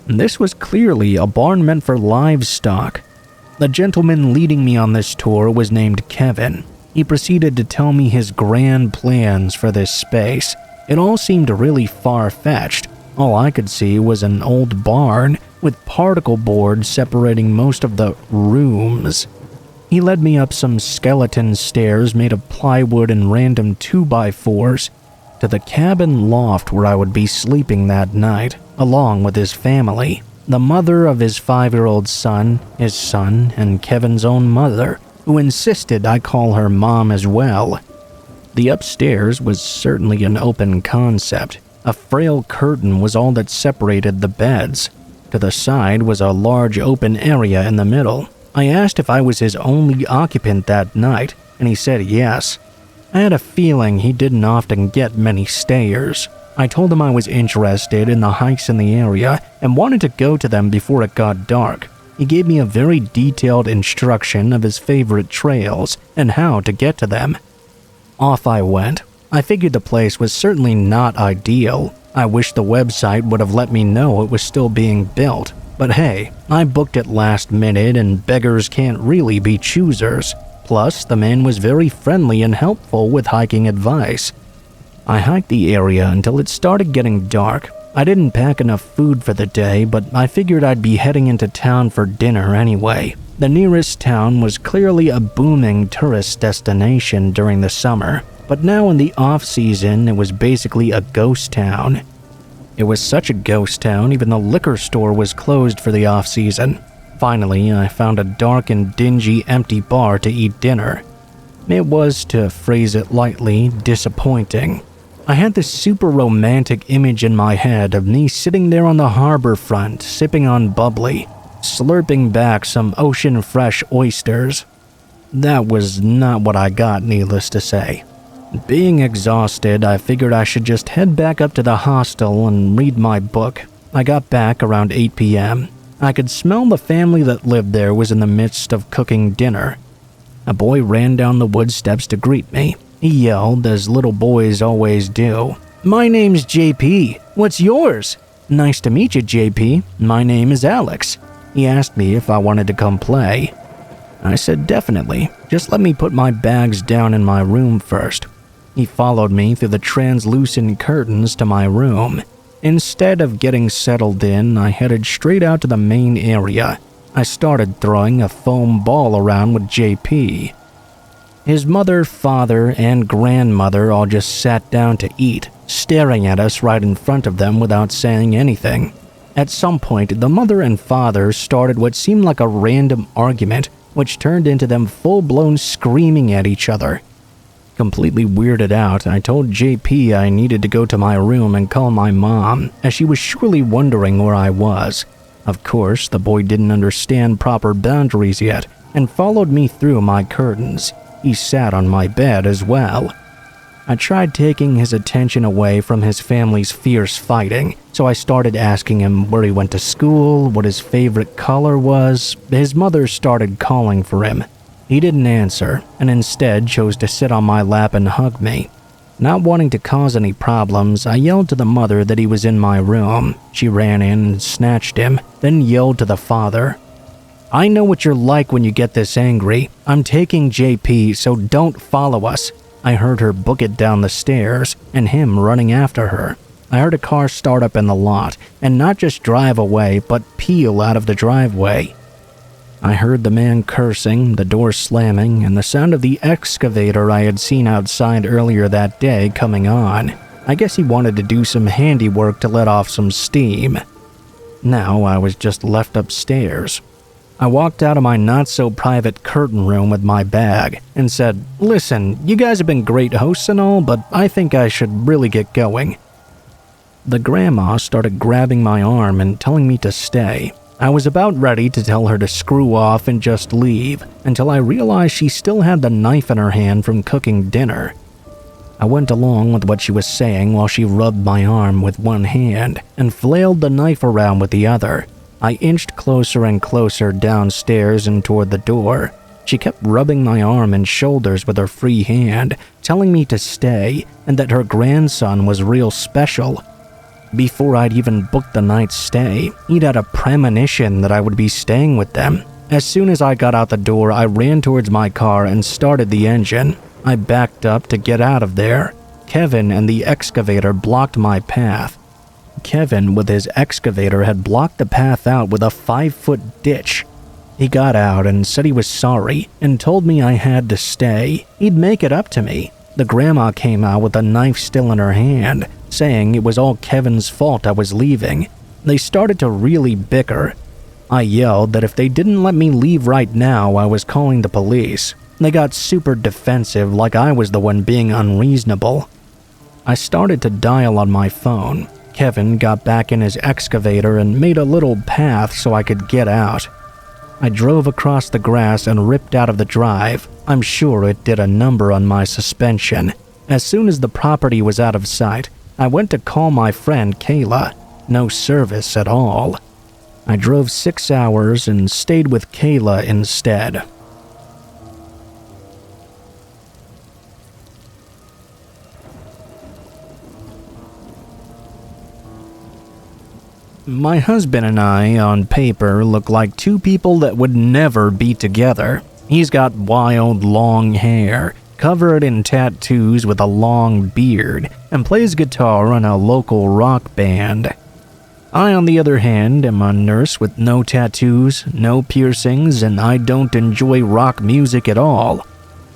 Speaker 1: This was clearly a barn meant for livestock. The gentleman leading me on this tour was named Kevin. He proceeded to tell me his grand plans for this space. It all seemed really far-fetched. All I could see was an old barn with particle boards separating most of the rooms. He led me up some skeleton stairs made of plywood and random 2x4s to the cabin loft where I would be sleeping that night, along with his family, the mother of his 5-year-old son, his son, and Kevin's own mother, who insisted I call her mom as well. The upstairs was certainly an open concept. A frail curtain was all that separated the beds. To the side was a large open area in the middle. I asked if I was his only occupant that night, and he said yes. I had a feeling he didn't often get many stayers. I told him I was interested in the hikes in the area and wanted to go to them before it got dark. He gave me a very detailed instruction of his favorite trails and how to get to them. Off I went. I figured the place was certainly not ideal. I wish the website would have let me know it was still being built. But hey, I booked it last minute and beggars can't really be choosers. Plus, the man was very friendly and helpful with hiking advice. I hiked the area until it started getting dark. I didn't pack enough food for the day, but I figured I'd be heading into town for dinner anyway. The nearest town was clearly a booming tourist destination during the summer, but now in the off-season it was basically a ghost town. It was such a ghost town, even the liquor store was closed for the off-season. Finally, I found a dark and dingy empty bar to eat dinner. It was, to phrase it lightly, disappointing. I had this super romantic image in my head of me sitting there on the harbor front, sipping on bubbly, slurping back some ocean-fresh oysters. That was not what I got, needless to say. Being exhausted, I figured I should just head back up to the hostel and read my book. I got back around 8 p.m. I could smell the family that lived there was in the midst of cooking dinner. A boy ran down the wood steps to greet me. He yelled, as little boys always do, "My name's JP. What's yours?" "Nice to meet you, JP. My name is Alex." He asked me if I wanted to come play. I said definitely. Just let me put my bags down in my room first. He followed me through the translucent curtains to my room. Instead of getting settled in, I headed straight out to the main area. I started throwing a foam ball around with JP. His mother, father, and grandmother all just sat down to eat, staring at us right in front of them without saying anything. At some point, the mother and father started what seemed like a random argument, which turned into them full-blown screaming at each other. Completely weirded out, I told JP I needed to go to my room and call my mom, as she was surely wondering where I was. Of course, the boy didn't understand proper boundaries yet, and followed me through my curtains. He sat on my bed as well. I tried taking his attention away from his family's fierce fighting, so I started asking him where he went to school, what his favorite color was. His mother started calling for him. He didn't answer, and instead chose to sit on my lap and hug me. Not wanting to cause any problems, I yelled to the mother that he was in my room. She ran in and snatched him, then yelled to the father, "I know what you're like when you get this angry. I'm taking JP, so don't follow us." I heard her book it down the stairs, and him running after her. I heard a car start up in the lot, and not just drive away, but peel out of the driveway. I heard the man cursing, the door slamming, and the sound of the excavator I had seen outside earlier that day coming on. I guess he wanted to do some handiwork to let off some steam. Now I was just left upstairs. I walked out of my not-so-private curtain room with my bag and said, "Listen, you guys have been great hosts and all, but I think I should really get going." The grandma started grabbing my arm and telling me to stay. I was about ready to tell her to screw off and just leave, until I realized she still had the knife in her hand from cooking dinner. I went along with what she was saying while she rubbed my arm with one hand and flailed the knife around with the other. I inched closer and closer downstairs and toward the door. She kept rubbing my arm and shoulders with her free hand, telling me to stay and that her grandson was real special. Before I'd even booked the night's stay, he'd had a premonition that I would be staying with them. As soon as I got out the door, I ran towards my car and started the engine. I backed up to get out of there. Kevin and the excavator blocked my path. Kevin, with his excavator, had blocked the path out with a 5-foot ditch. He got out and said he was sorry and told me I had to stay. He'd make it up to me. The grandma came out with a knife still in her hand, saying it was all Kevin's fault I was leaving. They started to really bicker. I yelled that if they didn't let me leave right now, I was calling the police. They got super defensive, like I was the one being unreasonable. I started to dial on my phone. Kevin got back in his excavator and made a little path so I could get out. I drove across the grass and ripped out of the drive. I'm sure it did a number on my suspension. As soon as the property was out of sight, I went to call my friend Kayla. No service at all. I drove 6 hours and stayed with Kayla instead. My husband and I, on paper, look like two people that would never be together. He's got wild, long hair, covered in tattoos with a long beard, and plays guitar in a local rock band. I, on the other hand, am a nurse with no tattoos, no piercings, and I don't enjoy rock music at all.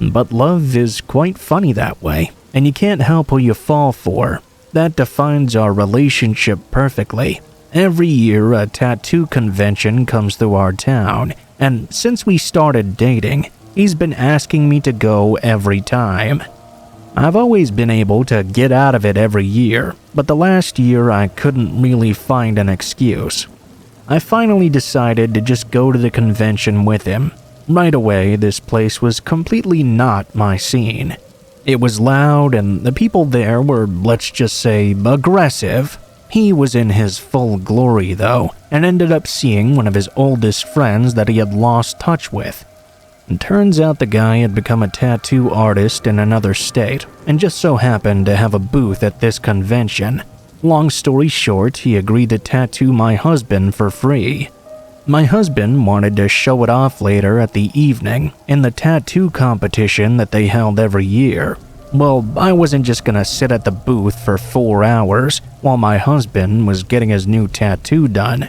Speaker 1: But love is quite funny that way, and you can't help who you fall for. That defines our relationship perfectly. Every year, a tattoo convention comes through our town, and since we started dating, he's been asking me to go every time. I've always been able to get out of it every year, but the last year I couldn't really find an excuse. I finally decided to just go to the convention with him. Right away, this place was completely not my scene. It was loud, and the people there were, let's just say, aggressive. He was in his full glory, though, and ended up seeing one of his oldest friends that he had lost touch with. It turns out the guy had become a tattoo artist in another state, and just so happened to have a booth at this convention. Long story short, he agreed to tattoo my husband for free. My husband wanted to show it off later at the evening in the tattoo competition that they held every year. Well, I wasn't just gonna sit at the booth for 4 hours while my husband was getting his new tattoo done.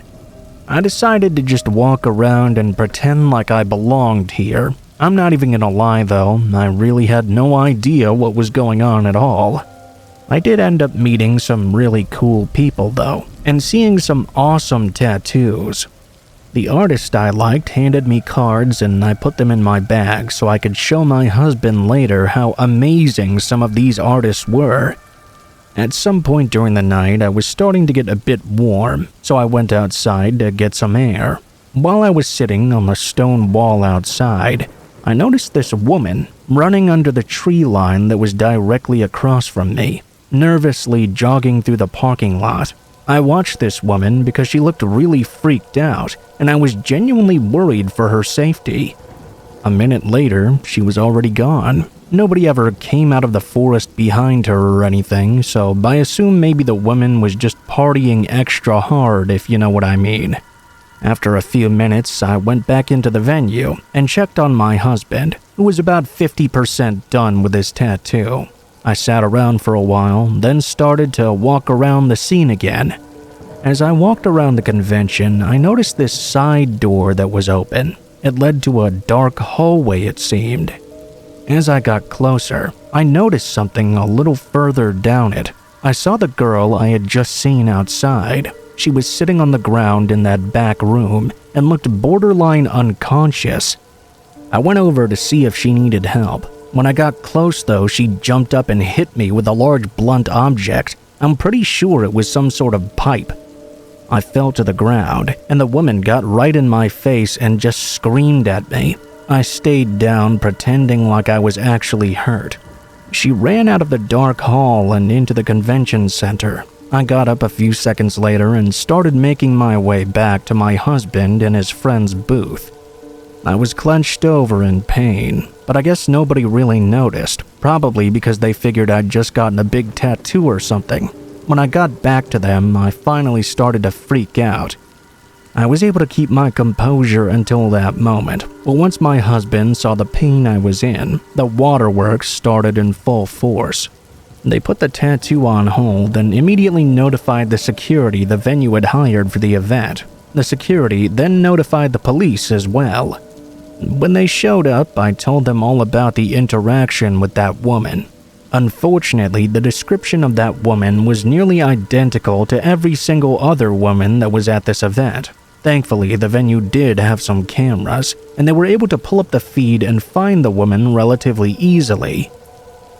Speaker 1: I decided to just walk around and pretend like I belonged here. I'm not even gonna lie though, I really had no idea what was going on at all. I did end up meeting some really cool people though, and seeing some awesome tattoos. The artist I liked handed me cards and I put them in my bag so I could show my husband later how amazing some of these artists were. At some point during the night, I was starting to get a bit warm, so I went outside to get some air. While I was sitting on the stone wall outside, I noticed this woman running under the tree line that was directly across from me, nervously jogging through the parking lot. I watched this woman because she looked really freaked out, and I was genuinely worried for her safety. A minute later, she was already gone. Nobody ever came out of the forest behind her or anything, so I assume maybe the woman was just partying extra hard, if you know what I mean. After a few minutes, I went back into the venue and checked on my husband, who was about 50% done with his tattoo. I sat around for a while, then started to walk around the scene again. As I walked around the convention, I noticed this side door that was open. It led to a dark hallway, it seemed. As I got closer, I noticed something a little further down it. I saw the girl I had just seen outside. She was sitting on the ground in that back room and looked borderline unconscious. I went over to see if she needed help. When I got close though, she jumped up and hit me with a large blunt object. I'm pretty sure it was some sort of pipe. I fell to the ground, and the woman got right in my face and just screamed at me. I stayed down, pretending like I was actually hurt. She ran out of the dark hall and into the convention center. I got up a few seconds later and started making my way back to my husband and his friend's booth. I was clenched over in pain, but I guess nobody really noticed, probably because they figured I'd just gotten a big tattoo or something. When I got back to them, I finally started to freak out. I was able to keep my composure until that moment, but once my husband saw the pain I was in, the waterworks started in full force. They put the tattoo on hold and immediately notified the security the venue had hired for the event. The security then notified the police as well. When they showed up, I told them all about the interaction with that woman. Unfortunately, the description of that woman was nearly identical to every single other woman that was at this event. Thankfully, the venue did have some cameras, and they were able to pull up the feed and find the woman relatively easily.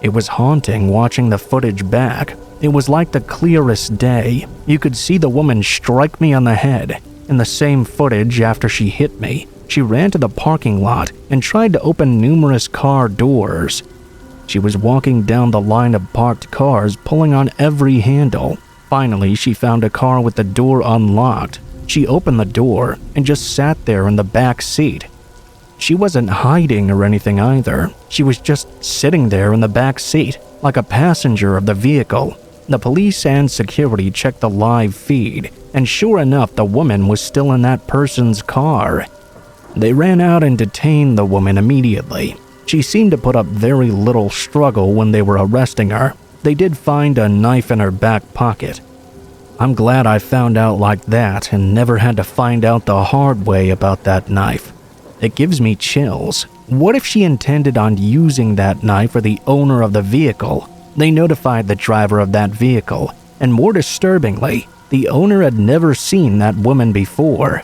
Speaker 1: It was haunting watching the footage back. It was like the clearest day. You could see the woman strike me on the head. In the same footage, after she hit me, she ran to the parking lot and tried to open numerous car doors. She was walking down the line of parked cars, pulling on every handle. Finally, she found a car with the door unlocked. She opened the door and just sat there in the back seat. She wasn't hiding or anything either. She was just sitting there in the back seat, like a passenger of the vehicle. The police and security checked the live feed, and sure enough, the woman was still in that person's car. They ran out and detained the woman immediately. She seemed to put up very little struggle when they were arresting her. They did find a knife in her back pocket. I'm glad I found out like that and never had to find out the hard way about that knife. It gives me chills. What if she intended on using that knife for the owner of the vehicle? They notified the driver of that vehicle, and more disturbingly, the owner had never seen that woman before.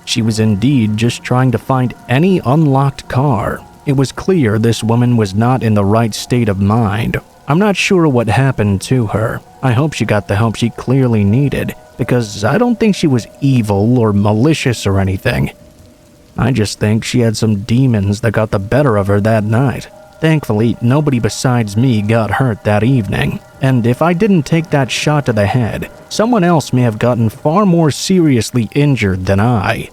Speaker 1: She was indeed just trying to find any unlocked car. It was clear this woman was not in the right state of mind. I'm not sure what happened to her. I hope she got the help she clearly needed, because I don't think she was evil or malicious or anything. I just think she had some demons that got the better of her that night. Thankfully, nobody besides me got hurt that evening, and if I didn't take that shot to the head, someone else may have gotten far more seriously injured than I.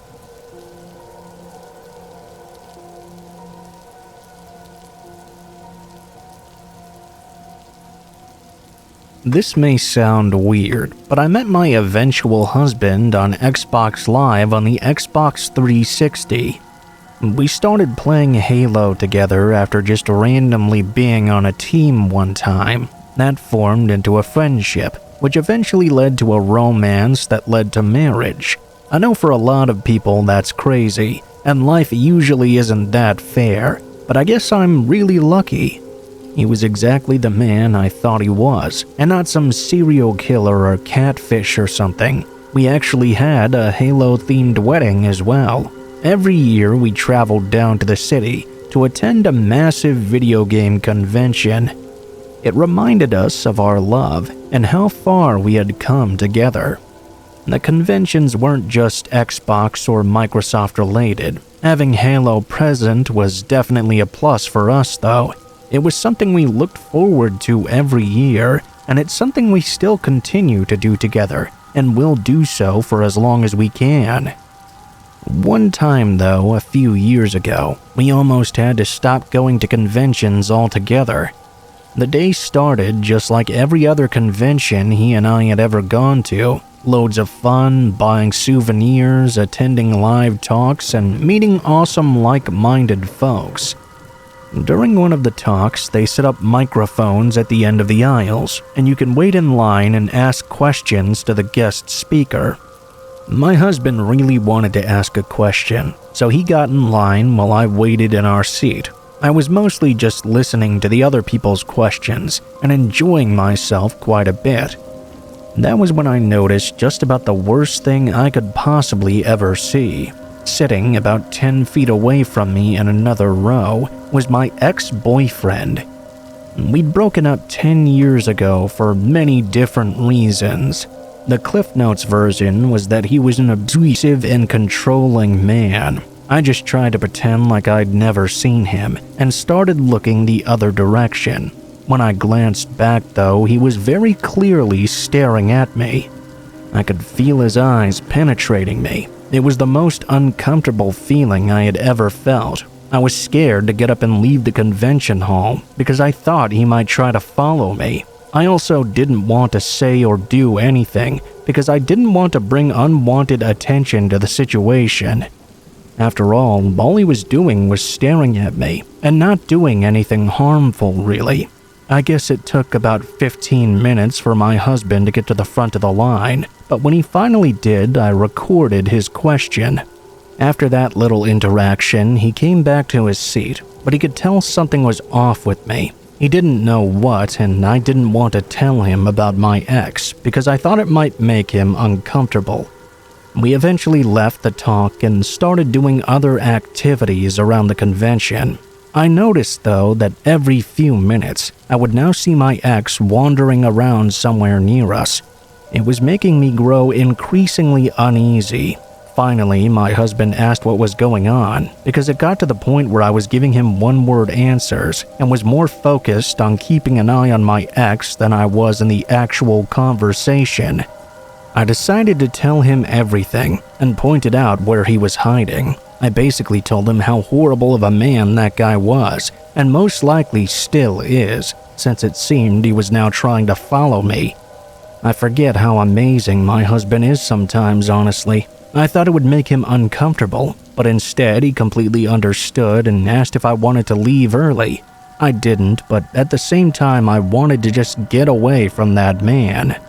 Speaker 1: This may sound weird, but I met my eventual husband on Xbox Live on the Xbox 360. We started playing Halo together after just randomly being on a team one time. That formed into a friendship, which eventually led to a romance that led to marriage. I know for a lot of people that's crazy, and life usually isn't that fair, but I guess I'm really lucky. He was exactly the man I thought he was, and not some serial killer or catfish or something. We actually had a Halo-themed wedding as well. Every year we traveled down to the city to attend a massive video game convention. It reminded us of our love and how far we had come together. The conventions weren't just Xbox or Microsoft related. Having Halo present was definitely a plus for us though. It was something we looked forward to every year, and it's something we still continue to do together, and will do so for as long as we can. One time though, a few years ago, we almost had to stop going to conventions altogether. The day started just like every other convention he and I had ever gone to. Loads of fun, buying souvenirs, attending live talks, and meeting awesome like-minded folks. During one of the talks, they set up microphones at the end of the aisles, and you can wait in line and ask questions to the guest speaker. My husband really wanted to ask a question, so he got in line while I waited in our seat. I was mostly just listening to the other people's questions and enjoying myself quite a bit. That was when I noticed just about the worst thing I could possibly ever see. Sitting about 10 feet away from me in another row was my ex-boyfriend. We'd broken up 10 years ago for many different reasons. The Cliff Notes version was that he was an abusive and controlling man. I just tried to pretend like I'd never seen him and started looking the other direction. When I glanced back though, he was very clearly staring at me. I could feel his eyes penetrating me. It was the most uncomfortable feeling I had ever felt. I was scared to get up and leave the convention hall because I thought he might try to follow me. I also didn't want to say or do anything because I didn't want to bring unwanted attention to the situation. After all he was doing was staring at me and not doing anything harmful really. I guess it took about 15 minutes for my husband to get to the front of the line, but when he finally did, I recorded his question. After that little interaction, he came back to his seat, but he could tell something was off with me. He didn't know what, and I didn't want to tell him about my ex because I thought it might make him uncomfortable. We eventually left the talk and started doing other activities around the convention. I noticed though that every few minutes, I would now see my ex wandering around somewhere near us. It was making me grow increasingly uneasy. Finally, my husband asked what was going on because it got to the point where I was giving him one-word answers and was more focused on keeping an eye on my ex than I was in the actual conversation. I decided to tell him everything and pointed out where he was hiding. I basically told him how horrible of a man that guy was, and most likely still is, since it seemed he was now trying to follow me. I forget how amazing my husband is sometimes, honestly. I thought it would make him uncomfortable, but instead he completely understood and asked if I wanted to leave early. I didn't, but at the same time I wanted to just get away from that man.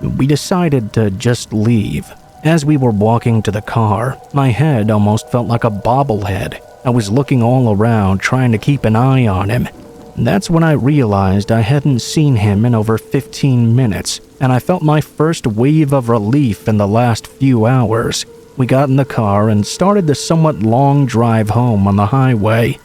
Speaker 1: We decided to just leave. As we were walking to the car, my head almost felt like a bobblehead. I was looking all around, trying to keep an eye on him. That's when I realized I hadn't seen him in over 15 minutes, and I felt my first wave of relief in the last few hours. We got in the car and started the somewhat long drive home on the highway.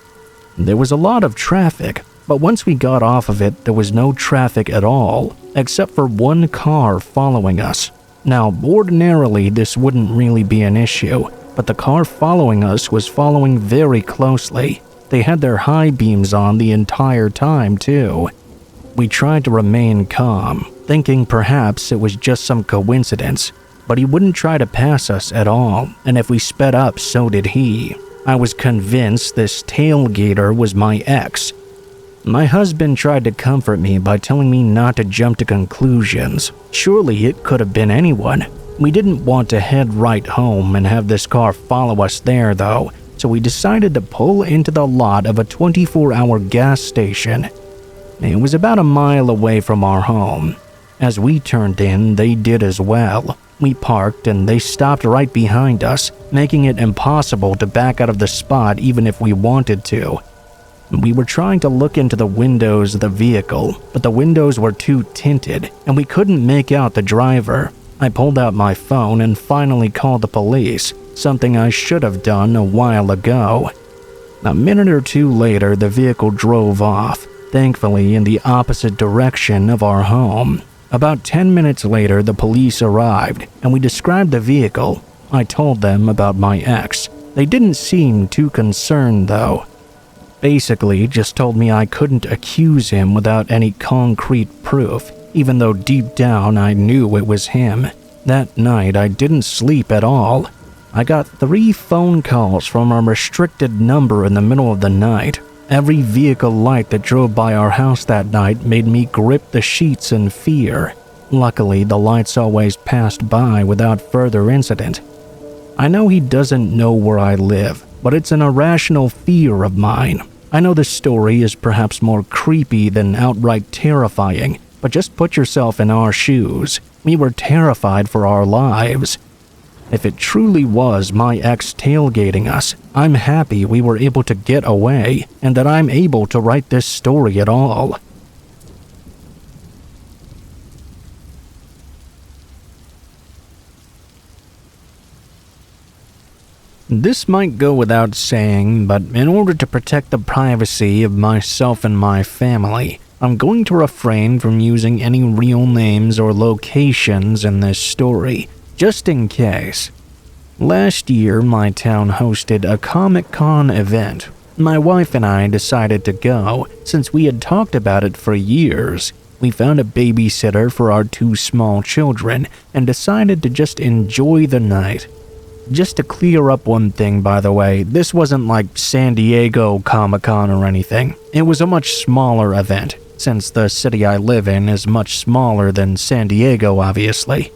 Speaker 1: There was a lot of traffic, but once we got off of it, there was no traffic at all, except for one car following us. Now, ordinarily, this wouldn't really be an issue, but the car following us was following very closely. They had their high beams on the entire time, too. We tried to remain calm, thinking perhaps it was just some coincidence, but he wouldn't try to pass us at all, and if we sped up, so did he. I was convinced this tailgater was my ex. My husband tried to comfort me by telling me not to jump to conclusions. Surely it could have been anyone. We didn't want to head right home and have this car follow us there, though, so we decided to pull into the lot of a 24-hour gas station. It was about a mile away from our home. As we turned in, they did as well. We parked and they stopped right behind us, making it impossible to back out of the spot even if we wanted to. We were trying to look into the windows of the vehicle, but the windows were too tinted and we couldn't make out the driver. I pulled out my phone and finally called the police, something I should have done a while ago. A minute or two later, the vehicle drove off, thankfully in the opposite direction of our home. About 10 minutes later, the police arrived and we described the vehicle. I told them about my ex. They didn't seem too concerned though. Basically, just told me I couldn't accuse him without any concrete proof, even though deep down I knew it was him. That night, I didn't sleep at all. I got 3 phone calls from a restricted number in the middle of the night. Every vehicle light that drove by our house that night made me grip the sheets in fear. Luckily, the lights always passed by without further incident. I know he doesn't know where I live, but it's an irrational fear of mine. I know this story is perhaps more creepy than outright terrifying, but just put yourself in our shoes. We were terrified for our lives. If it truly was my ex tailgating us, I'm happy we were able to get away and that I'm able to write this story at all. This might go without saying, but in order to protect the privacy of myself and my family, I'm going to refrain from using any real names or locations in this story, just in case. Last year, my town hosted a Comic-Con event. My wife and I decided to go, since we had talked about it for years. We found a babysitter for our 2 small children and decided to just enjoy the night. Just to clear up one thing, by the way, this wasn't like San Diego Comic-Con or anything. It was a much smaller event, since the city I live in is much smaller than San Diego, obviously.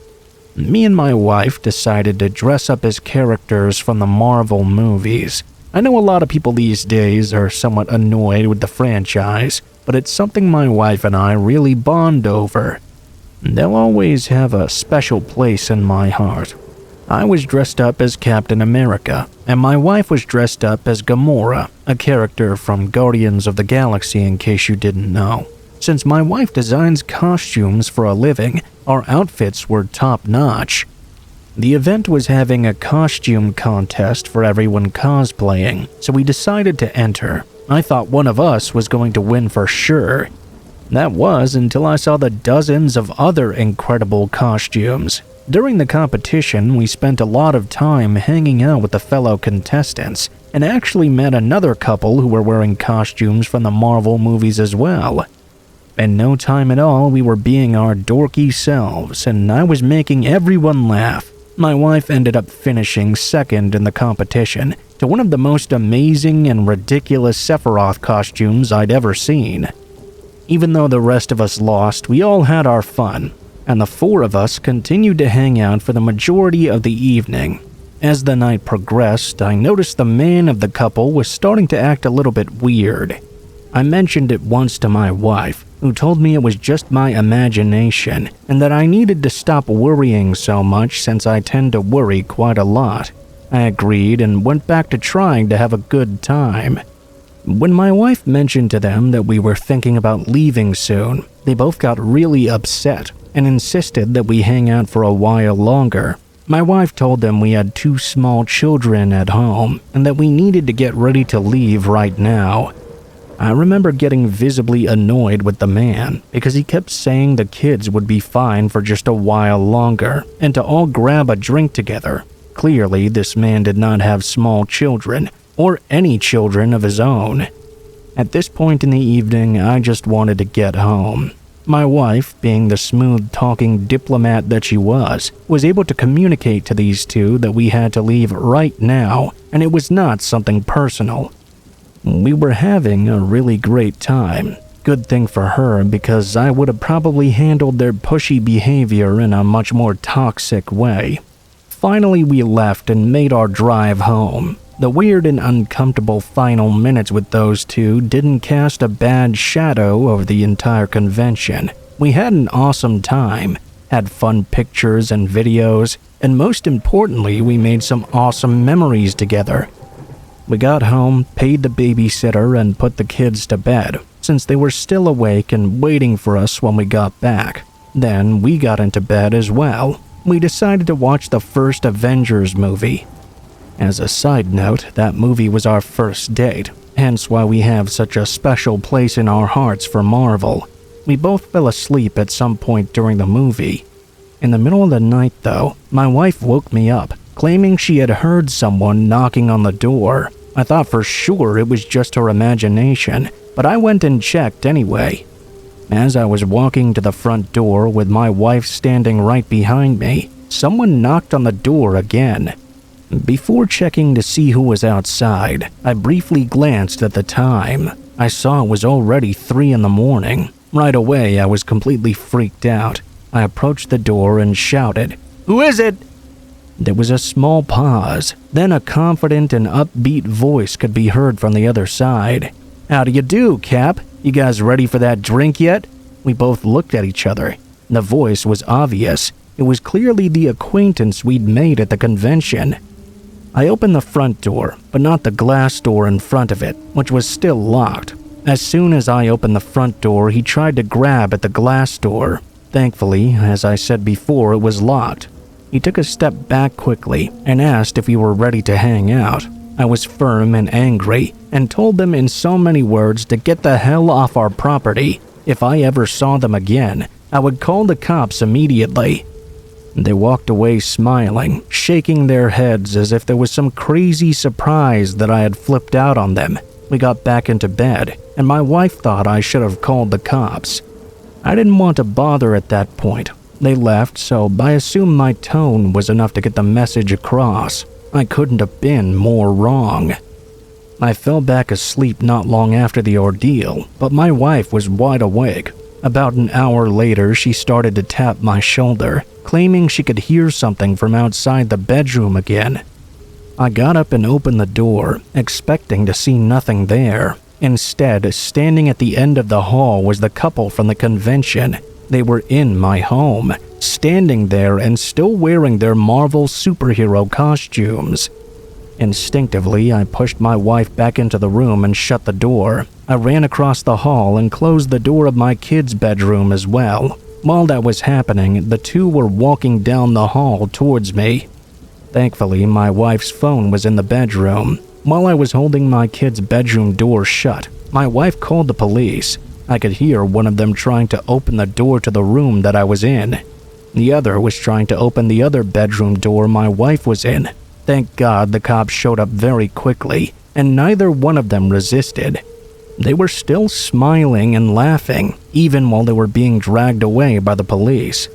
Speaker 1: Me and my wife decided to dress up as characters from the Marvel movies. I know a lot of people these days are somewhat annoyed with the franchise, but it's something my wife and I really bond over. They'll always have a special place in my heart. I was dressed up as Captain America, and my wife was dressed up as Gamora, a character from Guardians of the Galaxy in case you didn't know. Since my wife designs costumes for a living, our outfits were top-notch. The event was having a costume contest for everyone cosplaying, so we decided to enter. I thought one of us was going to win for sure. That was until I saw the dozens of other incredible costumes. During the competition, we spent a lot of time hanging out with the fellow contestants, and actually met another couple who were wearing costumes from the Marvel movies as well. In no time at all, we were being our dorky selves, and I was making everyone laugh. My wife ended up finishing second in the competition to one of the most amazing and ridiculous Sephiroth costumes I'd ever seen. Even though the rest of us lost, we all had our fun, and the 4 of us continued to hang out for the majority of the evening. As the night progressed, I noticed the man of the couple was starting to act a little bit weird. I mentioned it once to my wife, who told me it was just my imagination and that I needed to stop worrying so much since I tend to worry quite a lot. I agreed and went back to trying to have a good time. When my wife mentioned to them that we were thinking about leaving soon, they both got really upset and insisted that we hang out for a while longer. My wife told them we had 2 small children at home and that we needed to get ready to leave right now. I remember getting visibly annoyed with the man because he kept saying the kids would be fine for just a while longer and to all grab a drink together. Clearly, this man did not have small children or any children of his own. At this point in the evening, I just wanted to get home. My wife, being the smooth-talking diplomat that she was able to communicate to these two that we had to leave right now, and it was not something personal. We were having a really great time. Good thing for her, because I would have probably handled their pushy behavior in a much more toxic way. Finally, we left and made our drive home. The weird and uncomfortable final minutes with those two didn't cast a bad shadow over the entire convention. We had an awesome time, had fun pictures and videos, and most importantly, we made some awesome memories together. We got home, paid the babysitter, and put the kids to bed, since they were still awake and waiting for us when we got back. Then we got into bed as well. We decided to watch the first Avengers movie. As a side note, that movie was our first date, hence why we have such a special place in our hearts for Marvel. We both fell asleep at some point during the movie. In the middle of the night, though, my wife woke me up, claiming she had heard someone knocking on the door. I thought for sure it was just her imagination, but I went and checked anyway. As I was walking to the front door with my wife standing right behind me, someone knocked on the door again. Before checking to see who was outside, I briefly glanced at the time. I saw it was already 3 in the morning. Right away, I was completely freaked out. I approached the door and shouted, "Who is it?" There was a small pause, then a confident and upbeat voice could be heard from the other side. "How do you do, Cap? You guys ready for that drink yet?" We both looked at each other. The voice was obvious. It was clearly the acquaintance we'd made at the convention. I opened the front door, but not the glass door in front of it, which was still locked. As soon as I opened the front door, he tried to grab at the glass door. Thankfully, as I said before, it was locked. He took a step back quickly and asked if we were ready to hang out. I was firm and angry and told them in so many words to get the hell off our property. If I ever saw them again, I would call the cops immediately. They walked away smiling, shaking their heads as if there was some crazy surprise that I had flipped out on them. We got back into bed, and my wife thought I should have called the cops. I didn't want to bother at that point. They left, so I assumed my tone was enough to get the message across. I couldn't have been more wrong. I fell back asleep not long after the ordeal, but my wife was wide awake. About an hour later, she started to tap my shoulder, claiming she could hear something from outside the bedroom again. I got up and opened the door, expecting to see nothing there. Instead, standing at the end of the hall was the couple from the convention. They were in my home, standing there and still wearing their Marvel superhero costumes. Instinctively, I pushed my wife back into the room and shut the door. I ran across the hall and closed the door of my kids' bedroom as well. While that was happening, the two were walking down the hall towards me. Thankfully, my wife's phone was in the bedroom. While I was holding my kids' bedroom door shut, my wife called the police. I could hear one of them trying to open the door to the room that I was in. The other was trying to open the other bedroom door my wife was in. Thank God the cops showed up very quickly, and neither one of them resisted. They were still smiling and laughing, even while they were being dragged away by the police.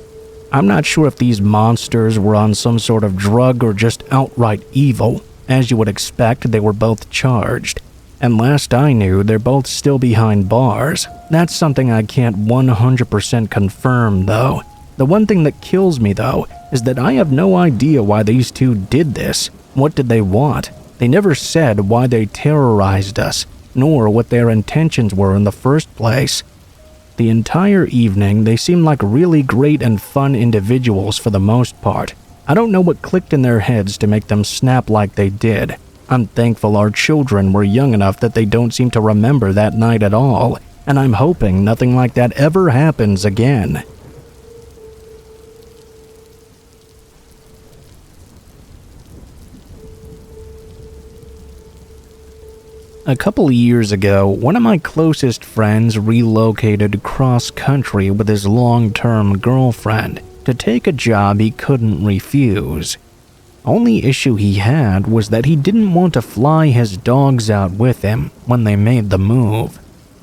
Speaker 1: I'm not sure if these monsters were on some sort of drug or just outright evil. As you would expect, they were both charged. And last I knew, they're both still behind bars. That's something I can't 100% confirm, though. The one thing that kills me, though, is that I have no idea why these two did this. What did they want? They never said why they terrorized us, nor what their intentions were in the first place. The entire evening, they seemed like really great and fun individuals for the most part. I don't know what clicked in their heads to make them snap like they did. I'm thankful our children were young enough that they don't seem to remember that night at all, and I'm hoping nothing like that ever happens again. A couple years ago, one of my closest friends relocated cross-country with his long-term girlfriend to take a job he couldn't refuse. Only issue he had was that he didn't want to fly his dogs out with him when they made the move.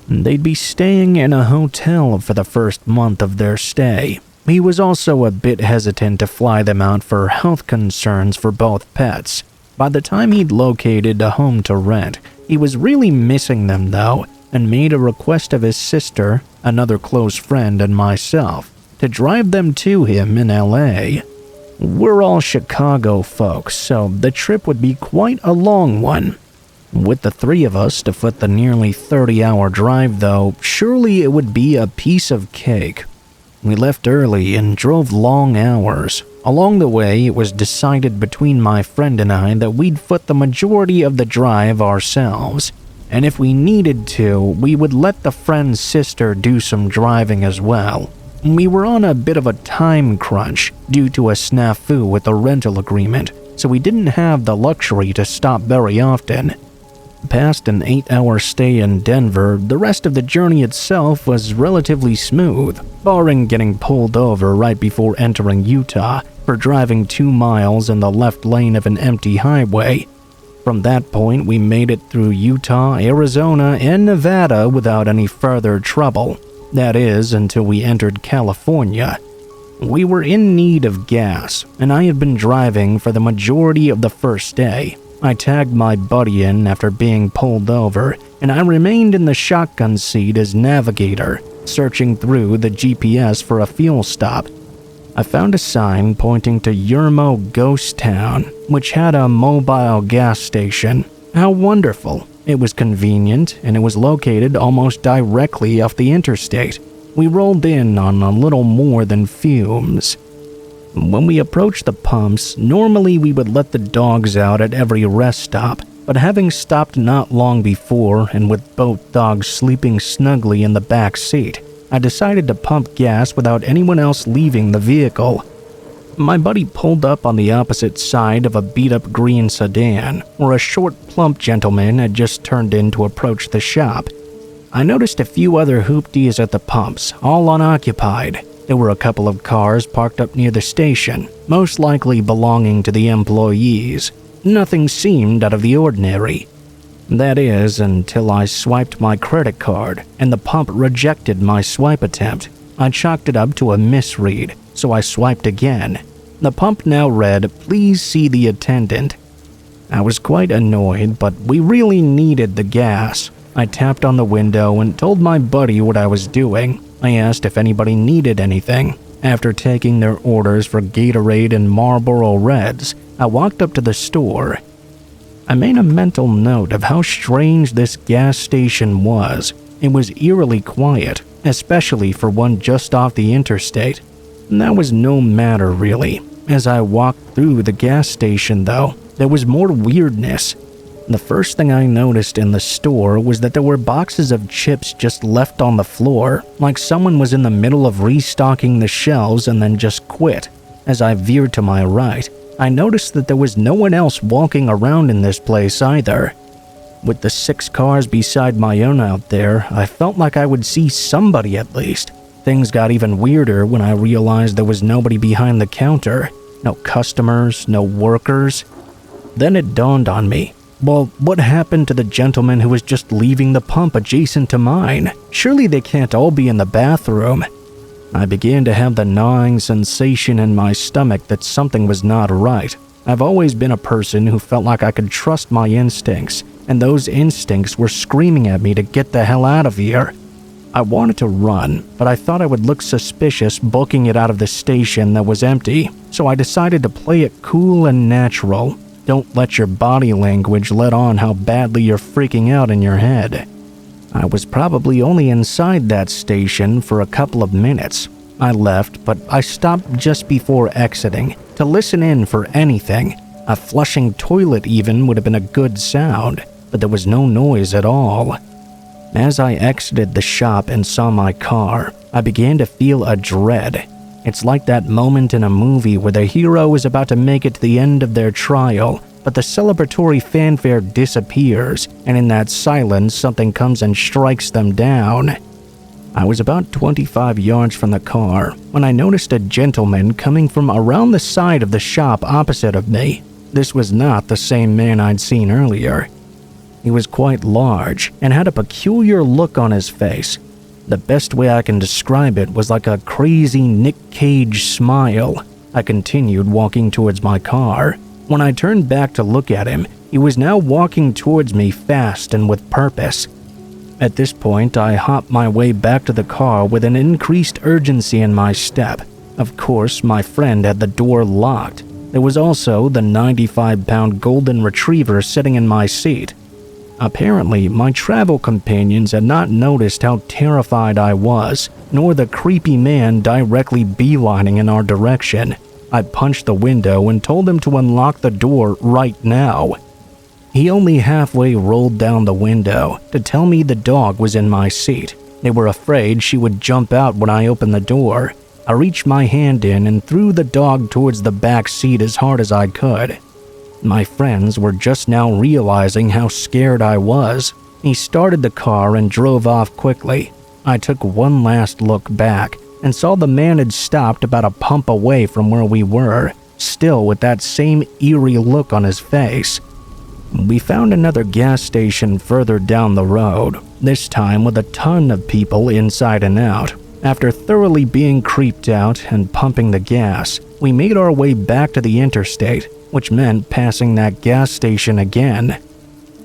Speaker 1: They'd be staying in a hotel for the first month of their stay. He was also a bit hesitant to fly them out for health concerns for both pets. By the time he'd located a home to rent, he was really missing them though, and made a request of his sister, another close friend, and myself to drive them to him in LA. We're all Chicago folks, so the trip would be quite a long one. With the three of us to foot the nearly 30-hour drive though, surely it would be a piece of cake. We left early and drove long hours. Along the way, it was decided between my friend and I that we'd foot the majority of the drive ourselves, and if we needed to, we would let the friend's sister do some driving as well. We were on a bit of a time crunch due to a snafu with the rental agreement, so we didn't have the luxury to stop very often. Past an 8-hour stay in Denver, the rest of the journey itself was relatively smooth, barring getting pulled over right before entering Utah for driving 2 miles in the left lane of an empty highway. From that point, we made it through Utah, Arizona, and Nevada without any further trouble. That is, until we entered California. We were in need of gas, and I had been driving for the majority of the first day. I tagged my buddy in after being pulled over, and I remained in the shotgun seat as navigator, searching through the GPS for a fuel stop. I found a sign pointing to Yermo Ghost Town, which had a mobile gas station. How wonderful. It was convenient, and it was located almost directly off the interstate. We rolled in on a little more than fumes. When we approached the pumps, normally we would let the dogs out at every rest stop, but having stopped not long before and with both dogs sleeping snugly in the back seat, I decided to pump gas without anyone else leaving the vehicle. My buddy pulled up on the opposite side of a beat-up green sedan, where a short, plump gentleman had just turned in to approach the shop. I noticed a few other hoopties at the pumps, all unoccupied. There were a couple of cars parked up near the station, most likely belonging to the employees. Nothing seemed out of the ordinary. That is, until I swiped my credit card, and the pump rejected my swipe attempt. I chalked it up to a misread, so I swiped again. The pump now read, "Please see the attendant." I was quite annoyed, but we really needed the gas. I tapped on the window and told my buddy what I was doing. I asked if anybody needed anything. After taking their orders for Gatorade and Marlboro Reds, I walked up to the store. I made a mental note of how strange this gas station was. It was eerily quiet, especially for one just off the interstate. That was no matter really. As I walked through the gas station though, there was more weirdness. The first thing I noticed in the store was that there were boxes of chips just left on the floor, like someone was in the middle of restocking the shelves and then just quit. As I veered to my right, I noticed that there was no one else walking around in this place either. With the 6 cars beside my own out there, I felt like I would see somebody at least. Things got even weirder when I realized there was nobody behind the counter. No customers, no workers. Then it dawned on me. Well, what happened to the gentleman who was just leaving the pump adjacent to mine? Surely they can't all be in the bathroom. I began to have the gnawing sensation in my stomach that something was not right. I've always been a person who felt like I could trust my instincts, and those instincts were screaming at me to get the hell out of here. I wanted to run, but I thought I would look suspicious booking it out of the station that was empty, so I decided to play it cool and natural. Don't let your body language let on how badly you're freaking out in your head. I was probably only inside that station for a couple of minutes. I left, but I stopped just before exiting to listen in for anything. A flushing toilet even would have been a good sound, but there was no noise at all. As I exited the shop and saw my car, I began to feel a dread. It's like that moment in a movie where the hero is about to make it to the end of their trial, but the celebratory fanfare disappears, and in that silence something comes and strikes them down. I was about 25 yards from the car when I noticed a gentleman coming from around the side of the shop opposite of me. This was not the same man I'd seen earlier. He was quite large and had a peculiar look on his face. The best way I can describe it was like a crazy Nick Cage smile. I continued walking towards my car. When I turned back to look at him, he was now walking towards me fast and with purpose. At this point, I hopped my way back to the car with an increased urgency in my step. Of course, my friend had the door locked. There was also the 95-pound golden retriever sitting in my seat. Apparently, my travel companions had not noticed how terrified I was, nor the creepy man directly beelining in our direction. I punched the window and told him to unlock the door right now. He only halfway rolled down the window to tell me the dog was in my seat. They were afraid she would jump out when I opened the door. I reached my hand in and threw the dog towards the back seat as hard as I could. My friends were just now realizing how scared I was. He started the car and drove off quickly. I took one last look back and saw the man had stopped about a pump away from where we were, still with that same eerie look on his face. We found another gas station further down the road, this time with a ton of people inside and out. After thoroughly being creeped out and pumping the gas, we made our way back to the interstate, which meant passing that gas station again.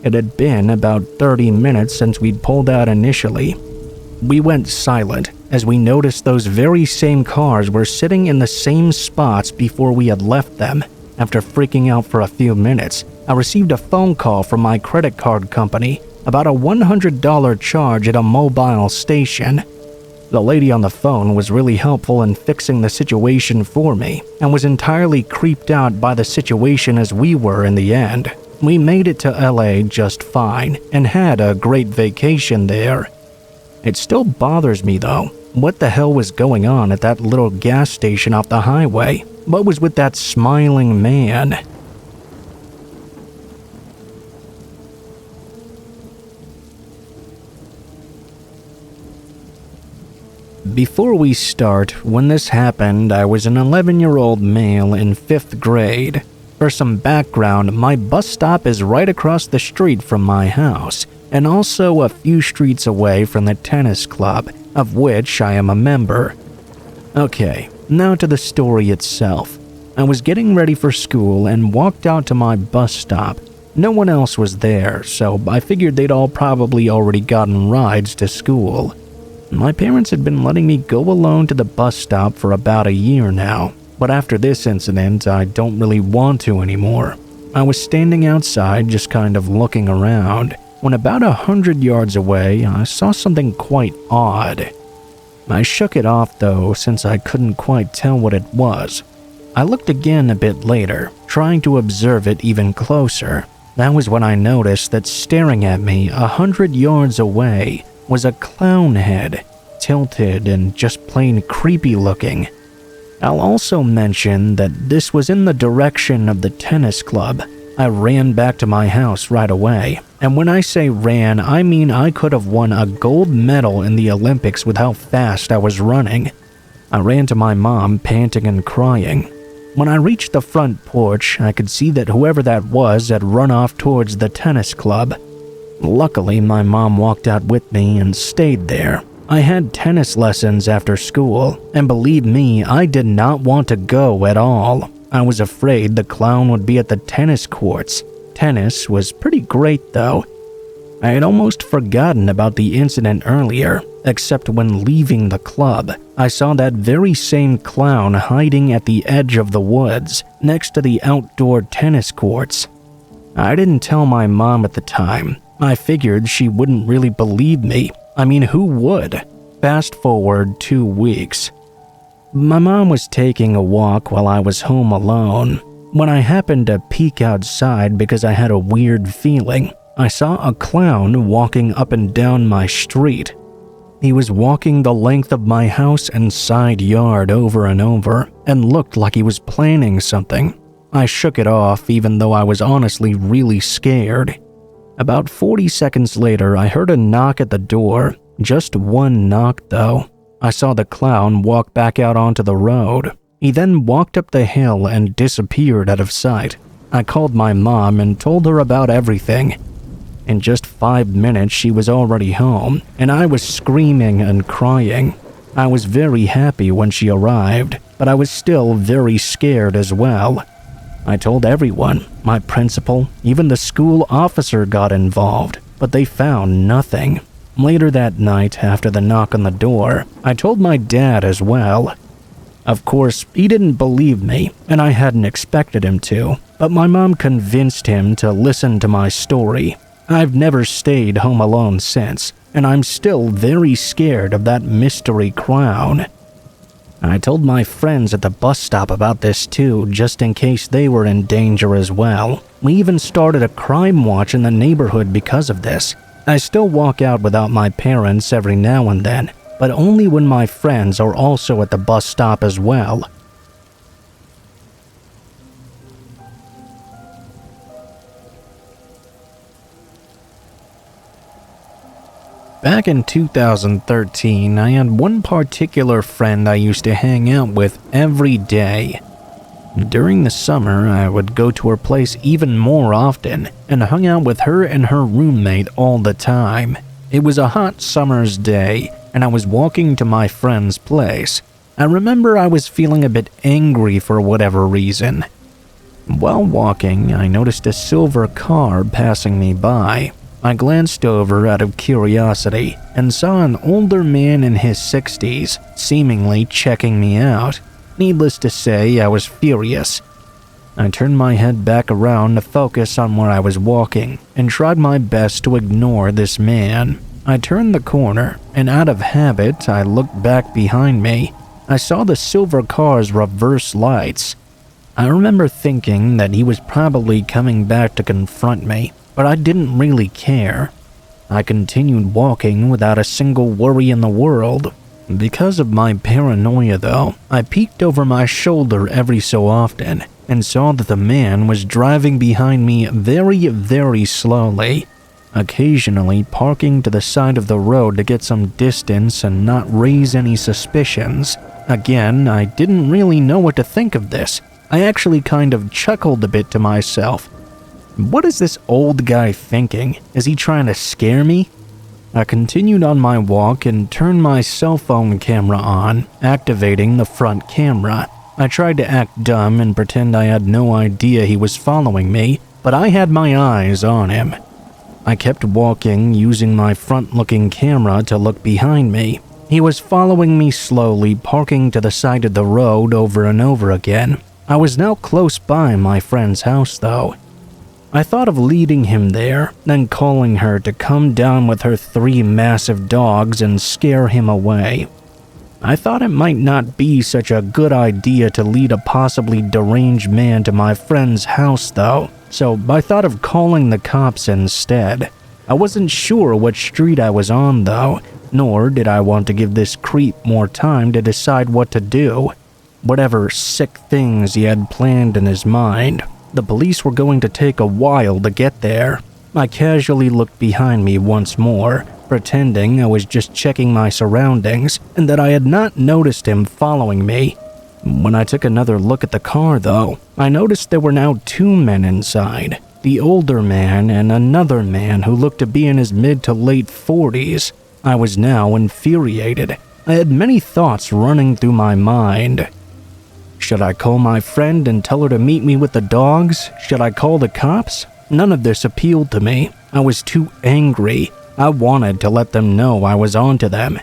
Speaker 1: It had been about 30 minutes since we'd pulled out initially. We went silent as we noticed those very same cars were sitting in the same spots before we had left them. After freaking out for a few minutes, I received a phone call from my credit card company about a $100 charge at a mobile station. The lady on the phone was really helpful in fixing the situation for me and was entirely creeped out by the situation as we were in the end. We made it to LA just fine and had a great vacation there. It still bothers me though. What the hell was going on at that little gas station off the highway? What was with that smiling man? Before we start, when this happened, I was an 11-year-old male in 5th grade. For some background, my bus stop is right across the street from my house, and also a few streets away from the tennis club, of which I am a member. Okay, now to the story itself. I was getting ready for school and walked out to my bus stop. No one else was there, so I figured they'd all probably already gotten rides to school. My parents had been letting me go alone to the bus stop for about a year now, but after this incident, I don't really want to anymore. I was standing outside just kind of looking around, when about 100 yards away, I saw something quite odd. I shook it off though, since I couldn't quite tell what it was. I looked again a bit later, trying to observe it even closer. That was when I noticed that staring at me 100 yards away was a clown head, tilted and just plain creepy looking. I'll also mention that this was in the direction of the tennis club. I ran back to my house right away, and when I say ran, I mean I could have won a gold medal in the Olympics with how fast I was running. I ran to my mom, panting and crying. When I reached the front porch, I could see that whoever that was had run off towards the tennis club. Luckily, my mom walked out with me and stayed there. I had tennis lessons after school, and believe me, I did not want to go at all. I was afraid the clown would be at the tennis courts. Tennis was pretty great though. I had almost forgotten about the incident earlier, except when leaving the club, I saw that very same clown hiding at the edge of the woods, next to the outdoor tennis courts. I didn't tell my mom at the time. I figured she wouldn't really believe me. I mean, who would? Fast forward 2 weeks. My mom was taking a walk while I was home alone. When I happened to peek outside because I had a weird feeling, I saw a clown walking up and down my street. He was walking the length of my house and side yard over and over and looked like he was planning something. I shook it off even though I was honestly really scared. About 40 seconds later, I heard a knock at the door. Just one knock though. I saw the clown walk back out onto the road. He then walked up the hill and disappeared out of sight. I called my mom and told her about everything. In just 5 minutes, she was already home, and I was screaming and crying. I was very happy when she arrived, but I was still very scared as well. I told everyone, my principal, even the school officer got involved, but they found nothing. Later that night, after the knock on the door, I told my dad as well. Of course, he didn't believe me, and I hadn't expected him to, but my mom convinced him to listen to my story. I've never stayed home alone since, and I'm still very scared of that mystery clown. I told my friends at the bus stop about this too, just in case they were in danger as well. We even started a crime watch in the neighborhood because of this. I still walk out without my parents every now and then, but only when my friends are also at the bus stop as well. Back in 2013, I had one particular friend I used to hang out with every day. During the summer, I would go to her place even more often and hung out with her and her roommate all the time. It was a hot summer's day, and I was walking to my friend's place. I remember I was feeling a bit angry for whatever reason. While walking, I noticed a silver car passing me by. I glanced over out of curiosity and saw an older man in his 60s, seemingly checking me out. Needless to say, I was furious. I turned my head back around to focus on where I was walking and tried my best to ignore this man. I turned the corner, and out of habit, I looked back behind me. I saw the silver car's reverse lights. I remember thinking that he was probably coming back to confront me, but I didn't really care. I continued walking without a single worry in the world. Because of my paranoia though, I peeked over my shoulder every so often and saw that the man was driving behind me very, very slowly, occasionally parking to the side of the road to get some distance and not raise any suspicions. Again, I didn't really know what to think of this. I actually kind of chuckled a bit to myself. What is this old guy thinking? Is he trying to scare me? I continued on my walk and turned my cell phone camera on, activating the front camera. I tried to act dumb and pretend I had no idea he was following me, but I had my eyes on him. I kept walking, using my front-looking camera to look behind me. He was following me slowly, parking to the side of the road over and over again. I was now close by my friend's house, though. I thought of leading him there, then calling her to come down with her 3 massive dogs and scare him away. I thought it might not be such a good idea to lead a possibly deranged man to my friend's house though, so I thought of calling the cops instead. I wasn't sure what street I was on though, nor did I want to give this creep more time to decide what to do. Whatever sick things he had planned in his mind. The police were going to take a while to get there. I casually looked behind me once more, pretending I was just checking my surroundings and that I had not noticed him following me. When I took another look at the car, though, I noticed there were now 2 men inside. The older man and another man who looked to be in his mid to late 40s. I was now infuriated. I had many thoughts running through my mind. Should I call my friend and tell her to meet me with the dogs? Should I call the cops? None of this appealed to me. I was too angry. I wanted to let them know I was onto them.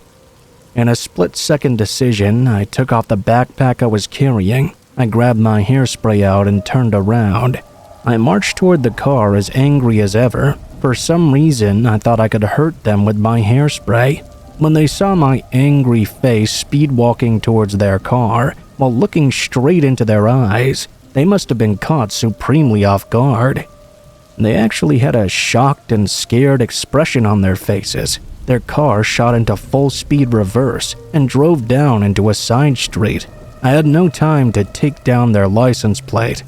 Speaker 1: In a split-second decision, I took off the backpack I was carrying. I grabbed my hairspray out and turned around. I marched toward the car as angry as ever. For some reason, I thought I could hurt them with my hairspray. When they saw my angry face speed walking towards their car while looking straight into their eyes, they must have been caught supremely off guard. They actually had a shocked and scared expression on their faces. Their car shot into full-speed reverse and drove down into a side street. I had no time to take down their license plate.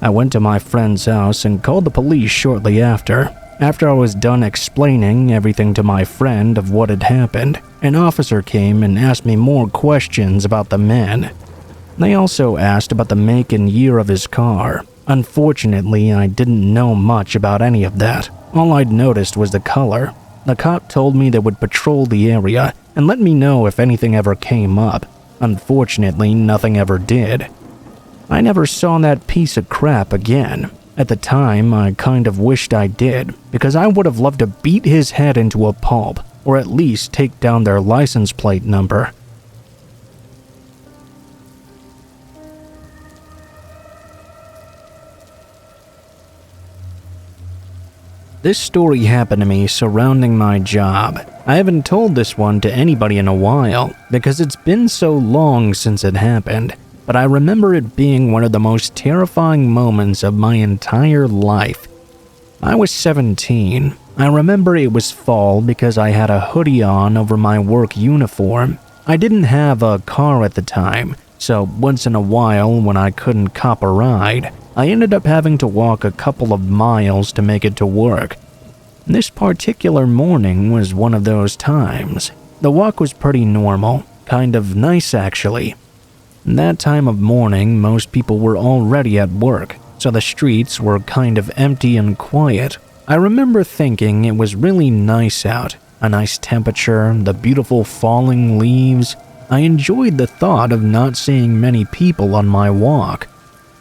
Speaker 1: I went to my friend's house and called the police shortly after. After I was done explaining everything to my friend of what had happened, an officer came and asked me more questions about the man. They also asked about the make and year of his car. Unfortunately, I didn't know much about any of that. All I'd noticed was the color. The cop told me they would patrol the area and let me know if anything ever came up. Unfortunately, nothing ever did. I never saw that piece of crap again. At the time, I kind of wished I did, because I would have loved to beat his head into a pulp, or at least take down their license plate number. This story happened to me surrounding my job. I haven't told this one to anybody in a while, because it's been so long since it happened. But I remember it being one of the most terrifying moments of my entire life. I was 17. I remember it was fall because I had a hoodie on over my work uniform. I didn't have a car at the time, so once in a while when I couldn't cop a ride, I ended up having to walk a couple of miles to make it to work. This particular morning was one of those times. The walk was pretty normal, kind of nice actually. That time of morning, most people were already at work, so the streets were kind of empty and quiet. I remember thinking it was really nice out, a nice temperature, the beautiful falling leaves. I enjoyed the thought of not seeing many people on my walk.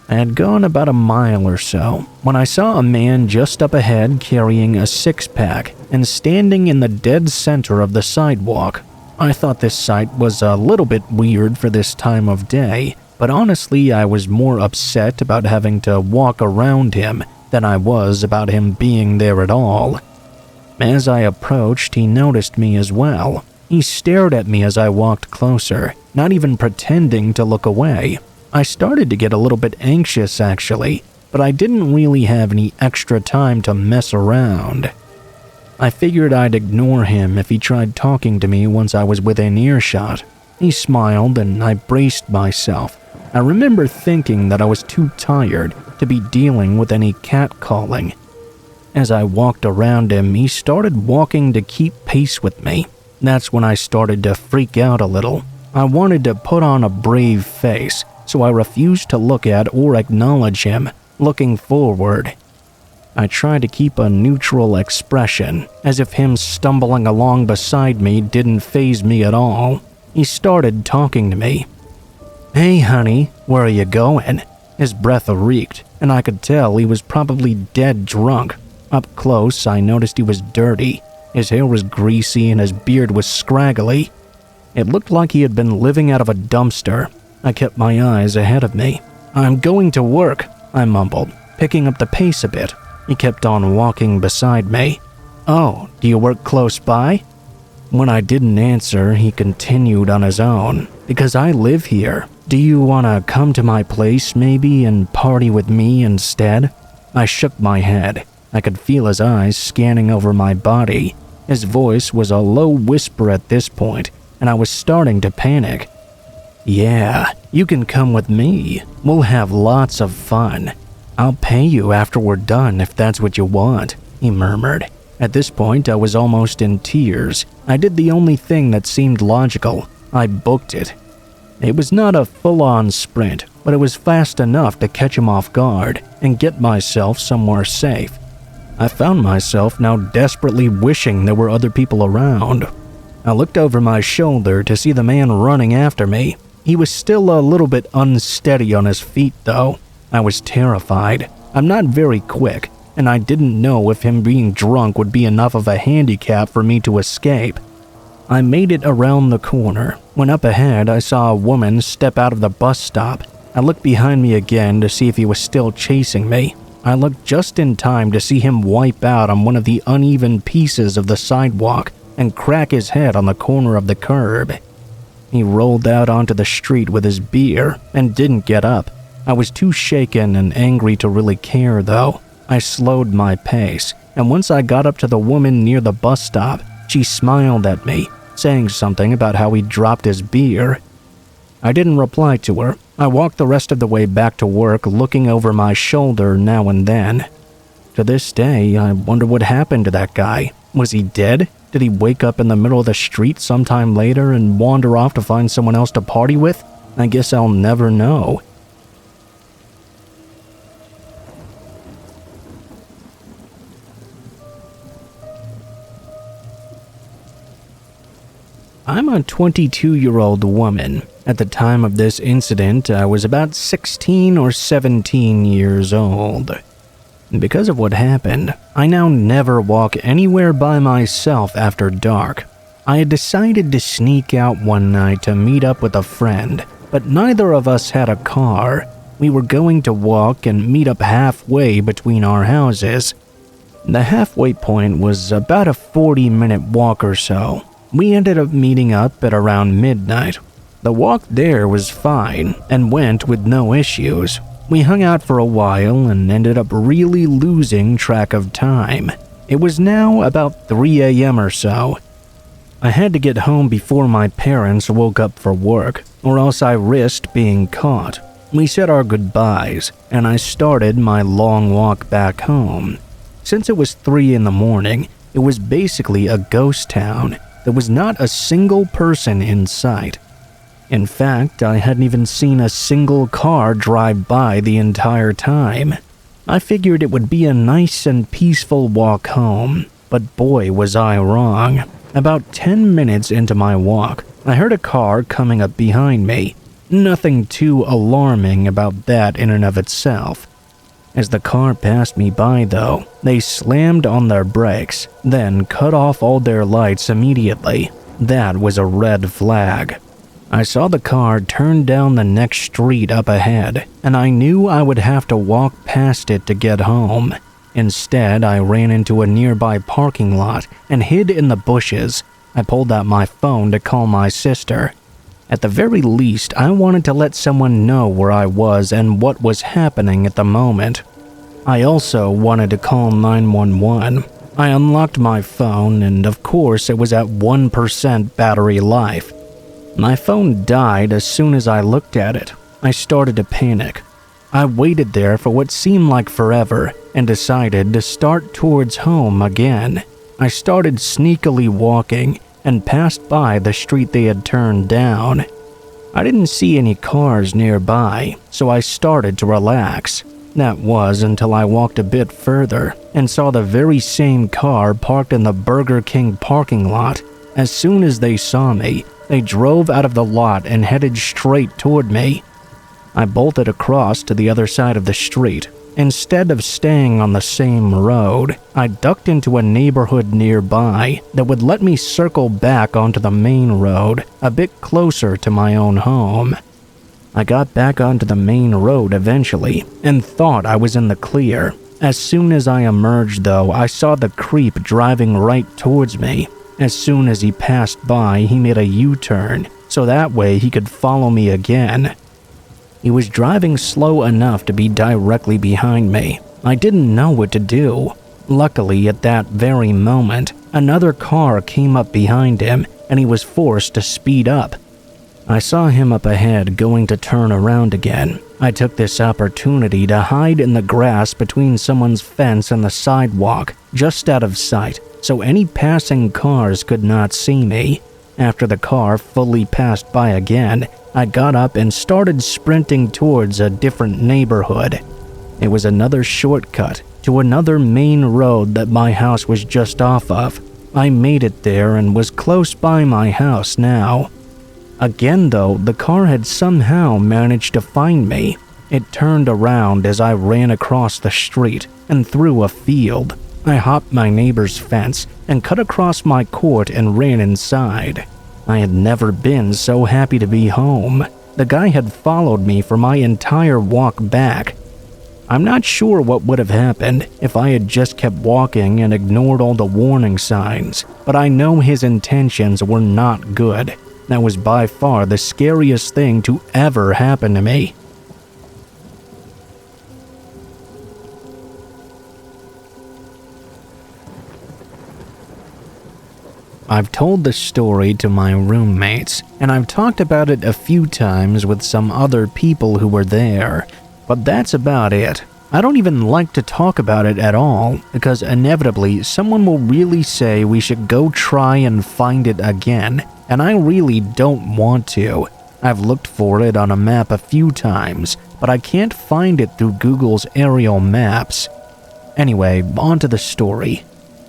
Speaker 1: I had gone about a mile or so when I saw a man just up ahead carrying a six-pack and standing in the dead center of the sidewalk. I thought this sight was a little bit weird for this time of day, but honestly I was more upset about having to walk around him than I was about him being there at all. As I approached, he noticed me as well. He stared at me as I walked closer, not even pretending to look away. I started to get a little bit anxious actually, but I didn't really have any extra time to mess around. I figured I'd ignore him if he tried talking to me once I was within earshot. He smiled and I braced myself. I remember thinking that I was too tired to be dealing with any catcalling. As I walked around him, he started walking to keep pace with me. That's when I started to freak out a little. I wanted to put on a brave face, so I refused to look at or acknowledge him, looking forward. I tried to keep a neutral expression, as if him stumbling along beside me didn't faze me at all. He started talking to me. "Hey honey, where are you going?" His breath reeked, and I could tell he was probably dead drunk. Up close, I noticed he was dirty. His hair was greasy and his beard was scraggly. It looked like he had been living out of a dumpster. I kept my eyes ahead of me. "I'm going to work," I mumbled, picking up the pace a bit. He kept on walking beside me. "Oh, do you work close by?" When I didn't answer, he continued on his own. "Because I live here. Do you want to come to my place maybe and party with me instead?" I shook my head. I could feel his eyes scanning over my body. His voice was a low whisper at this point, and I was starting to panic. "Yeah, you can come with me. We'll have lots of fun. I'll pay you after we're done if that's what you want," he murmured. At this point, I was almost in tears. I did the only thing that seemed logical. I booked it. It was not a full-on sprint, but it was fast enough to catch him off guard and get myself somewhere safe. I found myself now desperately wishing there were other people around. I looked over my shoulder to see the man running after me. He was still a little bit unsteady on his feet, though. I was terrified. I'm not very quick, and I didn't know if him being drunk would be enough of a handicap for me to escape. I made it around the corner. When up ahead, I saw a woman step out of the bus stop. I looked behind me again to see if he was still chasing me. I looked just in time to see him wipe out on one of the uneven pieces of the sidewalk and crack his head on the corner of the curb. He rolled out onto the street with his beer and didn't get up. I was too shaken and angry to really care, though. I slowed my pace, and once I got up to the woman near the bus stop, she smiled at me, saying something about how he dropped his beer. I didn't reply to her. I walked the rest of the way back to work, looking over my shoulder now and then. To this day, I wonder what happened to that guy. Was he dead? Did he wake up in the middle of the street sometime later and wander off to find someone else to party with? I guess I'll never know. I'm a 22-year-old woman. At the time of this incident, I was about 16 or 17 years old. Because of what happened, I now never walk anywhere by myself after dark. I had decided to sneak out one night to meet up with a friend, but neither of us had a car. We were going to walk and meet up halfway between our houses. The halfway point was about a 40-minute walk or so. We ended up meeting up at around midnight. The walk there was fine and went with no issues. We hung out for a while and ended up really losing track of time. It was now about 3 a.m. or so. I had to get home before my parents woke up for work, or else I risked being caught. We said our goodbyes, and I started my long walk back home. Since it was 3 in the morning, it was basically a ghost town. There was not a single person in sight. In fact, I hadn't even seen a single car drive by the entire time. I figured it would be a nice and peaceful walk home, but boy was I wrong. About 10 minutes into my walk, I heard a car coming up behind me. Nothing too alarming about that in and of itself. As the car passed me by, though, they slammed on their brakes, then cut off all their lights immediately. That was a red flag. I saw the car turn down the next street up ahead, and I knew I would have to walk past it to get home. Instead, I ran into a nearby parking lot and hid in the bushes. I pulled out my phone to call my sister. At the very least, I wanted to let someone know where I was and what was happening at the moment. I also wanted to call 911. I unlocked my phone, and of course it was at 1% battery life. My phone died as soon as I looked at it. I started to panic. I waited there for what seemed like forever and decided to start towards home again. I started sneakily walking and passed by the street they had turned down. I didn't see any cars nearby, so I started to relax. That was until I walked a bit further and saw the very same car parked in the Burger King parking lot. As soon as they saw me, they drove out of the lot and headed straight toward me. I bolted across to the other side of the street. Instead of staying on the same road, I ducked into a neighborhood nearby that would let me circle back onto the main road, a bit closer to my own home. I got back onto the main road eventually and thought I was in the clear. As soon as I emerged, though, I saw the creep driving right towards me. As soon as he passed by, he made a U-turn, so that way he could follow me again. He was driving slow enough to be directly behind me. I didn't know what to do. Luckily, at that very moment, another car came up behind him, and he was forced to speed up. I saw him up ahead going to turn around again. I took this opportunity to hide in the grass between someone's fence and the sidewalk, just out of sight, so any passing cars could not see me. After the car fully passed by again, I got up and started sprinting towards a different neighborhood. It was another shortcut to another main road that my house was just off of. I made it there and was close by my house now. Again, though, the car had somehow managed to find me. It turned around as I ran across the street and through a field. I hopped my neighbor's fence and cut across my court and ran inside. I had never been so happy to be home. The guy had followed me for my entire walk back. I'm not sure what would have happened if I had just kept walking and ignored all the warning signs, but I know his intentions were not good. That was by far the scariest thing to ever happen to me. I've told this story to my roommates, and I've talked about it a few times with some other people who were there, but that's about it. I don't even like to talk about it at all, because inevitably someone will really say we should go try and find it again, and I really don't want to. I've looked for it on a map a few times, but I can't find it through Google's aerial maps. Anyway, on to the story.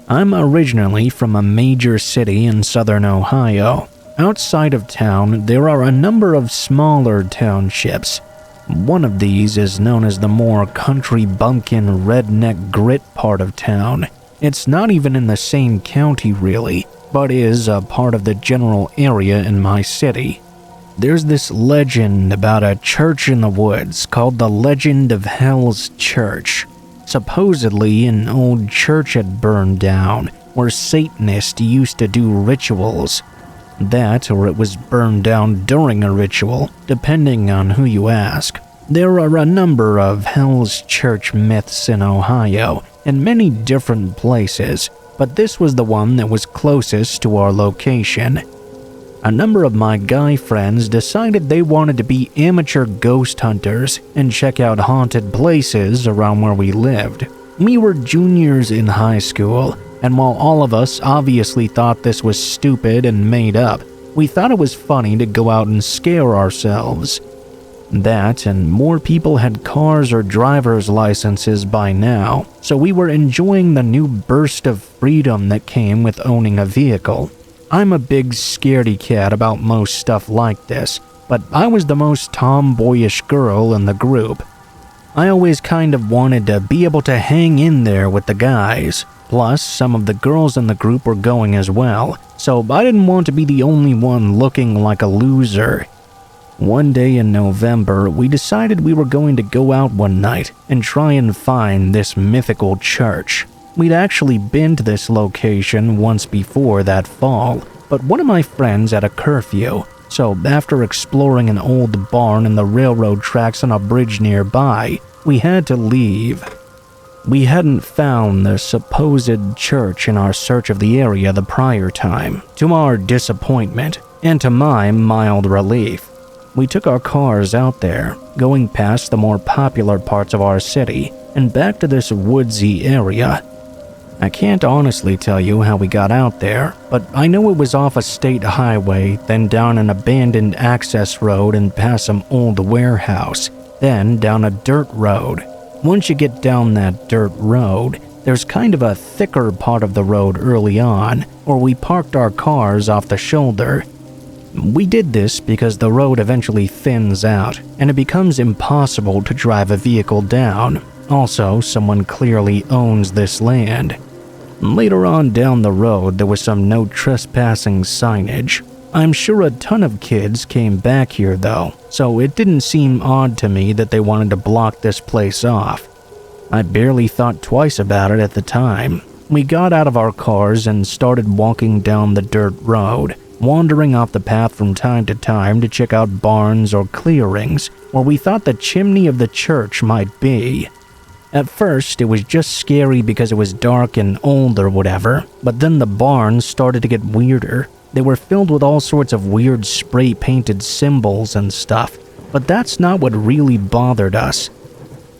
Speaker 1: I'm originally from a major city in southern Ohio. Outside of town, there are a number of smaller townships. One of these is known as the more country bumpkin redneck grit part of town. It's not even in the same county really, but is a part of the general area in my city. There's this legend about a church in the woods called the Legend of Hell's Church. Supposedly, an old church had burned down, where Satanists used to do rituals. That, or it was burned down during a ritual, depending on who you ask. There are a number of Hell's Church myths in Ohio, in many different places, but this was the one that was closest to our location. A number of my guy friends decided they wanted to be amateur ghost hunters and check out haunted places around where we lived. We were juniors in high school, and while all of us obviously thought this was stupid and made up, we thought it was funny to go out and scare ourselves. That and more people had cars or driver's licenses by now, so we were enjoying the new burst of freedom that came with owning a vehicle. I'm a big scaredy cat about most stuff like this, but I was the most tomboyish girl in the group. I always kind of wanted to be able to hang in there with the guys. Plus, some of the girls in the group were going as well, so I didn't want to be the only one looking like a loser. One day in November, we decided we were going to go out one night and try and find this mythical church. We'd actually been to this location once before that fall, but one of my friends had a curfew, so after exploring an old barn and the railroad tracks on a bridge nearby, we had to leave. We hadn't found the supposed church in our search of the area the prior time, to our disappointment, and to my mild relief. We took our cars out there, going past the more popular parts of our city, and back to this woodsy area. I can't honestly tell you how we got out there, but I know it was off a state highway, then down an abandoned access road and past some old warehouse, then down a dirt road. Once you get down that dirt road, there's kind of a thicker part of the road early on, where we parked our cars off the shoulder. We did this because the road eventually thins out, and it becomes impossible to drive a vehicle down. Also, someone clearly owns this land. Later on down the road, there was some no trespassing signage. I'm sure a ton of kids came back here though, so it didn't seem odd to me that they wanted to block this place off. I barely thought twice about it at the time. We got out of our cars and started walking down the dirt road, wandering off the path from time to time to check out barns or clearings where we thought the chimney of the church might be. At first, it was just scary because it was dark and old or whatever, but then the barns started to get weirder. They were filled with all sorts of weird spray-painted symbols and stuff, but that's not what really bothered us.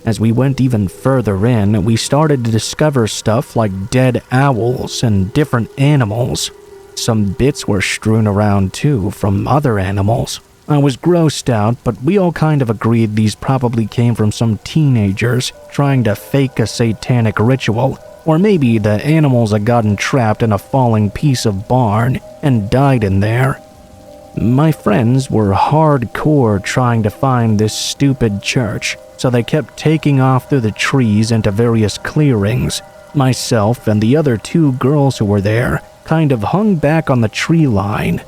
Speaker 1: As we went even further in, we started to discover stuff like dead owls and different animals. Some bits were strewn around too from other animals. I was grossed out, but we all kind of agreed these probably came from some teenagers trying to fake a satanic ritual, or maybe the animals had gotten trapped in a falling piece of barn and died in there. My friends were hardcore trying to find this stupid church, so they kept taking off through the trees into various clearings. Myself and the other two girls who were there kind of hung back on the tree line.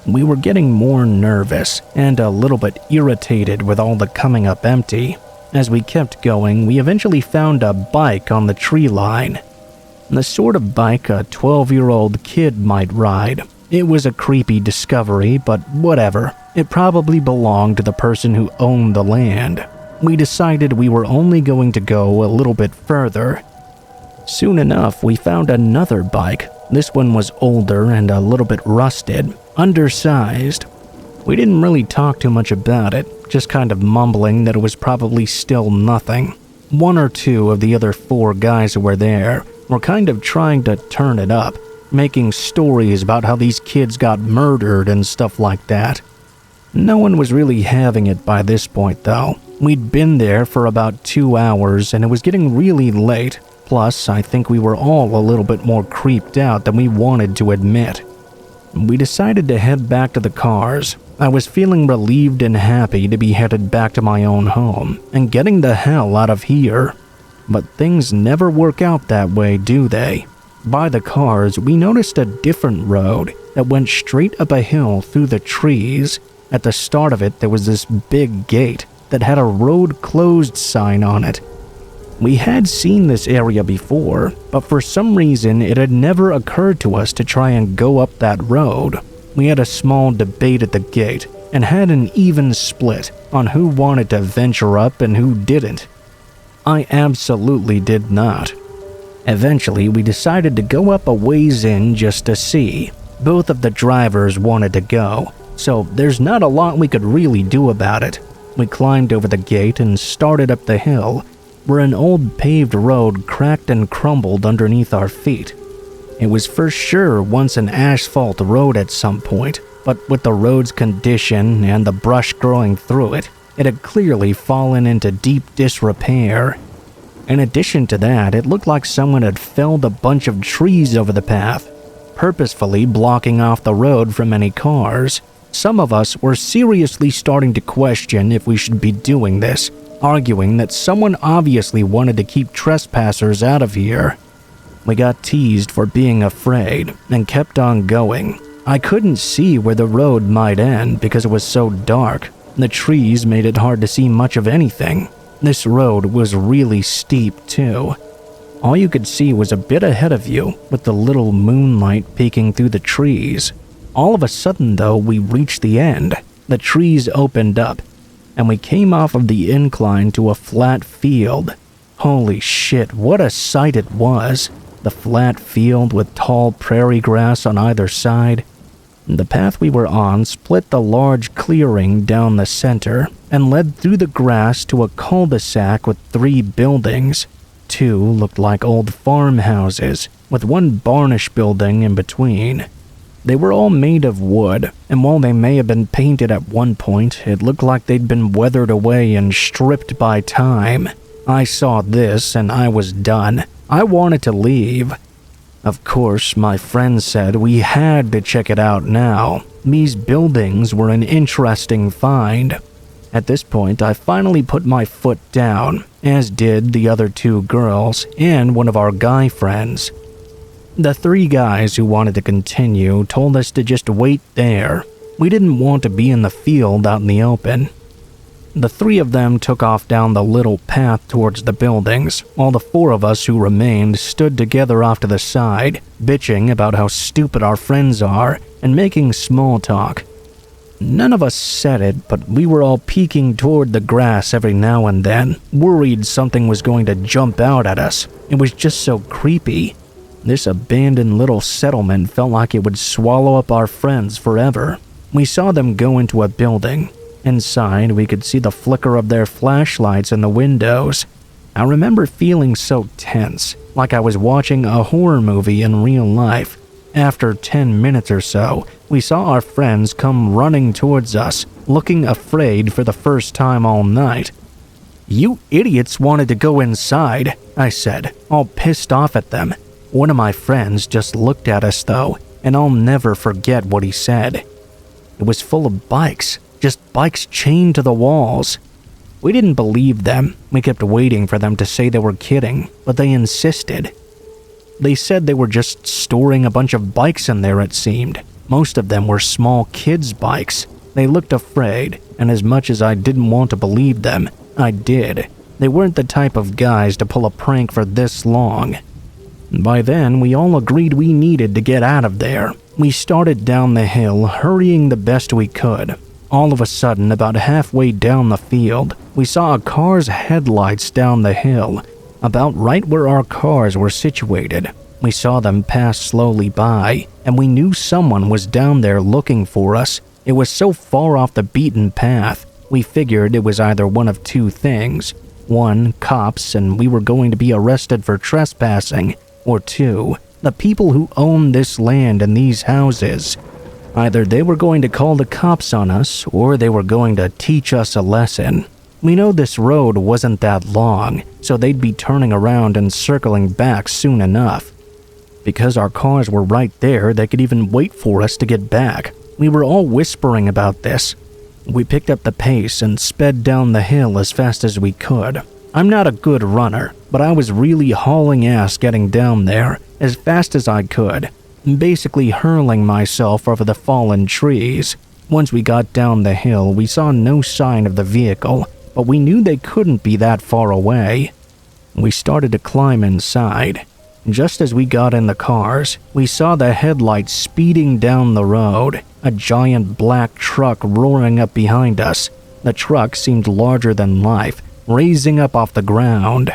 Speaker 1: We were getting more nervous and a little bit irritated with all the coming up empty. As we kept going, we eventually found a bike on the tree line. The sort of bike a 12-year-old kid might ride. It was a creepy discovery, but whatever. It probably belonged to the person who owned the land. We decided we were only going to go a little bit further. Soon enough, we found another bike. This one was older and a little bit rusted, undersized. We didn't really talk too much about it, just kind of mumbling that it was probably still nothing. One or two of the other 4 guys who were there were kind of trying to turn it up, making stories about how these kids got murdered and stuff like that. No one was really having it by this point though. We'd been there for about 2 hours and it was getting really late. Plus, I think we were all a little bit more creeped out than we wanted to admit. We decided to head back to the cars. I was feeling relieved and happy to be headed back to my own home and getting the hell out of here. But things never work out that way, do they? By the cars, we noticed a different road that went straight up a hill through the trees. At the start of it, there was this big gate that had a road closed sign on it. We had seen this area before, but for some reason it had never occurred to us to try and go up that road. We had a small debate at the gate and had an even split on who wanted to venture up and who didn't. I absolutely did not. Eventually, we decided to go up a ways in just to see. Both of the drivers wanted to go, so there's not a lot we could really do about it. We climbed over the gate and started up the hill, where an old paved road cracked and crumbled underneath our feet. It was for sure once an asphalt road at some point, but with the road's condition and the brush growing through it, it had clearly fallen into deep disrepair. In addition to that, it looked like someone had felled a bunch of trees over the path, purposefully blocking off the road from any cars. Some of us were seriously starting to question if we should be doing this, arguing that someone obviously wanted to keep trespassers out of here. We got teased for being afraid and kept on going. I couldn't see where the road might end because it was so dark. The trees made it hard to see much of anything. This road was really steep too. All you could see was a bit ahead of you with the little moonlight peeking through the trees. All of a sudden though, we reached the end. The trees opened up and we came off of the incline to a flat field. Holy shit, what a sight it was. The flat field with tall prairie grass on either side. The path we were on split the large clearing down the center and led through the grass to a cul-de-sac with 3 buildings. 2 looked like old farmhouses, with one barnish building in between. They were all made of wood, and while they may have been painted at one point, it looked like they'd been weathered away and stripped by time. I saw this and I was done. I wanted to leave. Of course, my friends said we had to check it out now. These buildings were an interesting find. At this point, I finally put my foot down, as did the other 2 girls and one of our guy friends. The 3 guys who wanted to continue told us to just wait there. We didn't want to be in the field out in the open. The 3 of them took off down the little path towards the buildings, while the 4 of us who remained stood together off to the side, bitching about how stupid our friends are and making small talk. None of us said it, but we were all peeking toward the grass every now and then, worried something was going to jump out at us. It was just so creepy. This abandoned little settlement felt like it would swallow up our friends forever. We saw them go into a building. Inside, we could see the flicker of their flashlights in the windows. I remember feeling so tense, like I was watching a horror movie in real life. After 10 minutes or so, we saw our friends come running towards us, looking afraid for the first time all night. "You idiots wanted to go inside," I said, all pissed off at them. One of my friends just looked at us though, and I'll never forget what he said. It was full of bikes, just bikes chained to the walls. We didn't believe them. We kept waiting for them to say they were kidding, but they insisted. They said they were just storing a bunch of bikes in there, it seemed. Most of them were small kids' bikes. They looked afraid, and as much as I didn't want to believe them, I did. They weren't the type of guys to pull a prank for this long. By then, we all agreed we needed to get out of there. We started down the hill, hurrying the best we could. All of a sudden, about halfway down the field, we saw a car's headlights down the hill, about right where our cars were situated. We saw them pass slowly by, and we knew someone was down there looking for us. It was so far off the beaten path, we figured it was either one of two things. One, cops, and we were going to be arrested for trespassing. Or two, the people who own this land and these houses. Either they were going to call the cops on us, or they were going to teach us a lesson. We know this road wasn't that long, so they'd be turning around and circling back soon enough. Because our cars were right there, they could even wait for us to get back. We were all whispering about this. We picked up the pace and sped down the hill as fast as we could. I'm not a good runner, but I was really hauling ass getting down there as fast as I could, basically hurling myself over the fallen trees. Once we got down the hill, we saw no sign of the vehicle, but we knew they couldn't be that far away. We started to climb inside. Just as we got in the cars, we saw the headlights speeding down the road, a giant black truck roaring up behind us. The truck seemed larger than life, raising up off the ground.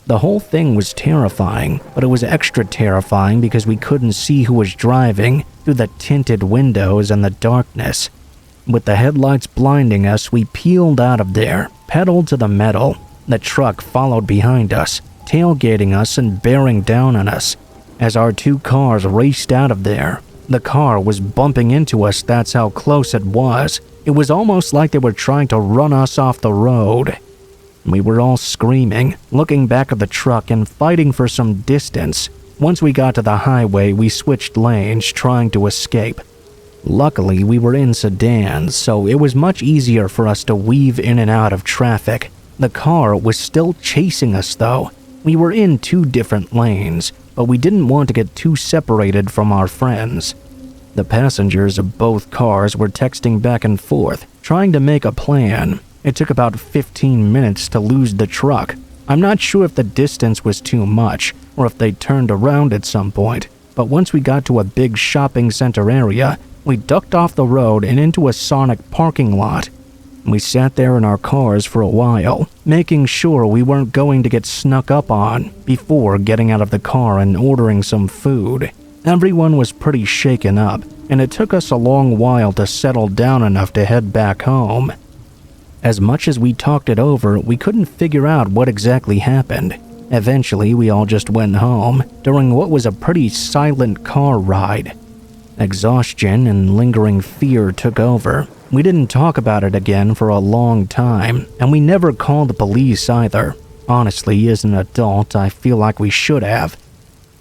Speaker 1: The whole thing was terrifying, but it was extra terrifying because we couldn't see who was driving through the tinted windows and the darkness. With the headlights blinding us, we peeled out of there, pedal to the metal. The truck followed behind us, tailgating us and bearing down on us. As our two cars raced out of there, the car was bumping into us. That's how close it was. It was almost like they were trying to run us off the road. We were all screaming, looking back at the truck and fighting for some distance. Once we got to the highway, we switched lanes, trying to escape. Luckily, we were in sedans, so it was much easier for us to weave in and out of traffic. The car was still chasing us, though. We were in two different lanes, but we didn't want to get too separated from our friends. The passengers of both cars were texting back and forth, trying to make a plan. It took about 15 minutes to lose the truck. I'm not sure if the distance was too much, or if they turned around at some point, but once we got to a big shopping center area, we ducked off the road and into a Sonic parking lot. We sat there in our cars for a while, making sure we weren't going to get snuck up on before getting out of the car and ordering some food. Everyone was pretty shaken up, and it took us a long while to settle down enough to head back home. As much as we talked it over, we couldn't figure out what exactly happened. Eventually, we all just went home during what was a pretty silent car ride. Exhaustion and lingering fear took over. We didn't talk about it again for a long time, and we never called the police either. Honestly, as an adult, I feel like we should have.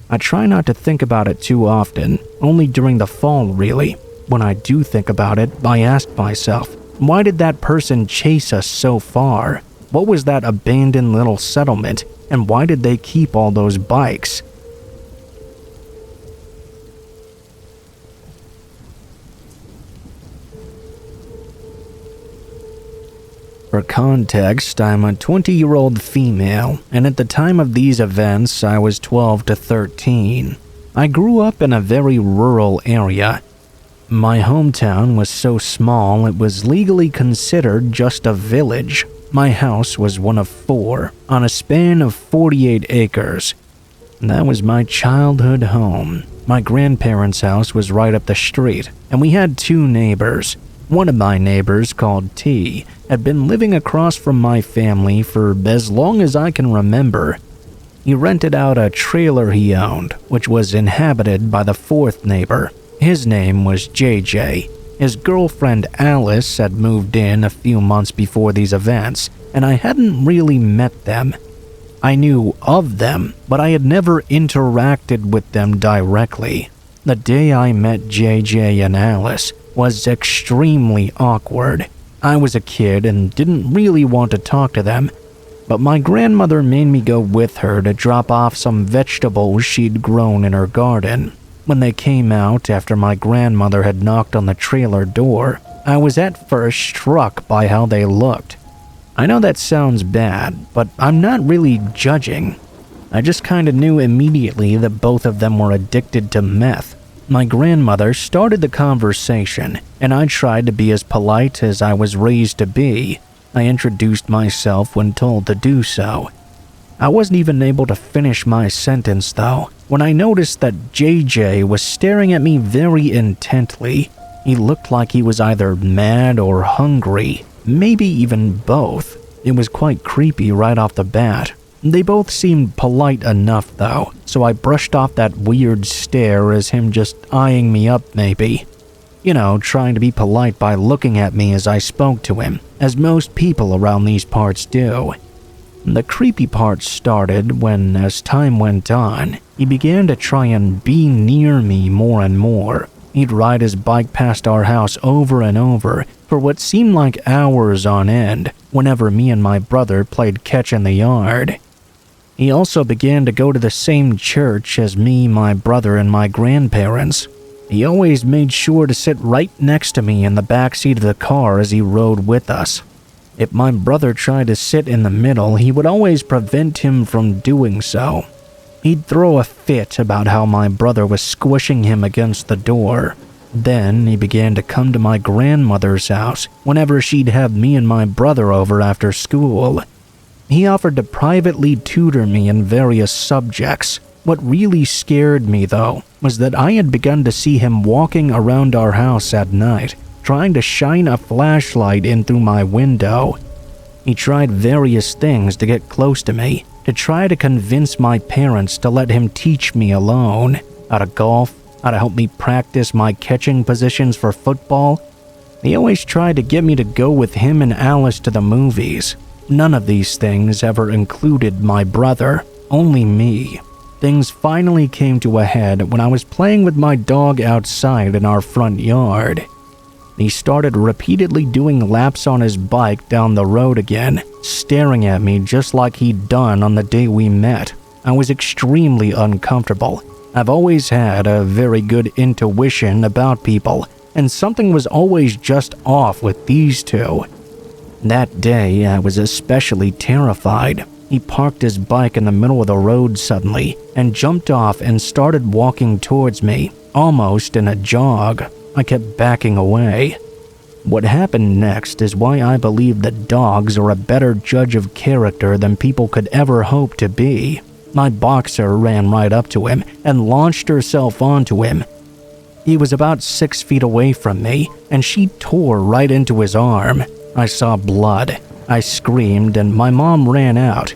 Speaker 1: I try not to think about it too often, only during the fall really. When I do think about it, I ask myself, why did that person chase us so far? What was that abandoned little settlement, and why did they keep all those bikes? For context, I'm a 20-year-old female, and at the time of these events, I was 12 to 13. I grew up in a very rural area. My hometown was so small it was legally considered just a village. My house was one of 4, on a span of 48 acres. That was my childhood home. My grandparents' house was right up the street, and we had 2 neighbors. One of my neighbors, called T, had been living across from my family for as long as I can remember. He rented out a trailer he owned, which was inhabited by the 4th neighbor. His name was JJ. His girlfriend Alice had moved in a few months before these events, and I hadn't really met them. I knew of them, but I had never interacted with them directly. The day I met JJ and Alice was extremely awkward. I was a kid and didn't really want to talk to them, but my grandmother made me go with her to drop off some vegetables she'd grown in her garden. When they came out after my grandmother had knocked on the trailer door, I was at first struck by how they looked. I know that sounds bad, but I'm not really judging. I just kinda knew immediately that both of them were addicted to meth. My grandmother started the conversation, and I tried to be as polite as I was raised to be. I introduced myself when told to do so. I wasn't even able to finish my sentence though, when I noticed that JJ was staring at me very intently. He looked like he was either mad or hungry, maybe even both. It was quite creepy right off the bat. They both seemed polite enough though, so I brushed off that weird stare as him just eyeing me up maybe. You know, trying to be polite by looking at me as I spoke to him, as most people around these parts do. The creepy part started when, as time went on, he began to try and be near me more and more. He'd ride his bike past our house over and over for what seemed like hours on end whenever me and my brother played catch in the yard. He also began to go to the same church as me, my brother, and my grandparents. He always made sure to sit right next to me in the back seat of the car as he rode with us. If my brother tried to sit in the middle, he would always prevent him from doing so. He'd throw a fit about how my brother was squishing him against the door. Then he began to come to my grandmother's house whenever she'd have me and my brother over after school. He offered to privately tutor me in various subjects. What really scared me, though, was that I had begun to see him walking around our house at night, trying to shine a flashlight in through my window. He tried various things to get close to me, to try to convince my parents to let him teach me alone, how to golf, how to help me practice my catching positions for football. He always tried to get me to go with him and Alice to the movies. None of these things ever included my brother, only me. Things finally came to a head when I was playing with my dog outside in our front yard. He started repeatedly doing laps on his bike down the road again, staring at me just like he'd done on the day we met. I was extremely uncomfortable. I've always had a very good intuition about people, and something was always just off with these two. That day, I was especially terrified. He parked his bike in the middle of the road suddenly and jumped off and started walking towards me, almost in a jog. I kept backing away. What happened next is why I believe that dogs are a better judge of character than people could ever hope to be. My boxer ran right up to him and launched herself onto him. He was about 6 feet away from me, and she tore right into his arm. I saw blood. I screamed, and my mom ran out.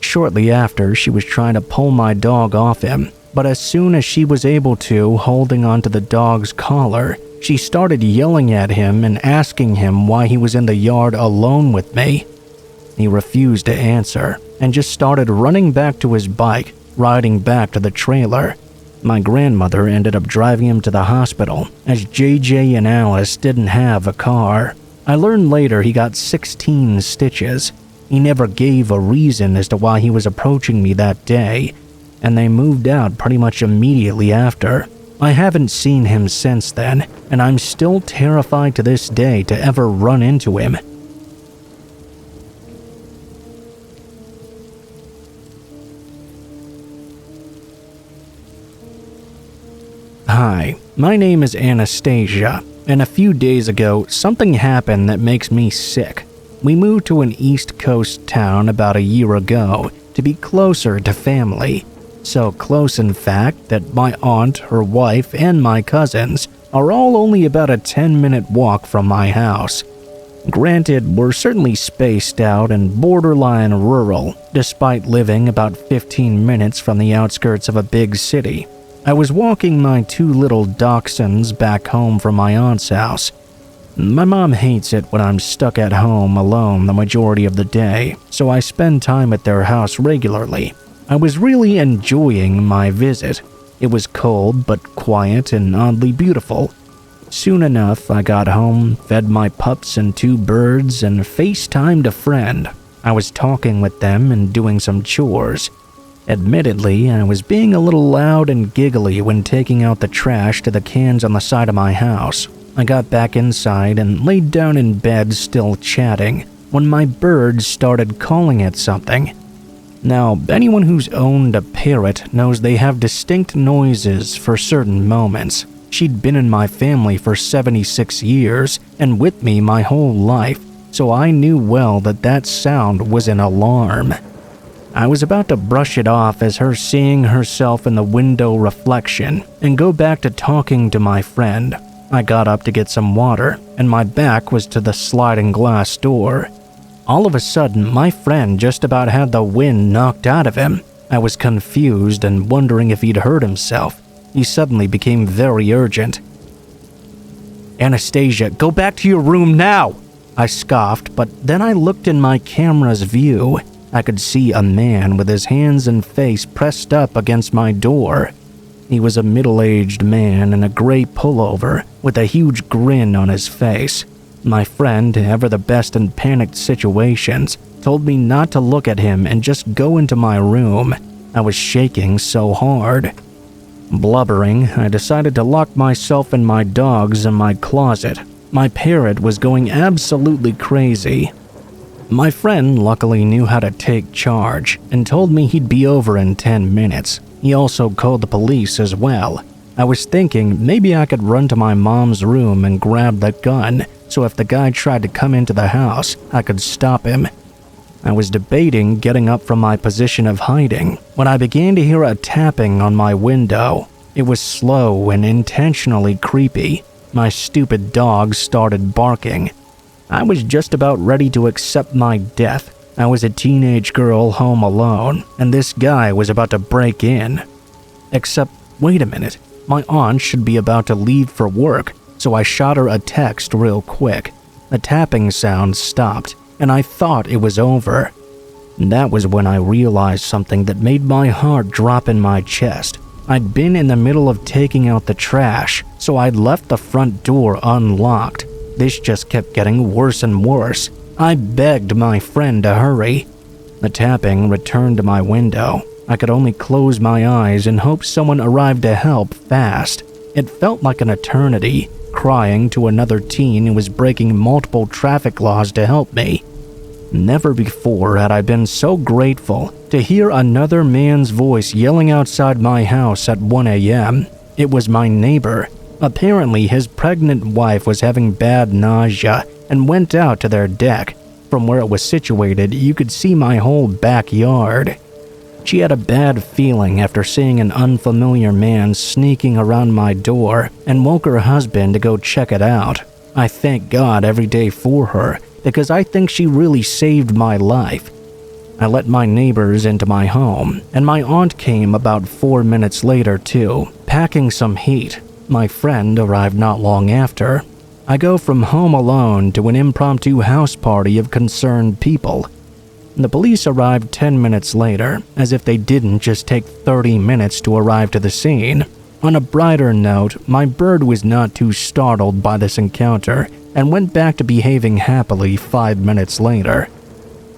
Speaker 1: Shortly after, she was trying to pull my dog off him, but as soon as she was able to, holding onto the dog's collar, she started yelling at him and asking him why he was in the yard alone with me. He refused to answer and just started running back to his bike, riding back to the trailer. My grandmother ended up driving him to the hospital, as JJ and Alice didn't have a car. I learned later he got 16 stitches. He never gave a reason as to why he was approaching me that day, and they moved out pretty much immediately after. I haven't seen him since then, and I'm still terrified to this day to ever run into him. Hi, my name is Anastasia, and a few days ago, something happened that makes me sick. We moved to an East Coast town about a year ago to be closer to family. So close, in fact, that my aunt, her wife, and my cousins are all only about a 10-minute walk from my house. Granted, we're certainly spaced out and borderline rural, despite living about 15 minutes from the outskirts of a big city. I was walking my 2 little dachshunds back home from my aunt's house. My mom hates it when I'm stuck at home alone the majority of the day, so I spend time at their house regularly. I was really enjoying my visit. It was cold but quiet and oddly beautiful. Soon enough, I got home, fed my pups and 2 birds, and FaceTimed a friend. I was talking with them and doing some chores. Admittedly, I was being a little loud and giggly when taking out the trash to the cans on the side of my house. I got back inside and laid down in bed still chatting. when my bird started calling at something. Now, anyone who's owned a parrot knows they have distinct noises for certain moments. She'd been in my family for 76 years and with me my whole life, so I knew well that that sound was an alarm. I was about to brush it off as her seeing herself in the window reflection and go back to talking to my friend. I got up to get some water, and my back was to the sliding glass door. All of a sudden, my friend just about had the wind knocked out of him. I was confused and wondering if he'd hurt himself. He suddenly became very urgent. "Anastasia, go back to your room now!" I scoffed, but then I looked in my camera's view. I could see a man with his hands and face pressed up against my door. He was a middle-aged man in a gray pullover with a huge grin on his face. My friend, ever the best in panicked situations, told me not to look at him and just go into my room. I was shaking so hard. Blubbering, I decided to lock myself and my dogs in my closet. My parrot was going absolutely crazy. My friend luckily knew how to take charge and told me he'd be over in 10 minutes. He also called the police as well. I was thinking maybe I could run to my mom's room and grab the gun, so if the guy tried to come into the house, I could stop him. I was debating getting up from my position of hiding when I began to hear a tapping on my window. It was slow and intentionally creepy. My stupid dog started barking. I was just about ready to accept my death. I was a teenage girl home alone, and this guy was about to break in. Except, wait a minute, my aunt should be about to leave for work, so I shot her a text real quick. The tapping sound stopped, and I thought it was over. That was when I realized something that made my heart drop in my chest. I'd been in the middle of taking out the trash, so I'd left the front door unlocked. This just kept getting worse and worse. I begged my friend to hurry. The tapping returned to my window. I could only close my eyes and hope someone arrived to help fast. It felt like an eternity, crying to another teen who was breaking multiple traffic laws to help me. Never before had I been so grateful to hear another man's voice yelling outside my house at 1 a.m. It was my neighbor. Apparently, his pregnant wife was having bad nausea and went out to their deck. From where it was situated, you could see my whole backyard. She had a bad feeling after seeing an unfamiliar man sneaking around my door and woke her husband to go check it out. I thank God every day for her, because I think she really saved my life. I let my neighbors into my home, and my aunt came about 4 minutes later too, packing some heat. My friend arrived not long after. I go from home alone to an impromptu house party of concerned people. The police arrived 10 minutes later, as if they didn't just take 30 minutes to arrive to the scene. On a brighter note, my bird was not too startled by this encounter and went back to behaving happily 5 minutes later.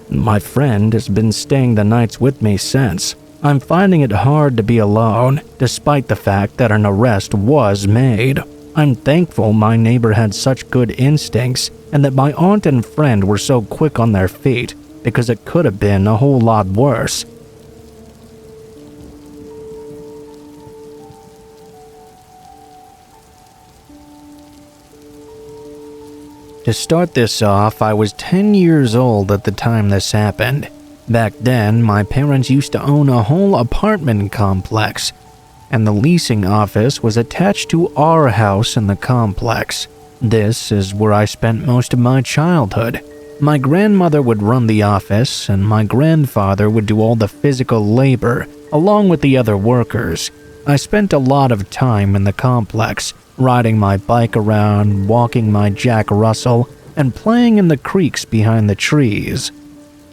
Speaker 1: My friend has been staying the nights with me since. I'm finding it hard to be alone, despite the fact that an arrest was made. I'm thankful my neighbor had such good instincts and that my aunt and friend were so quick on their feet, because it could have been a whole lot worse. To start this off, I was 10 years old at the time this happened. Back then, my parents used to own a whole apartment complex, and the leasing office was attached to our house in the complex. This is where I spent most of my childhood. My grandmother would run the office, and my grandfather would do all the physical labor, along with the other workers. I spent a lot of time in the complex, riding my bike around, walking my Jack Russell, and playing in the creeks behind the trees.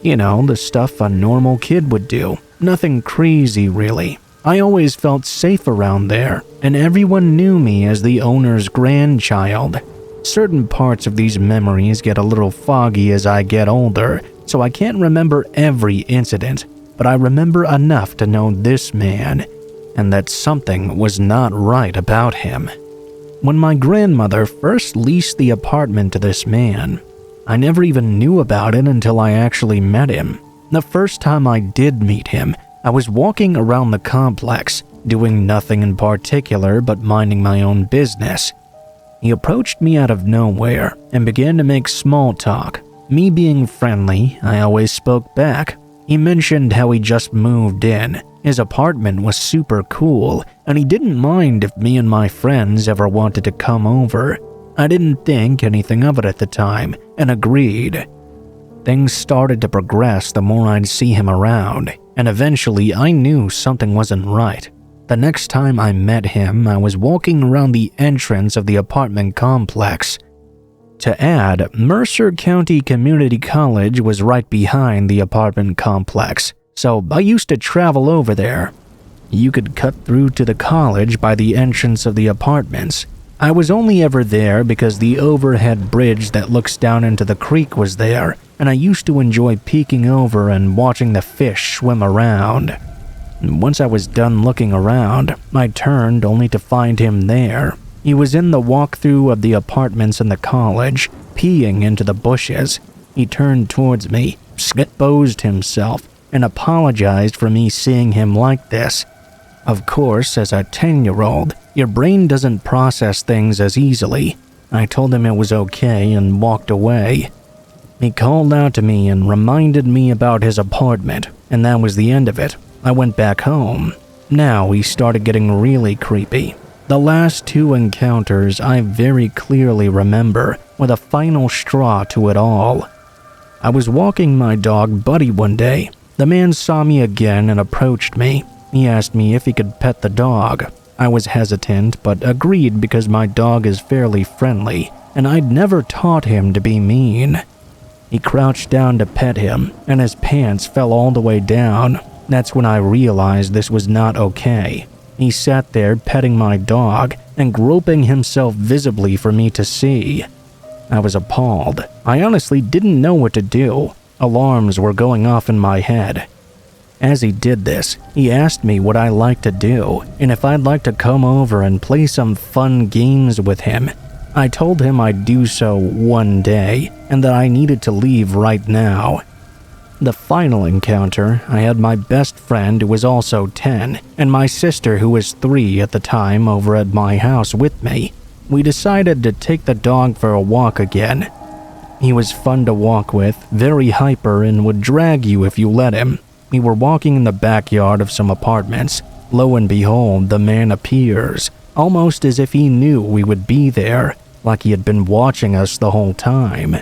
Speaker 1: You know, the stuff a normal kid would do. Nothing crazy, really. I always felt safe around there, and everyone knew me as the owner's grandchild. Certain parts of these memories get a little foggy as I get older, so I can't remember every incident, but I remember enough to know this man, and that something was not right about him. When my grandmother first leased the apartment to this man, I never even knew about it until I actually met him. The first time I did meet him, I was walking around the complex, doing nothing in particular but minding my own business. He approached me out of nowhere and began to make small talk. Me being friendly, I always spoke back. He mentioned how he just moved in. His apartment was super cool, and he didn't mind if me and my friends ever wanted to come over. I didn't think anything of it at the time, and agreed. Things started to progress the more I'd see him around, and eventually I knew something wasn't right. The next time I met him, I was walking around the entrance of the apartment complex. To add, Mercer County Community College was right behind the apartment complex, so I used to travel over there. You could cut through to the college by the entrance of the apartments. I was only ever there because the overhead bridge that looks down into the creek was there, and I used to enjoy peeking over and watching the fish swim around. Once I was done looking around, I turned only to find him there. He was in the walkthrough of the apartments in the college, peeing into the bushes. He turned towards me, exposed himself, and apologized for me seeing him like this. Of course, as a 10-year-old, your brain doesn't process things as easily. I told him it was okay and walked away. He called out to me and reminded me about his apartment, and that was the end of it. I went back home. Now he started getting really creepy. The last two encounters I very clearly remember were the final straw to it all. I was walking my dog Buddy one day. The man saw me again and approached me. He asked me if he could pet the dog. I was hesitant, but agreed because my dog is fairly friendly, and I'd never taught him to be mean. He crouched down to pet him, and his pants fell all the way down. That's when I realized this was not okay. He sat there petting my dog and groping himself visibly for me to see. I was appalled. I honestly didn't know what to do. Alarms were going off in my head. As he did this, he asked me what I liked to do and if I'd like to come over and play some fun games with him. I told him I'd do so one day and that I needed to leave right now. The final encounter, I had my best friend who was also 10 and my sister who was 3 at the time over at my house with me. We decided to take the dog for a walk again. He was fun to walk with, very hyper, and would drag you if you let him. We were walking in the backyard of some apartments. Lo and behold, the man appears, almost as if he knew we would be there, like he had been watching us the whole time.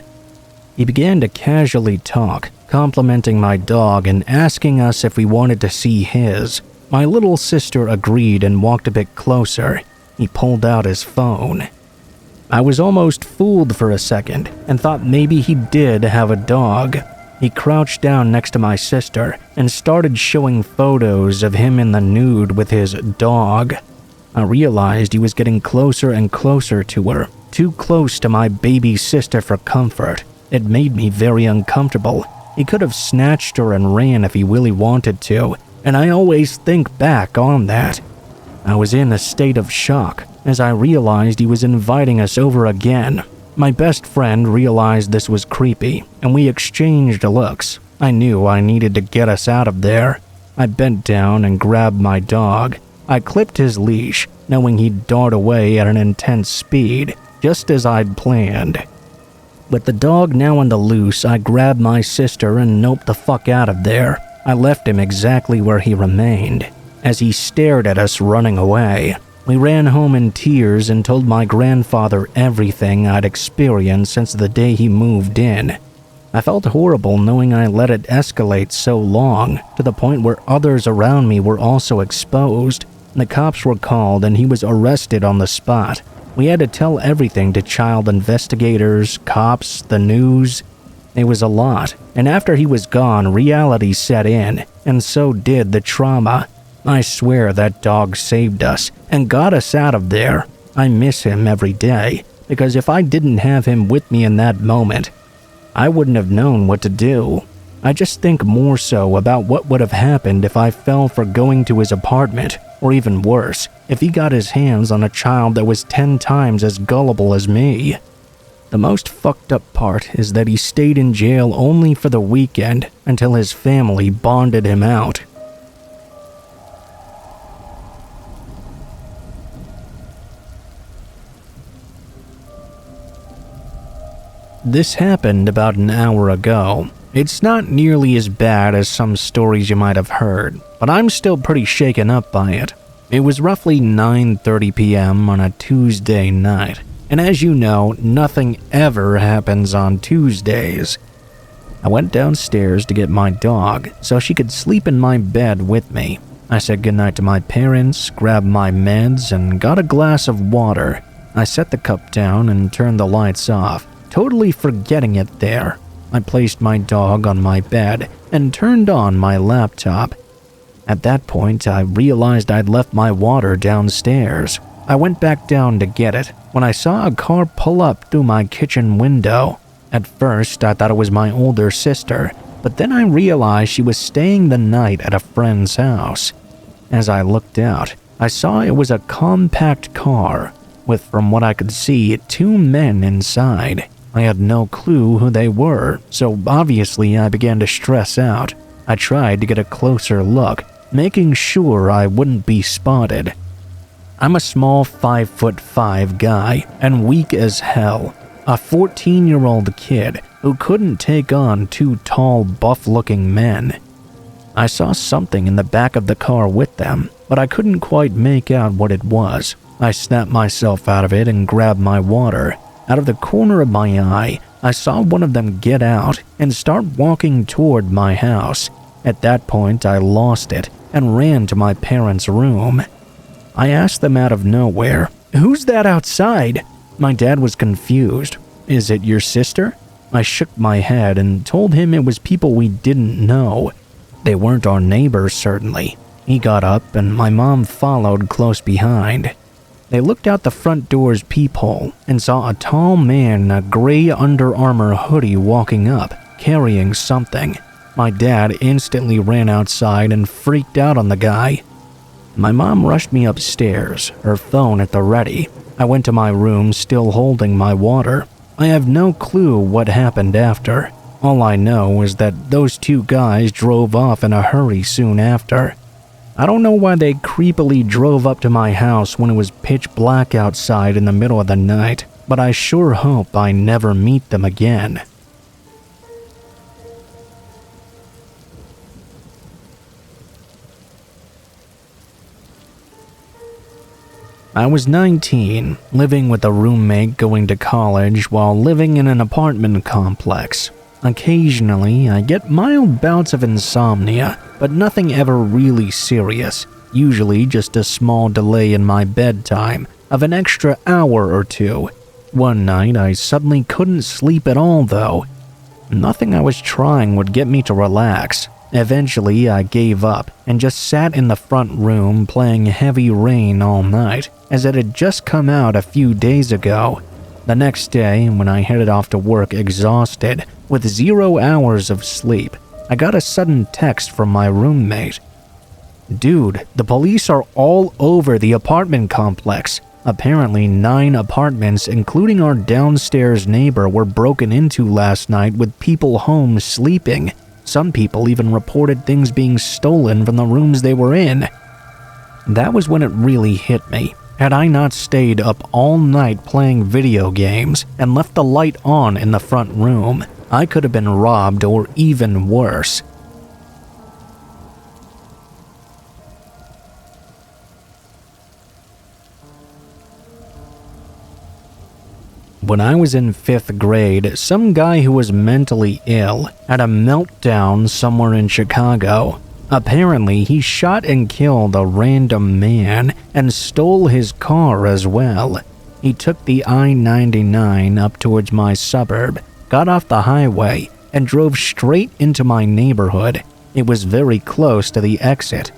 Speaker 1: He began to casually talk, complimenting my dog and asking us if we wanted to see his. My little sister agreed and walked a bit closer. He pulled out his phone. I was almost fooled for a second and thought maybe he did have a dog. He crouched down next to my sister and started showing photos of him in the nude with his dog. I realized he was getting closer and closer to her, too close to my baby sister for comfort. It made me very uncomfortable. He could have snatched her and ran if he really wanted to, and I always think back on that. I was in a state of shock as I realized he was inviting us over again. My best friend realized this was creepy, and we exchanged looks. I knew I needed to get us out of there. I bent down and grabbed my dog. I clipped his leash, knowing he'd dart away at an intense speed, just as I'd planned. With the dog now on the loose, I grabbed my sister and noped the fuck out of there. I left him exactly where he remained, as he stared at us running away. We ran home in tears and told my grandfather everything I'd experienced since the day he moved in. I felt horrible knowing I let it escalate so long, to the point where others around me were also exposed. The cops were called and he was arrested on the spot. We had to tell everything to child investigators, cops, the news. It was a lot, and after he was gone, reality set in, and so did the trauma. I swear that dog saved us and got us out of there. I miss him every day, because if I didn't have him with me in that moment, I wouldn't have known what to do. I just think more so about what would have happened if I fell for going to his apartment, or even worse, if he got his hands on a child that was 10 times as gullible as me. The most fucked up part is that he stayed in jail only for the weekend until his family bonded him out. This happened about an hour ago. It's not nearly as bad as some stories you might have heard, but I'm still pretty shaken up by it. It was roughly 9:30 p.m. on a Tuesday night, and as you know, nothing ever happens on Tuesdays. I went downstairs to get my dog so she could sleep in my bed with me. I said goodnight to my parents, grabbed my meds, and got a glass of water. I set the cup down and turned the lights off, totally forgetting it there. I placed my dog on my bed and turned on my laptop. At that point, I realized I'd left my water downstairs. I went back down to get it when I saw a car pull up through my kitchen window. At first, I thought it was my older sister, but then I realized she was staying the night at a friend's house. As I looked out, I saw it was a compact car with, from what I could see, 2 men inside. I had no clue who they were, so obviously I began to stress out. I tried to get a closer look, making sure I wouldn't be spotted. I'm a small 5'5" guy and weak as hell, a 14-year-old kid who couldn't take on 2 tall, buff-looking men. I saw something in the back of the car with them, but I couldn't quite make out what it was. I snapped myself out of it and grabbed my water. Out of the corner of my eye, I saw one of them get out and start walking toward my house. At that point, I lost it and ran to my parents' room. I asked them out of nowhere, "Who's that outside?" My dad was confused. "Is it your sister?" I shook my head and told him it was people we didn't know. They weren't our neighbors, certainly. He got up and my mom followed close behind. They looked out the front door's peephole and saw a tall man in a gray Under Armour hoodie walking up, carrying something. My dad instantly ran outside and freaked out on the guy. My mom rushed me upstairs, her phone at the ready. I went to my room still holding my water. I have no clue what happened after. All I know is that those 2 guys drove off in a hurry soon after. I don't know why they creepily drove up to my house when it was pitch black outside in the middle of the night, but I sure hope I never meet them again. I was 19, living with a roommate going to college while living in an apartment complex. Occasionally, I get mild bouts of insomnia, but nothing ever really serious, usually just a small delay in my bedtime of an extra hour or 2. One night, I suddenly couldn't sleep at all though. Nothing I was trying would get me to relax. Eventually, I gave up and just sat in the front room playing Heavy Rain all night, as it had just come out a few days ago. The next day, when I headed off to work exhausted, with 0 hours of sleep, I got a sudden text from my roommate. "Dude, the police are all over the apartment complex. Apparently 9 apartments, including our downstairs neighbor, were broken into last night with people home sleeping. Some people even reported things being stolen from the rooms they were in." That was when it really hit me. Had I not stayed up all night playing video games and left the light on in the front room, I could have been robbed or even worse. When I was in 5th grade, some guy who was mentally ill had a meltdown somewhere in Chicago. Apparently, he shot and killed a random man and stole his car as well. He took the I-99 up towards my suburb, got off the highway, and drove straight into my neighborhood. It was very close to the exit.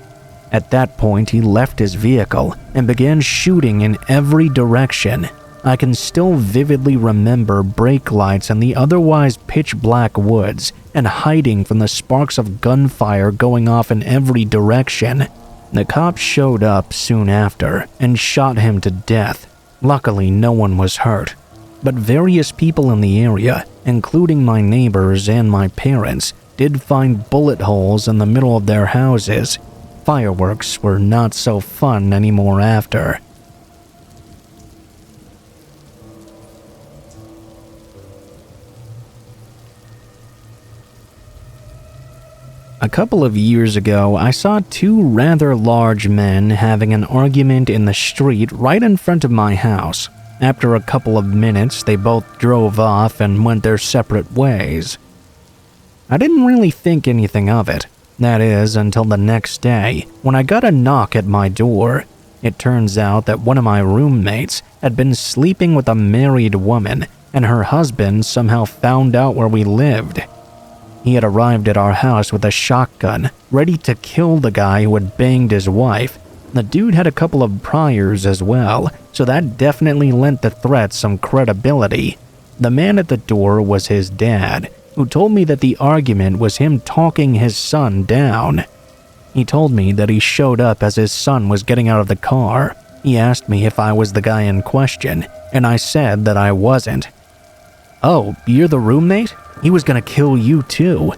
Speaker 1: At that point, he left his vehicle and began shooting in every direction. I can still vividly remember brake lights in the otherwise pitch-black woods and hiding from the sparks of gunfire going off in every direction. The cops showed up soon after and shot him to death. Luckily, no one was hurt. but various people in the area, including my neighbors and my parents, did find bullet holes in the middle of their houses. Fireworks were not so fun anymore after. A couple of years ago, I saw two rather large men having an argument in the street right in front of my house. After a couple of minutes, they both drove off and went their separate ways. I didn't really think anything of it. That is, until the next day, when I got a knock at my door. It turns out that one of my roommates had been sleeping with a married woman, and her husband somehow found out where we lived. He had arrived at our house with a shotgun, ready to kill the guy who had banged his wife. The dude had a couple of priors as well, so that definitely lent the threat some credibility. The man at the door was his dad, who told me that the argument was him talking his son down. He told me that he showed up as his son was getting out of the car. He asked me if I was the guy in question, and I said that I wasn't. "Oh, you're the roommate? He was gonna kill you too."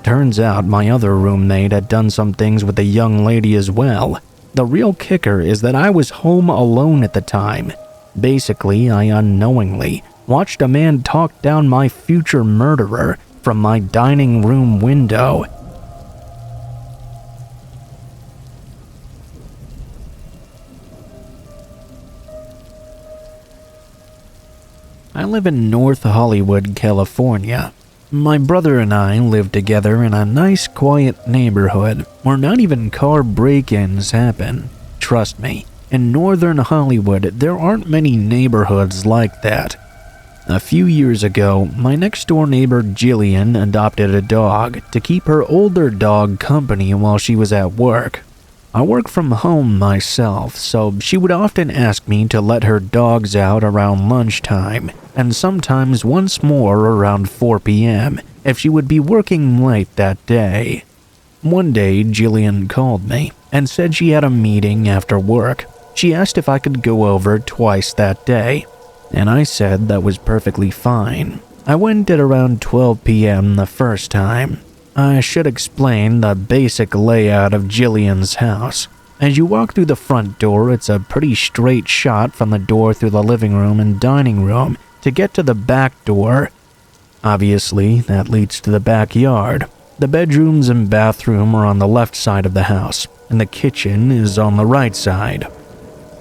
Speaker 1: Turns out my other roommate had done some things with the young lady as well. The real kicker is that I was home alone at the time. Basically, I unknowingly watched a man talk down my future murderer from my dining room window. I live in North Hollywood, California. My brother and I live together in a nice, quiet neighborhood where not even car break-ins happen. Trust me, in Northern Hollywood, there aren't many neighborhoods like that. A few years ago, my next-door neighbor Jillian adopted a dog to keep her older dog company while she was at work. I work from home myself, so she would often ask me to let her dogs out around lunchtime, and sometimes once more around 4 p.m. if she would be working late that day. One day, Jillian called me and said she had a meeting after work. She asked if I could go over twice that day, and I said that was perfectly fine. I went at around 12 p.m. the first time. I should explain the basic layout of Jillian's house. As you walk through the front door, it's a pretty straight shot from the door through the living room and dining room to get to the back door. Obviously, that leads to the backyard. The bedrooms and bathroom are on the left side of the house, and the kitchen is on the right side.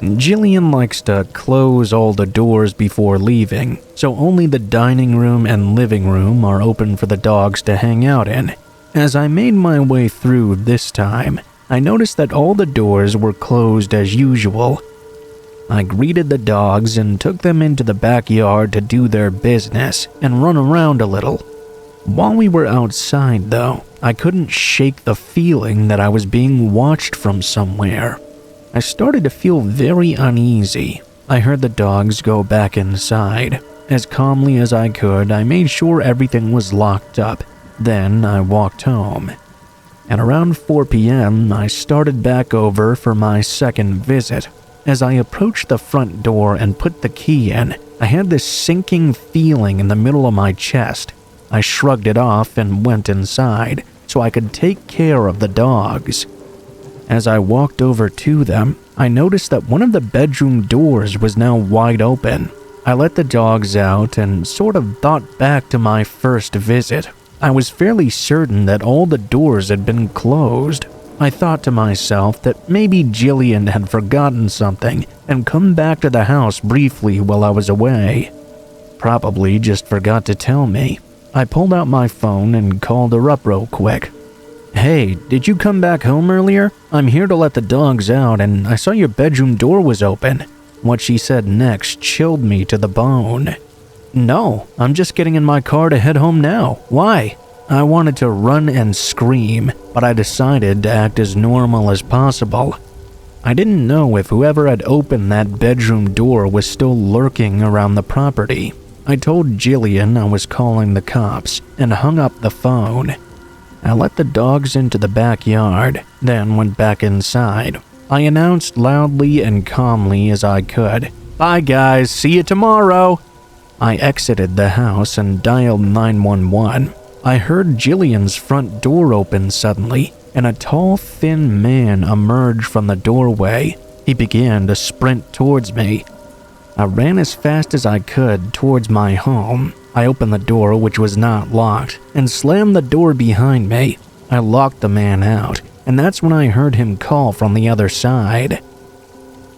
Speaker 1: Jillian likes to close all the doors before leaving, so only the dining room and living room are open for the dogs to hang out in. As I made my way through this time, I noticed that all the doors were closed as usual. I greeted the dogs and took them into the backyard to do their business and run around a little. While we were outside, though, I couldn't shake the feeling that I was being watched from somewhere. I started to feel very uneasy. I heard the dogs go back inside. As calmly as I could, I made sure everything was locked up. Then I walked home. At around 4 p.m., I started back over for my second visit. As I approached the front door and put the key in, I had this sinking feeling in the middle of my chest. I shrugged it off and went inside so I could take care of the dogs. As I walked over to them, I noticed that one of the bedroom doors was now wide open. I let the dogs out and sort of thought back to my first visit. I was fairly certain that all the doors had been closed. I thought to myself that maybe Jillian had forgotten something and come back to the house briefly while I was away. Probably just forgot to tell me. I pulled out my phone and called her up real quick. "Hey, did you come back home earlier? I'm here to let the dogs out and I saw your bedroom door was open." What she said next chilled me to the bone. "No, I'm just getting in my car to head home now. Why?" I wanted to run and scream, but I decided to act as normal as possible. I didn't know if whoever had opened that bedroom door was still lurking around the property. I told Jillian I was calling the cops and hung up the phone. I let the dogs into the backyard, then went back inside. I announced loudly and calmly as I could, "Bye guys, see you tomorrow." I exited the house and dialed 911. I heard Jillian's front door open suddenly, and a tall, thin man emerged from the doorway. He began to sprint towards me. I ran as fast as I could towards my home. I opened the door, which was not locked, and slammed the door behind me. I locked the man out, and that's when I heard him call from the other side.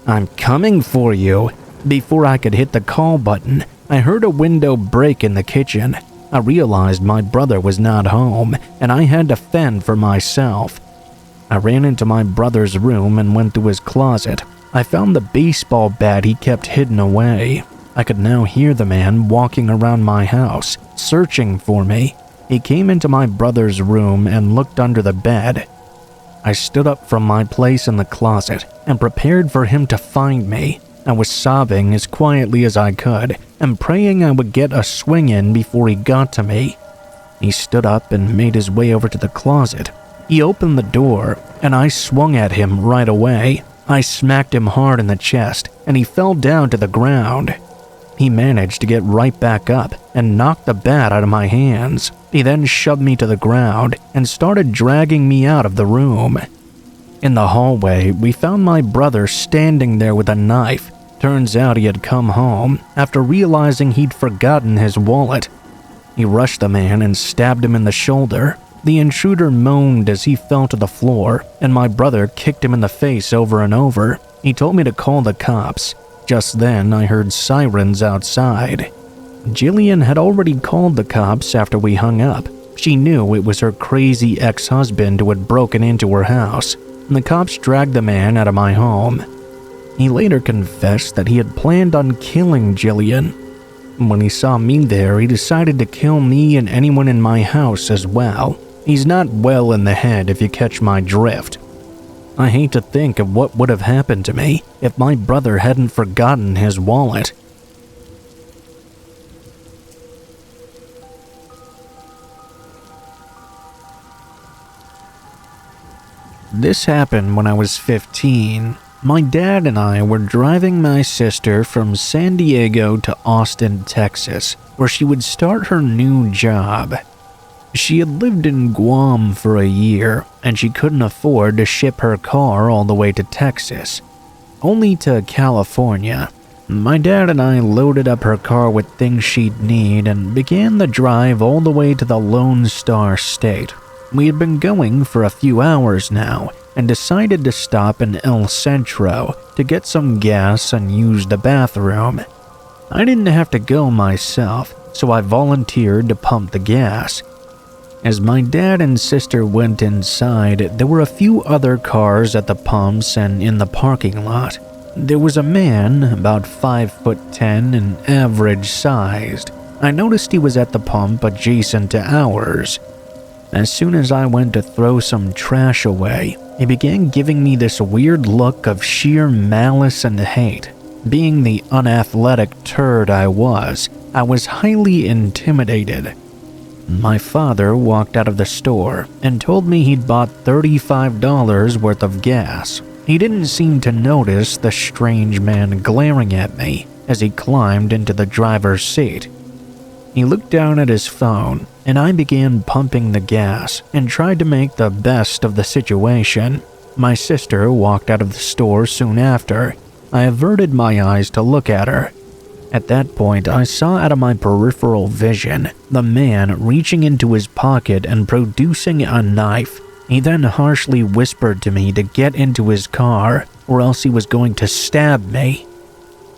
Speaker 1: "I'm coming for you." Before I could hit the call button, I heard a window break in the kitchen. I realized my brother was not home, and I had to fend for myself. I ran into my brother's room and went to his closet. I found the baseball bat he kept hidden away. I could now hear the man walking around my house, searching for me. He came into my brother's room and looked under the bed. I stood up from my place in the closet and prepared for him to find me. I was sobbing as quietly as I could and praying I would get a swing in before he got to me. He stood up and made his way over to the closet. He opened the door, and I swung at him right away. I smacked him hard in the chest, and he fell down to the ground. He managed to get right back up and knocked the bat out of my hands. He then shoved me to the ground and started dragging me out of the room. In the hallway, we found my brother standing there with a knife. Turns out he had come home after realizing he'd forgotten his wallet. He rushed the man and stabbed him in the shoulder. The intruder moaned as he fell to the floor, and my brother kicked him in the face over and over. He told me to call the cops. Just then, I heard sirens outside. Jillian had already called the cops after we hung up. She knew it was her crazy ex-husband who had broken into her house. The cops dragged the man out of my home. He later confessed that he had planned on killing Jillian. When he saw me there, he decided to kill me and anyone in my house as well. He's not well in the head, if you catch my drift. I hate to think of what would have happened to me if my brother hadn't forgotten his wallet. This happened when I was 15. My dad and I were driving my sister from San Diego to Austin, Texas, where she would start her new job. She had lived in Guam for a year, and she couldn't afford to ship her car all the way to Texas, only to California. My dad and I loaded up her car with things she'd need and began the drive all the way to the Lone Star State. We had been going for a few hours now and decided to stop in El Centro to get some gas and use the bathroom. I didn't have to go myself, so I volunteered to pump the gas. As my dad and sister went inside, there were a few other cars at the pumps and in the parking lot. There was a man, about 5'10" and average sized. I noticed he was at the pump adjacent to ours. As soon as I went to throw some trash away, he began giving me this weird look of sheer malice and hate. Being the unathletic turd I was highly intimidated. My father walked out of the store and told me he'd bought $35 worth of gas. He didn't seem to notice the strange man glaring at me as he climbed into the driver's seat. He looked down at his phone, and I began pumping the gas and tried to make the best of the situation. My sister walked out of the store soon after. I averted my eyes to look at her. At that point, I saw out of my peripheral vision the man reaching into his pocket and producing a knife. He then harshly whispered to me to get into his car, or else he was going to stab me.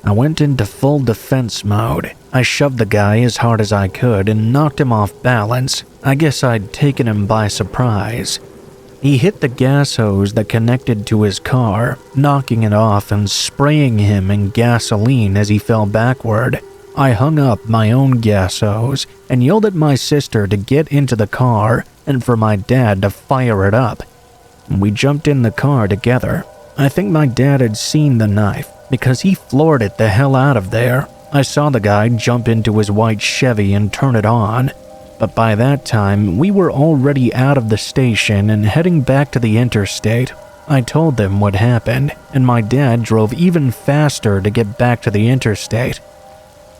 Speaker 1: I went into full defense mode. I shoved the guy as hard as I could and knocked him off balance. I guess I'd taken him by surprise. He hit the gas hose that connected to his car, knocking it off and spraying him in gasoline as he fell backward. I hung up my own gas hose and yelled at my sister to get into the car and for my dad to fire it up. We jumped in the car together. I think my dad had seen the knife because he floored it the hell out of there. I saw the guy jump into his white Chevy and turn it on. But by that time, we were already out of the station and heading back to the interstate. I told them what happened, and my dad drove even faster to get back to the interstate.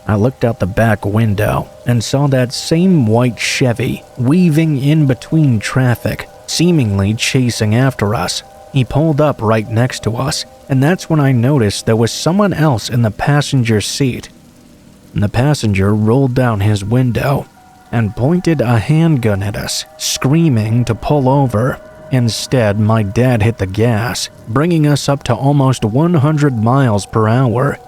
Speaker 1: I looked out the back window and saw that same white Chevy weaving in between traffic, seemingly chasing after us. He pulled up right next to us, and that's when I noticed there was someone else in the passenger seat. The passenger rolled down his window and pointed a handgun at us, screaming to pull over. Instead, my dad hit the gas, bringing us up to almost 100 miles per hour.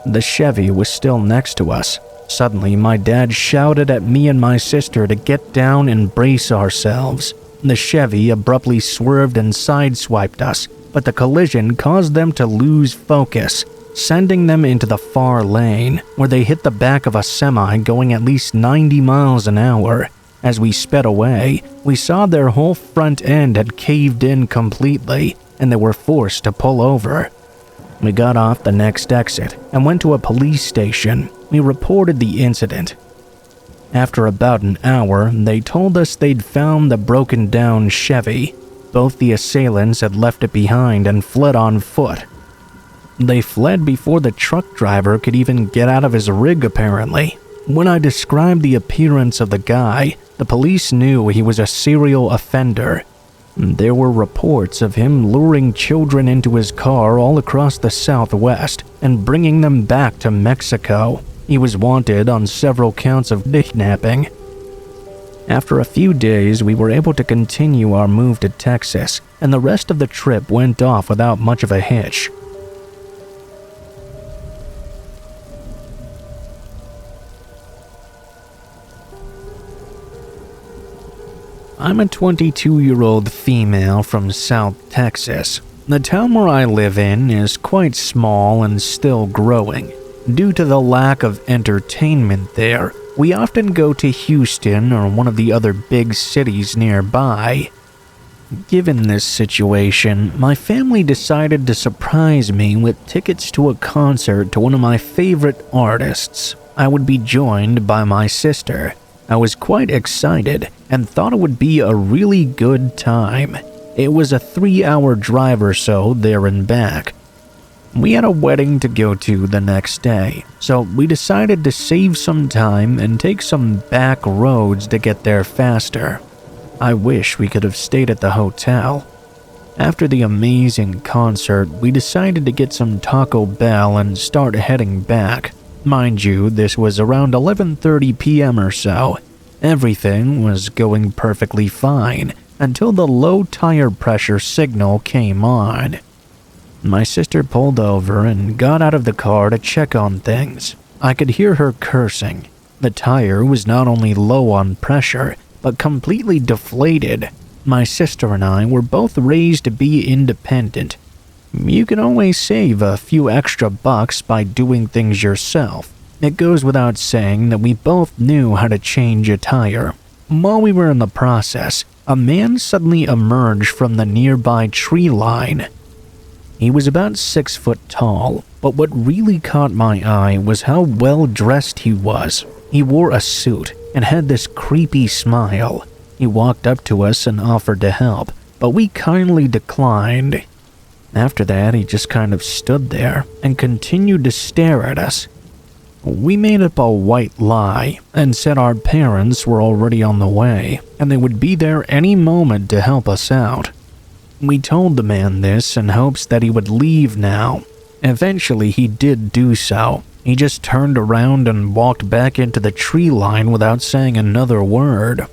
Speaker 1: The Chevy was still next to us. Suddenly, my dad shouted at me and my sister to get down and brace ourselves. The Chevy abruptly swerved and sideswiped us, but the collision caused them to lose focus, sending them into the far lane, where they hit the back of a semi going at least 90 miles an hour. As we sped away, we saw their whole front end had caved in completely, and they were forced to pull over. We got off the next exit and went to a police station. We reported the incident. After about an hour, they told us they'd found the broken down Chevy. Both the assailants had left it behind and fled on foot. They fled before the truck driver could even get out of his rig, apparently. When I described the appearance of the guy, the police knew he was a serial offender. There were reports of him luring children into his car all across the Southwest and bringing them back to Mexico. He was wanted on several counts of kidnapping. After a few days, we were able to continue our move to Texas, and the rest of the trip went off without much of a hitch. I'm a 22-year-old female from South Texas. The town where I live in is quite small and still growing. Due to the lack of entertainment there, we often go to Houston or one of the other big cities nearby. Given this situation, my family decided to surprise me with tickets to a concert to one of my favorite artists. I would be joined by my sister. I was quite excited and thought it would be a really good time. It was a 3-hour drive or so there and back. We had a wedding to go to the next day, so we decided to save some time and take some back roads to get there faster. I wish we could have stayed at the hotel. After the amazing concert, we decided to get some Taco Bell and start heading back. Mind you, this was around 11:30 p.m. or so. Everything was going perfectly fine until the low tire pressure signal came on. My sister pulled over and got out of the car to check on things. I could hear her cursing. The tire was not only low on pressure, but completely deflated. My sister and I were both raised to be independent. You can always save a few extra bucks by doing things yourself. It goes without saying that we both knew how to change a tire. While we were in the process, a man suddenly emerged from the nearby tree line. He was about 6 foot tall, but what really caught my eye was how well dressed he was. He wore a suit and had this creepy smile. He walked up to us and offered to help, but we kindly declined. After that, he just kind of stood there and continued to stare at us. We made up a white lie and said our parents were already on the way and they would be there any moment to help us out. We told the man this in hopes that he would leave now. Eventually, he did do so. He just turned around and walked back into the tree line without saying another word.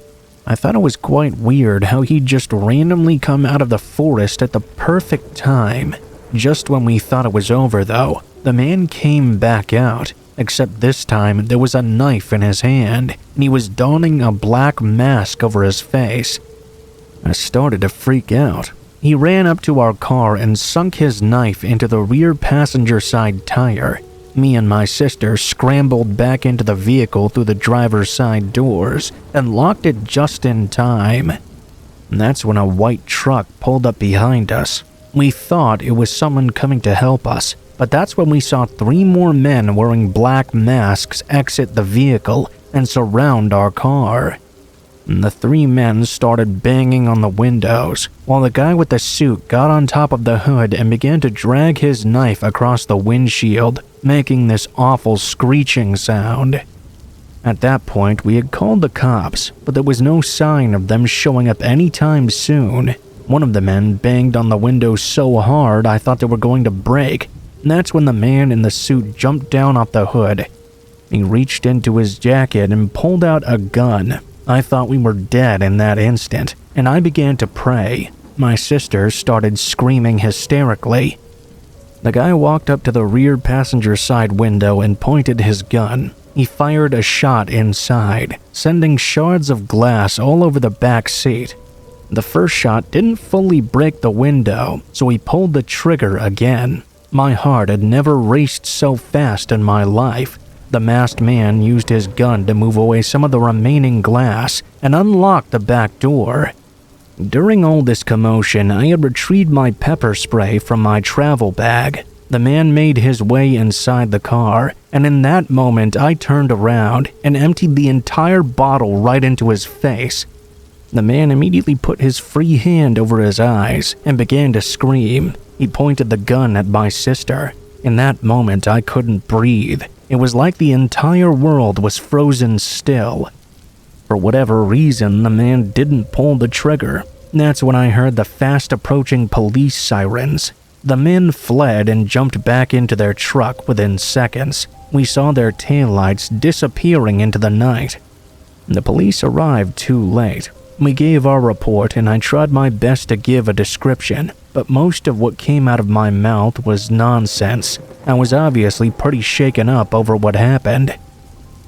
Speaker 1: I thought it was quite weird how he'd just randomly come out of the forest at the perfect time. Just when we thought it was over, though, the man came back out, except this time there was a knife in his hand, and he was donning a black mask over his face. I started to freak out. He ran up to our car and sunk his knife into the rear passenger side tire. Me and my sister scrambled back into the vehicle through the driver's side doors and locked it just in time. That's when a white truck pulled up behind us. We thought it was someone coming to help us, but that's when we saw 3 more men wearing black masks exit the vehicle and surround our car. and the three men started banging on the windows, while the guy with the suit got on top of the hood and began to drag his knife across the windshield, making this awful screeching sound. At that point, we had called the cops, but there was no sign of them showing up anytime soon. One of the men banged on the window so hard I thought they were going to break, and that's when the man in the suit jumped down off the hood. He reached into his jacket and pulled out a gun. I thought we were dead in that instant, and I began to pray. My sister started screaming hysterically. The guy walked up to the rear passenger side window and pointed his gun. He fired a shot inside, sending shards of glass all over the back seat. The first shot didn't fully break the window, so he pulled the trigger again. My heart had never raced so fast in my life. The masked man used his gun to move away some of the remaining glass and unlock the back door. During all this commotion, I had retrieved my pepper spray from my travel bag. The man made his way inside the car, and in that moment I turned around and emptied the entire bottle right into his face. The man immediately put his free hand over his eyes and began to scream. He pointed the gun at my sister. In that moment, I couldn't breathe. It was like the entire world was frozen still. For whatever reason, the man didn't pull the trigger. That's when I heard the fast-approaching police sirens. The men fled and jumped back into their truck within seconds. We saw their taillights disappearing into the night. The police arrived too late. We gave our report and I tried my best to give a description, but most of what came out of my mouth was nonsense. I was obviously pretty shaken up over what happened.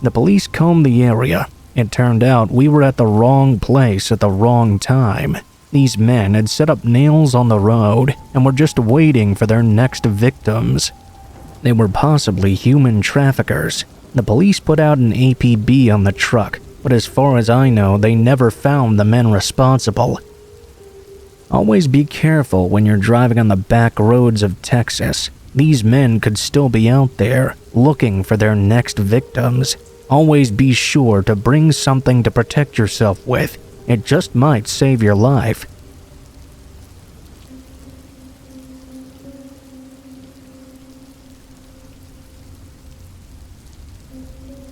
Speaker 1: The police combed the area. It turned out we were at the wrong place at the wrong time. These men had set up nails on the road and were just waiting for their next victims. They were possibly human traffickers. The police put out an APB on the truck, but as far as I know, they never found the men responsible. Always be careful when you're driving on the back roads of Texas. These men could still be out there, looking for their next victims. Always be sure to bring something to protect yourself with. It just might save your life.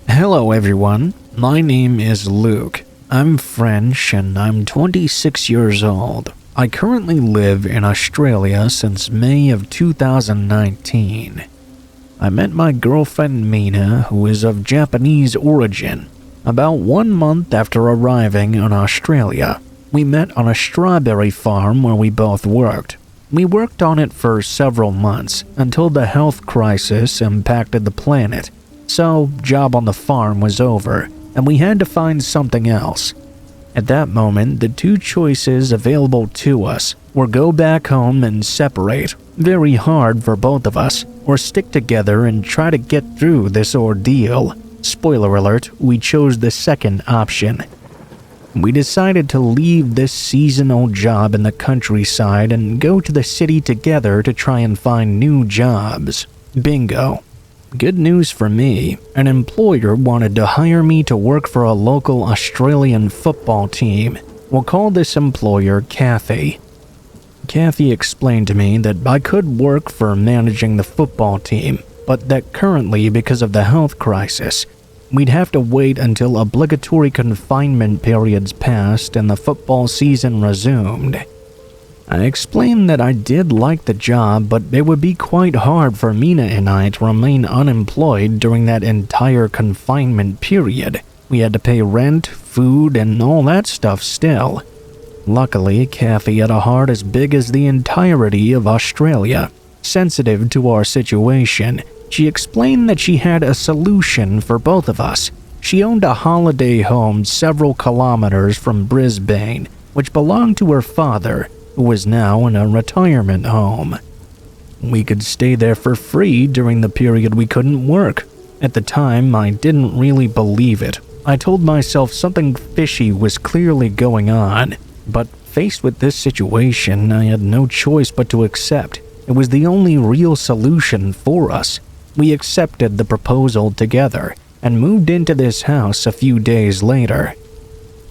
Speaker 1: Hello everyone, my name is Luke. I'm French and I'm 26 years old. I currently live in Australia since May of 2019. I met my girlfriend Mina, who is of Japanese origin, about 1 month after arriving in Australia. We met on a strawberry farm where we both worked. We worked on it for several months until the health crisis impacted the planet. So, job on the farm was over, and we had to find something else. At that moment, the two choices available to us were go back home and separate, very hard for both of us, or stick together and try to get through this ordeal. Spoiler alert, we chose the second option. We decided to leave this seasonal job in the countryside and go to the city together to try and find new jobs. Bingo. Good news for me, an employer wanted to hire me to work for a local Australian football team. We'll call this employer Kathy. Kathy explained to me that I could work for managing the football team, but that currently, because of the health crisis, we'd have to wait until obligatory confinement periods passed and the football season resumed. I explained that I did like the job, but it would be quite hard for Mina and I to remain unemployed during that entire confinement period. We had to pay rent, food, and all that stuff still. Luckily, Kathy had a heart as big as the entirety of Australia. Sensitive to our situation, she explained that she had a solution for both of us. She owned a holiday home several kilometers from Brisbane, which belonged to her father, who was now in a retirement home. We could stay there for free during the period we couldn't work. At the time, I didn't really believe it. I told myself something fishy was clearly going on, but faced with this situation, I had no choice but to accept. It was the only real solution for us. We accepted the proposal together and moved into this house a few days later.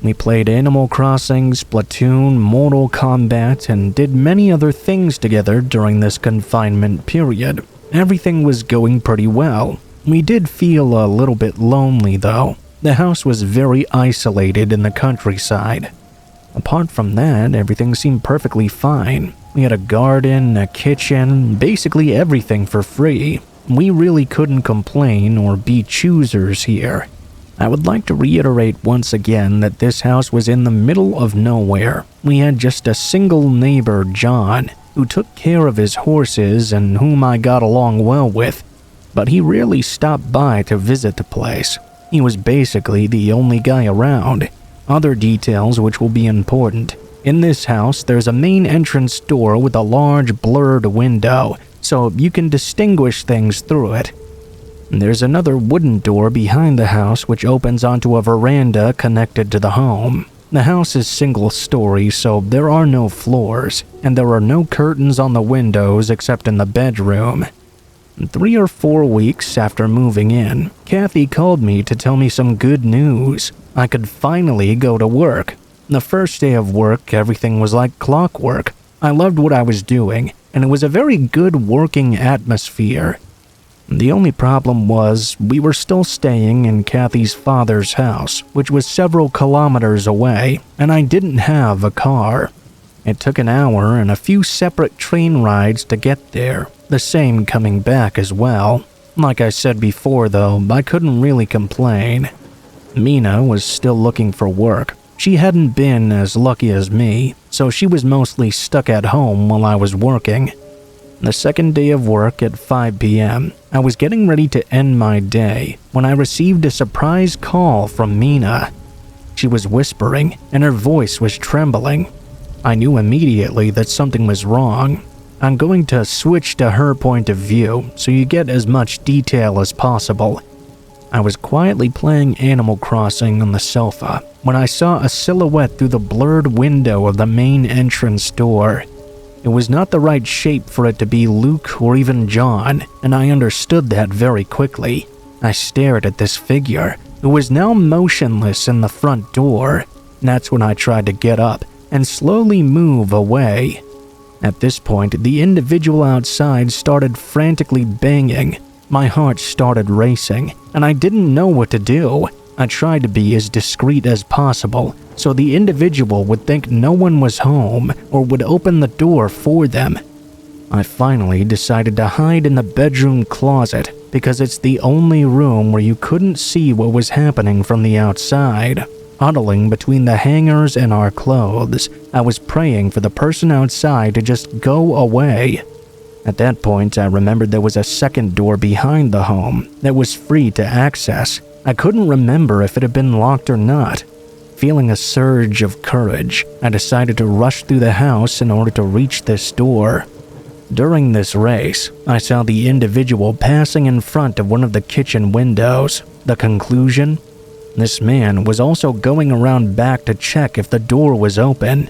Speaker 1: We played Animal Crossing, Splatoon, Mortal Kombat, and did many other things together during this confinement period. Everything was going pretty well. We did feel a little bit lonely though. The house was very isolated in the countryside. Apart from that, everything seemed perfectly fine. We had a garden, a kitchen, basically everything for free. We really couldn't complain or be choosers here. I would like to reiterate once again that this house was in the middle of nowhere. We had just a single neighbor, John, who took care of his horses and whom I got along well with, but he rarely stopped by to visit the place. He was basically the only guy around. Other details which will be important. In this house, there's a main entrance door with a large blurred window, so you can distinguish things through it. There's another wooden door behind the house which opens onto a veranda connected to the home. The house is single-story, so there are no floors, and there are no curtains on the windows except in the bedroom. 3 or 4 weeks after moving in, Kathy called me to tell me some good news. I could finally go to work. The first day of work, everything was like clockwork. I loved what I was doing, and it was a very good working atmosphere. The only problem was, we were still staying in Kathy's father's house, which was several kilometers away, and I didn't have a car. It took an hour and a few separate train rides to get there, the same coming back as well. Like I said before though, I couldn't really complain. Mina was still looking for work. She hadn't been as lucky as me, so she was mostly stuck at home while I was working. The second day of work at 5 p.m., I was getting ready to end my day when I received a surprise call from Mina. She was whispering, and her voice was trembling. I knew immediately that something was wrong. I'm going to switch to her point of view so you get as much detail as possible. I was quietly playing Animal Crossing on the sofa when I saw a silhouette through the blurred window of the main entrance door. It was not the right shape for it to be Luke or even John, and I understood that very quickly. I stared at this figure, who was now motionless in the front door. That's when I tried to get up and slowly move away. At this point, the individual outside started frantically banging. My heart started racing, and I didn't know what to do. I tried to be as discreet as possible, so the individual would think no one was home or would open the door for them. I finally decided to hide in the bedroom closet because it's the only room where you couldn't see what was happening from the outside. Huddling between the hangers and our clothes, I was praying for the person outside to just go away. At that point, I remembered there was a second door behind the home that was free to access. I couldn't remember if it had been locked or not. Feeling a surge of courage, I decided to rush through the house in order to reach this door. During this race, I saw the individual passing in front of one of the kitchen windows. The conclusion? This man was also going around back to check if the door was open.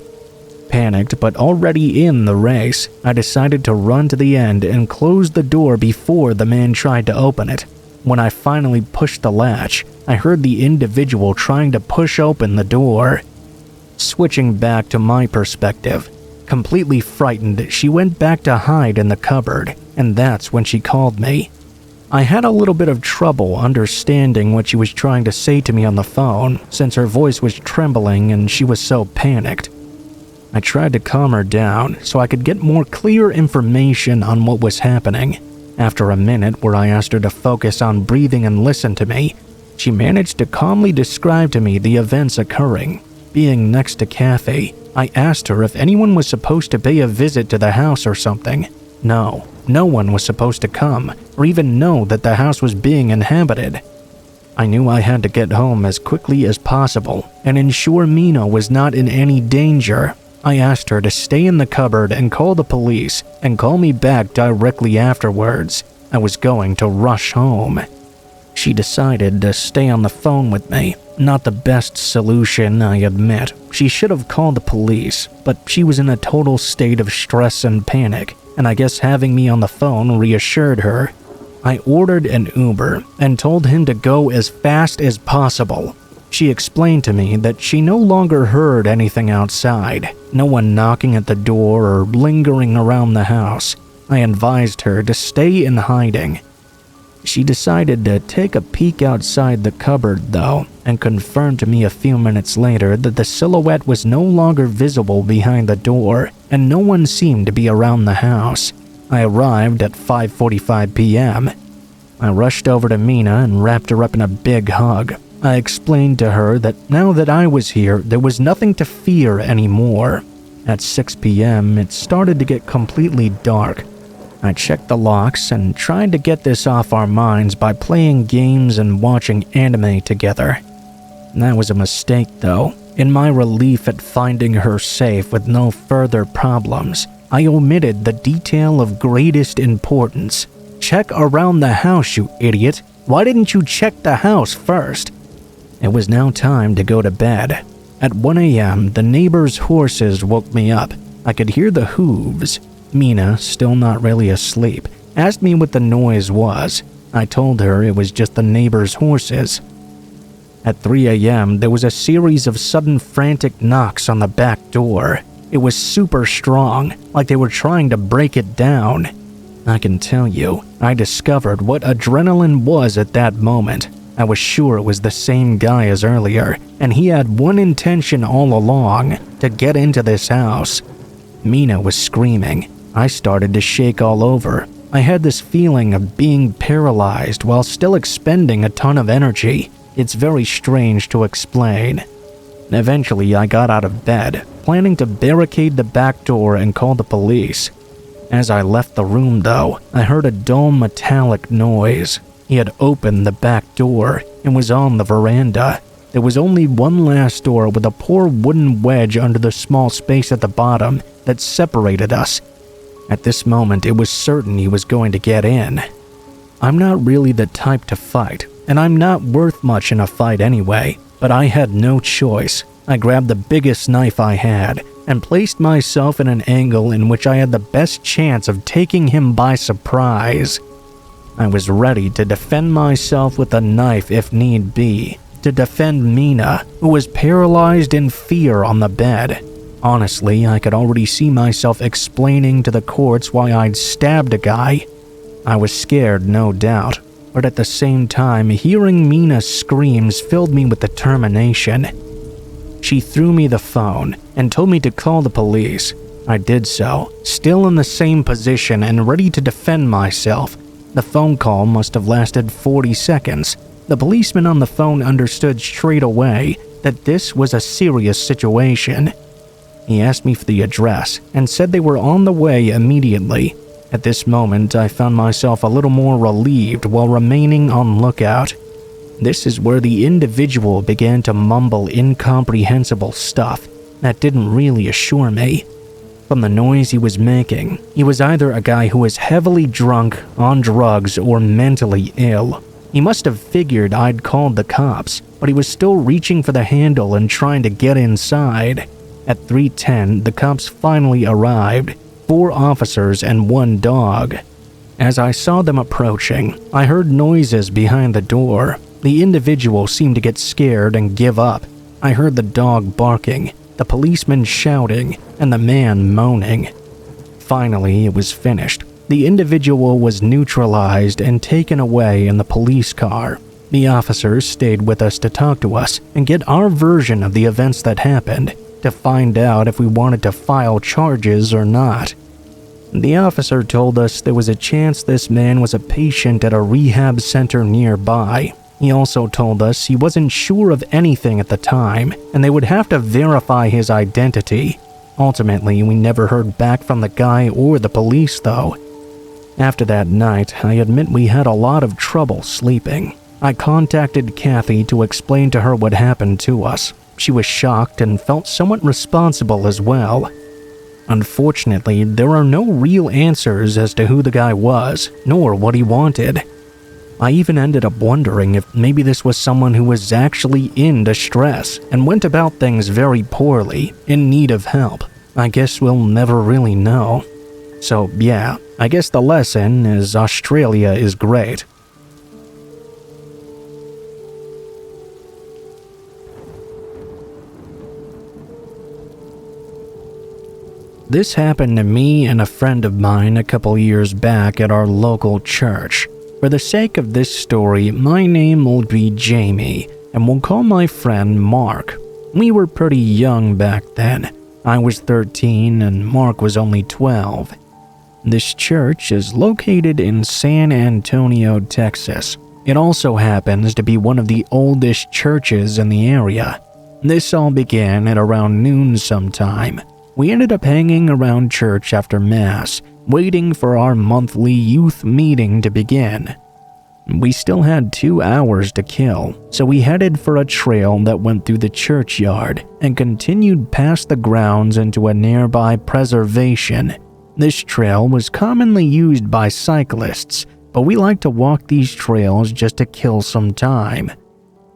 Speaker 1: Panicked but already in the race, I decided to run to the end and close the door before the man tried to open it. When I finally pushed the latch, I heard the individual trying to push open the door. Switching back to my perspective, completely frightened, she went back to hide in the cupboard, and that's when she called me. I had a little bit of trouble understanding what she was trying to say to me on the phone, since her voice was trembling and she was so panicked. I tried to calm her down so I could get more clear information on what was happening. After a minute where I asked her to focus on breathing and listen to me, she managed to calmly describe to me the events occurring. Being next to Kathy, I asked her if anyone was supposed to pay a visit to the house or something. No one was supposed to come or even know that the house was being inhabited. I knew I had to get home as quickly as possible and ensure Mina was not in any danger. I asked her to stay in the cupboard and call the police and call me back directly afterwards. I was going to rush home. She decided to stay on the phone with me. Not the best solution, I admit. She should have called the police, but she was in a total state of stress and panic, and I guess having me on the phone reassured her. I ordered an Uber and told him to go as fast as possible. She explained to me that she no longer heard anything outside, no one knocking at the door or lingering around the house. I advised her to stay in hiding. She decided to take a peek outside the cupboard, though, and confirmed to me a few minutes later that the silhouette was no longer visible behind the door, and no one seemed to be around the house. I arrived at 5:45 p.m. I rushed over to Mina and wrapped her up in a big hug. I explained to her that now that I was here, there was nothing to fear anymore. At 6 p.m., it started to get completely dark. I checked the locks and tried to get this off our minds by playing games and watching anime together. That was a mistake, though. In my relief at finding her safe with no further problems, I omitted the detail of greatest importance. Check around the house, you idiot. Why didn't you check the house first? It was now time to go to bed. At 1 a.m., the neighbor's horses woke me up. I could hear the hooves. Mina, still not really asleep, asked me what the noise was. I told her it was just the neighbor's horses. At 3 a.m., there was a series of sudden frantic knocks on the back door. It was super strong, like they were trying to break it down. I can tell you, I discovered what adrenaline was at that moment. I was sure it was the same guy as earlier, and he had one intention all along, to get into this house. Mina was screaming. I started to shake all over. I had this feeling of being paralyzed while still expending a ton of energy. It's very strange to explain. Eventually, I got out of bed, planning to barricade the back door and call the police. As I left the room, though, I heard a dull metallic noise. He had opened the back door and was on the veranda. There was only one last door with a poor wooden wedge under the small space at the bottom that separated us. At this moment, it was certain he was going to get in. I'm not really the type to fight, and I'm not worth much in a fight anyway, but I had no choice. I grabbed the biggest knife I had and placed myself in an angle in which I had the best chance of taking him by surprise. I was ready to defend myself with a knife if need be, to defend Mina, who was paralyzed in fear on the bed. Honestly, I could already see myself explaining to the courts why I'd stabbed a guy. I was scared, no doubt, but at the same time, hearing Mina's screams filled me with determination. She threw me the phone and told me to call the police. I did so, still in the same position and ready to defend myself. The phone call must have lasted 40 seconds. The policeman on the phone understood straight away that this was a serious situation. He asked me for the address and said they were on the way immediately. At this moment, I found myself a little more relieved while remaining on lookout. This is where the individual began to mumble incomprehensible stuff that didn't really assure me. From the noise he was making, he was either a guy who was heavily drunk, on drugs, or mentally ill. He must have figured I'd called the cops, but he was still reaching for the handle and trying to get inside. At 3:10, the cops finally arrived, 4 officers and 1 dog. As I saw them approaching, I heard noises behind the door. The individual seemed to get scared and give up. I heard the dog barking, the policeman shouting, and the man moaning. Finally, it was finished. The individual was neutralized and taken away in the police car. The officers stayed with us to talk to us and get our version of the events that happened, to find out if we wanted to file charges or not. The officer told us there was a chance this man was a patient at a rehab center nearby. He also told us he wasn't sure of anything at the time, and they would have to verify his identity. Ultimately, we never heard back from the guy or the police, though. After that night, I admit we had a lot of trouble sleeping. I contacted Kathy to explain to her what happened to us. She was shocked and felt somewhat responsible as well. Unfortunately, there are no real answers as to who the guy was, nor what he wanted. I even ended up wondering if maybe this was someone who was actually in distress and went about things very poorly, in need of help. I guess we'll never really know. So yeah, I guess the lesson is Australia is great. This happened to me and a friend of mine a couple years back at our local church. For the sake of this story, my name will be Jamie, and we'll call my friend Mark. We were pretty young back then. I was 13 and Mark was only 12. This church is located in San Antonio, Texas. It also happens to be one of the oldest churches in the area. This all began at around noon sometime. We ended up hanging around church after Mass, waiting for our monthly youth meeting to begin. We still had 2 hours to kill, so we headed for a trail that went through the churchyard and continued past the grounds into a nearby preservation. This trail was commonly used by cyclists, but we like to walk these trails just to kill some time.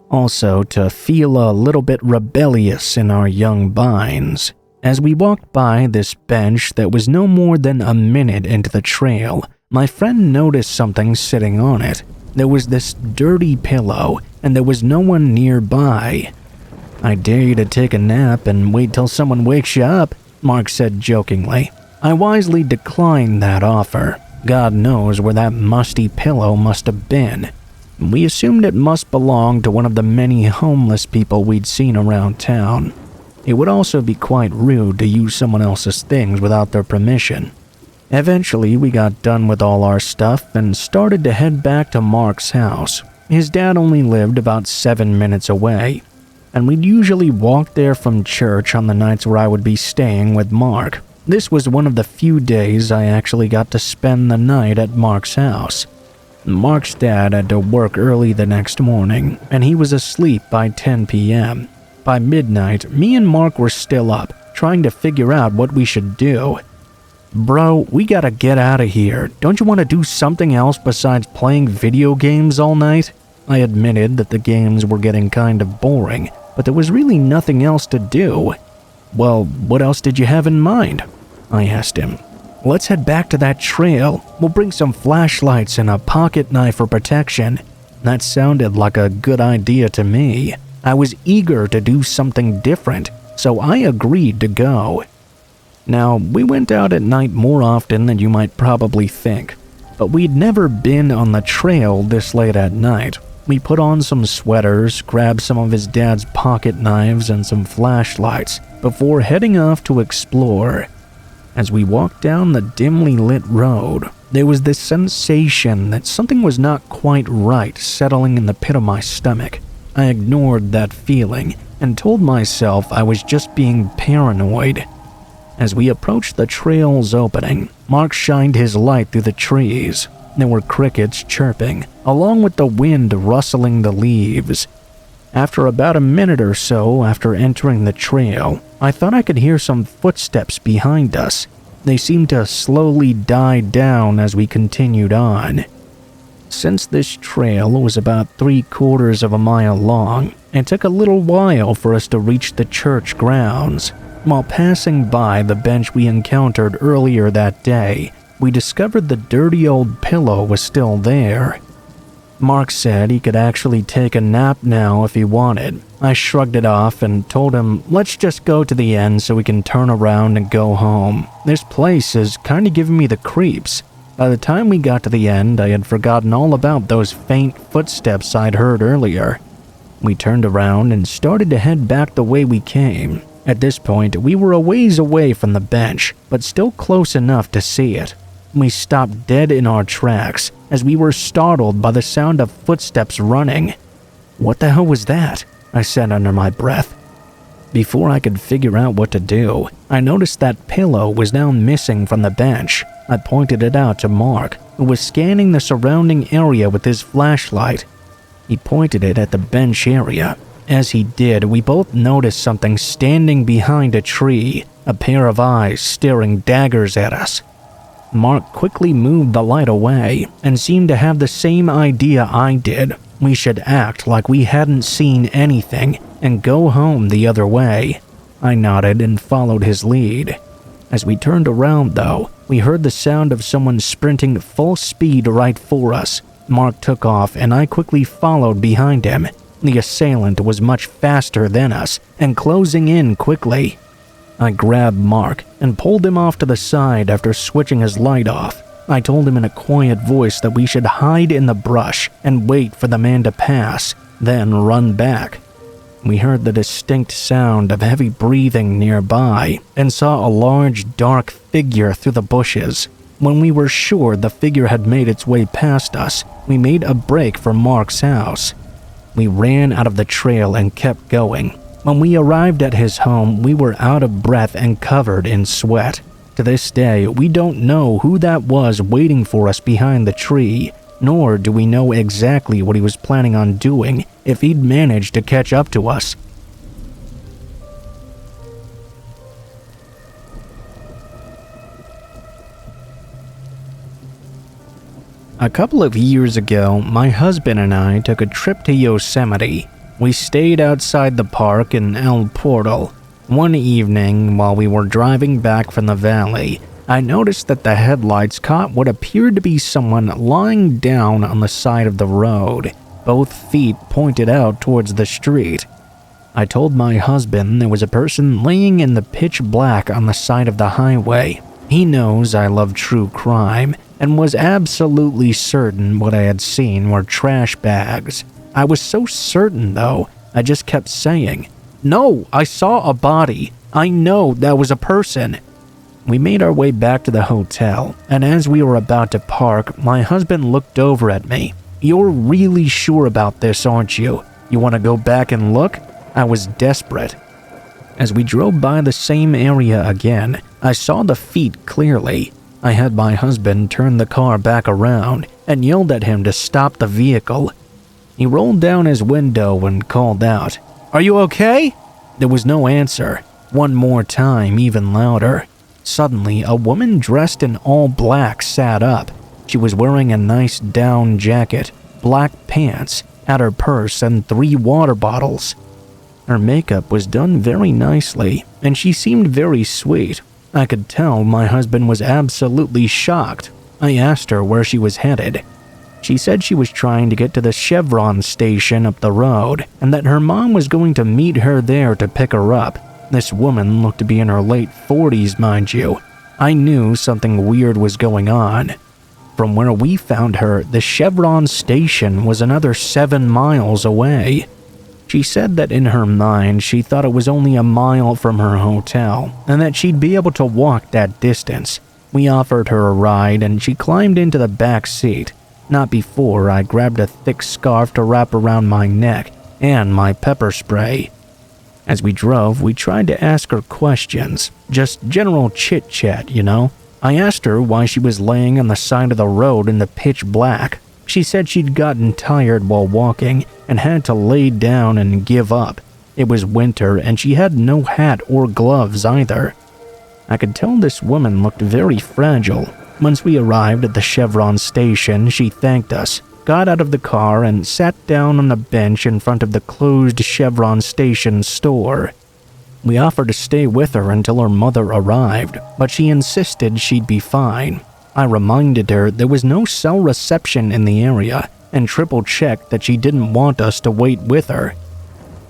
Speaker 1: Also, to feel a little bit rebellious in our young minds. As we walked by this bench that was no more than a minute into the trail, my friend noticed something sitting on it. There was this dirty pillow, and there was no one nearby. "I dare you to take a nap and wait till someone wakes you up," Mark said jokingly. I wisely declined that offer. God knows where that musty pillow must have been. We assumed it must belong to one of the many homeless people we'd seen around town. It would also be quite rude to use someone else's things without their permission. Eventually, we got done with all our stuff and started to head back to Mark's house. His dad only lived about 7 minutes away, and we'd usually walk there from church on the nights where I would be staying with Mark. This was one of the few days I actually got to spend the night at Mark's house. Mark's dad had to work early the next morning, and he was asleep by 10 p.m. By midnight, me and Mark were still up, trying to figure out what we should do. "Bro, we gotta get out of here. Don't you want to do something else besides playing video games all night?" I admitted that the games were getting kind of boring, but there was really nothing else to do. "Well, what else did you have in mind?" I asked him. "Let's head back to that trail. We'll bring some flashlights and a pocket knife for protection." That sounded like a good idea to me. I was eager to do something different, so I agreed to go. Now, we went out at night more often than you might probably think, but we'd never been on the trail this late at night. We put on some sweaters, grabbed some of his dad's pocket knives and some flashlights before heading off to explore. As we walked down the dimly lit road, there was this sensation that something was not quite right settling in the pit of my stomach. I ignored that feeling and told myself I was just being paranoid. As we approached the trail's opening, Mark shined his light through the trees. There were crickets chirping, along with the wind rustling the leaves. After about a minute or so after entering the trail, I thought I could hear some footsteps behind us. They seemed to slowly die down as we continued on. Since this trail was about 3/4 of a mile long, it took a little while for us to reach the church grounds. While passing by the bench we encountered earlier that day, we discovered the dirty old pillow was still there. Mark said he could actually take a nap now if he wanted. I shrugged it off and told him, let's just go to the end so we can turn around and go home. This place is kind of giving me the creeps. By the time we got to the end, I had forgotten all about those faint footsteps I'd heard earlier. We turned around and started to head back the way we came. At this point, we were a ways away from the bench, but still close enough to see it. We stopped dead in our tracks as we were startled by the sound of footsteps running. "What the hell was that?" I said under my breath. Before I could figure out what to do, I noticed that pillow was now missing from the bench. I pointed it out to Mark, who was scanning the surrounding area with his flashlight. He pointed it at the bench area. As he did, we both noticed something standing behind a tree, a pair of eyes staring daggers at us. Mark quickly moved the light away and seemed to have the same idea I did. We should act like we hadn't seen anything and go home the other way. I nodded and followed his lead. As we turned around, though, we heard the sound of someone sprinting full speed right for us. Mark took off and I quickly followed behind him. The assailant was much faster than us and closing in quickly. I grabbed Mark and pulled him off to the side after switching his light off. I told him in a quiet voice that we should hide in the brush and wait for the man to pass, then run back. We heard the distinct sound of heavy breathing nearby and saw a large, dark figure through the bushes. When we were sure the figure had made its way past us, we made a break for Mark's house. We ran out of the trail and kept going. When we arrived at his home, we were out of breath and covered in sweat. To this day, we don't know who that was waiting for us behind the tree, nor do we know exactly what he was planning on doing if he'd managed to catch up to us. A couple of years ago, my husband and I took a trip to Yosemite. We stayed outside the park in El Portal. One evening, while we were driving back from the valley, I noticed that the headlights caught what appeared to be someone lying down on the side of the road, both feet pointed out towards the street. I told my husband there was a person laying in the pitch black on the side of the highway. He knows I love true crime and was absolutely certain what I had seen were trash bags. I was so certain, though, I just kept saying, "No, I saw a body. I know that was a person." We made our way back to the hotel, and as we were about to park, my husband looked over at me. "You're really sure about this, aren't you? You want to go back and look?" I was desperate. As we drove by the same area again, I saw the feet clearly. I had my husband turn the car back around and yelled at him to stop the vehicle. He rolled down his window and called out, "Are you okay?" There was no answer. One more time, even louder. Suddenly, a woman dressed in all black sat up. She was wearing a nice down jacket, black pants, had her purse and 3 water bottles. Her makeup was done very nicely, and she seemed very sweet. I could tell my husband was absolutely shocked. I asked her where she was headed. She said she was trying to get to the Chevron station up the road, and that her mom was going to meet her there to pick her up. This woman looked to be in her late 40s, mind you. I knew something weird was going on. From where we found her, the Chevron station was another 7 miles away. She said that in her mind, she thought it was only a mile from her hotel, and that she'd be able to walk that distance. We offered her a ride, and she climbed into the back seat. Not before I grabbed a thick scarf to wrap around my neck and my pepper spray. As we drove, we tried to ask her questions, just general chit-chat, you know. I asked her why she was laying on the side of the road in the pitch black. She said she'd gotten tired while walking and had to lay down and give up. It was winter and she had no hat or gloves either. I could tell this woman looked very fragile. Once we arrived at the Chevron station, she thanked us, got out of the car and sat down on a bench in front of the closed Chevron station store. We offered to stay with her until her mother arrived, but she insisted she'd be fine. I reminded her there was no cell reception in the area and triple-checked that she didn't want us to wait with her.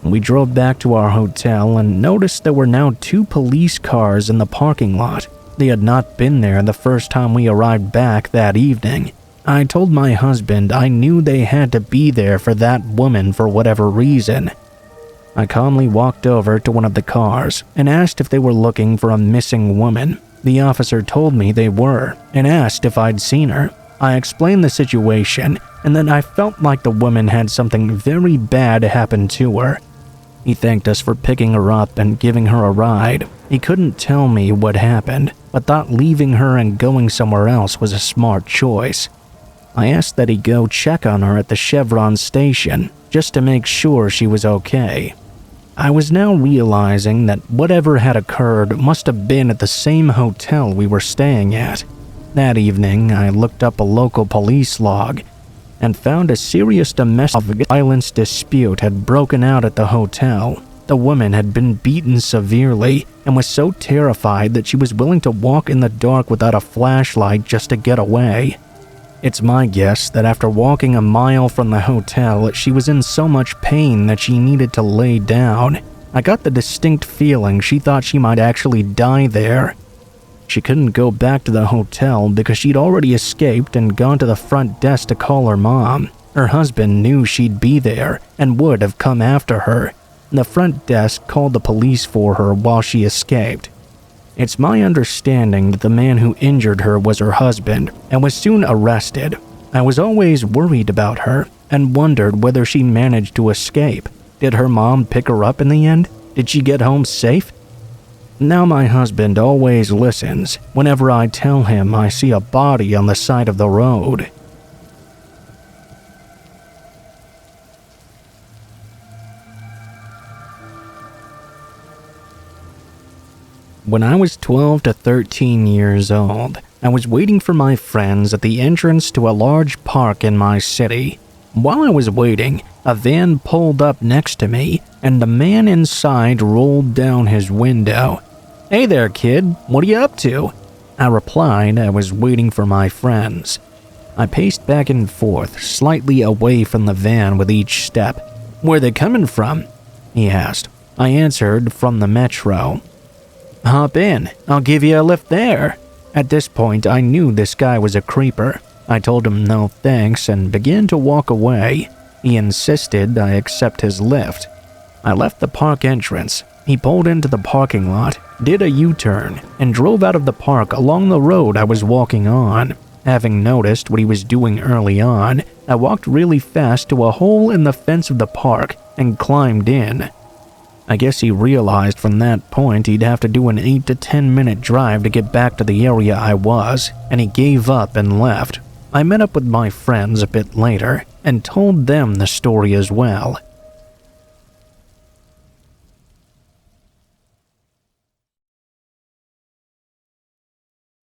Speaker 1: We drove back to our hotel and noticed there were now 2 police cars in the parking lot. They had not been there the first time we arrived back that evening. I told my husband I knew they had to be there for that woman for whatever reason. I calmly walked over to one of the cars and asked if they were looking for a missing woman. The officer told me they were and asked if I'd seen her. I explained the situation and that I felt like the woman had something very bad happen to her. He thanked us for picking her up and giving her a ride. He couldn't tell me what happened, but thought leaving her and going somewhere else was a smart choice. I asked that he go check on her at the Chevron station, just to make sure she was okay. I was now realizing that whatever had occurred must have been at the same hotel we were staying at. That evening, I looked up a local police log and found a serious domestic violence dispute had broken out at the hotel. The woman had been beaten severely and was so terrified that she was willing to walk in the dark without a flashlight just to get away. It's my guess that after walking 1 mile from the hotel, she was in so much pain that she needed to lay down. I got the distinct feeling she thought she might actually die there. She couldn't go back to the hotel because she'd already escaped and gone to the front desk to call her mom. Her husband knew she'd be there and would have come after her. The front desk called the police for her while she escaped. It's my understanding that the man who injured her was her husband and was soon arrested. I was always worried about her and wondered whether she managed to escape. Did her mom pick her up in the end? Did she get home safe? Now my husband always listens whenever I tell him I see a body on the side of the road. When I was 12 to 13 years old, I was waiting for my friends at the entrance to a large park in my city. While I was waiting, a van pulled up next to me, and the man inside rolled down his window. "Hey there, kid, what are you up to?" I replied I was waiting for my friends. I paced back and forth, slightly away from the van with each step. "Where they coming from?" he asked. I answered, "From the metro." "Hop in, I'll give you a lift there." At this point, I knew this guy was a creeper. I told him no thanks and began to walk away. He insisted I accept his lift. I left the park entrance. He pulled into the parking lot, did a U-turn, and drove out of the park along the road I was walking on. Having noticed what he was doing early on, I walked really fast to a hole in the fence of the park and climbed in. I guess he realized from that point he'd have to do an 8 to 10 minute drive to get back to the area I was, and he gave up and left. I met up with my friends a bit later and told them the story as well.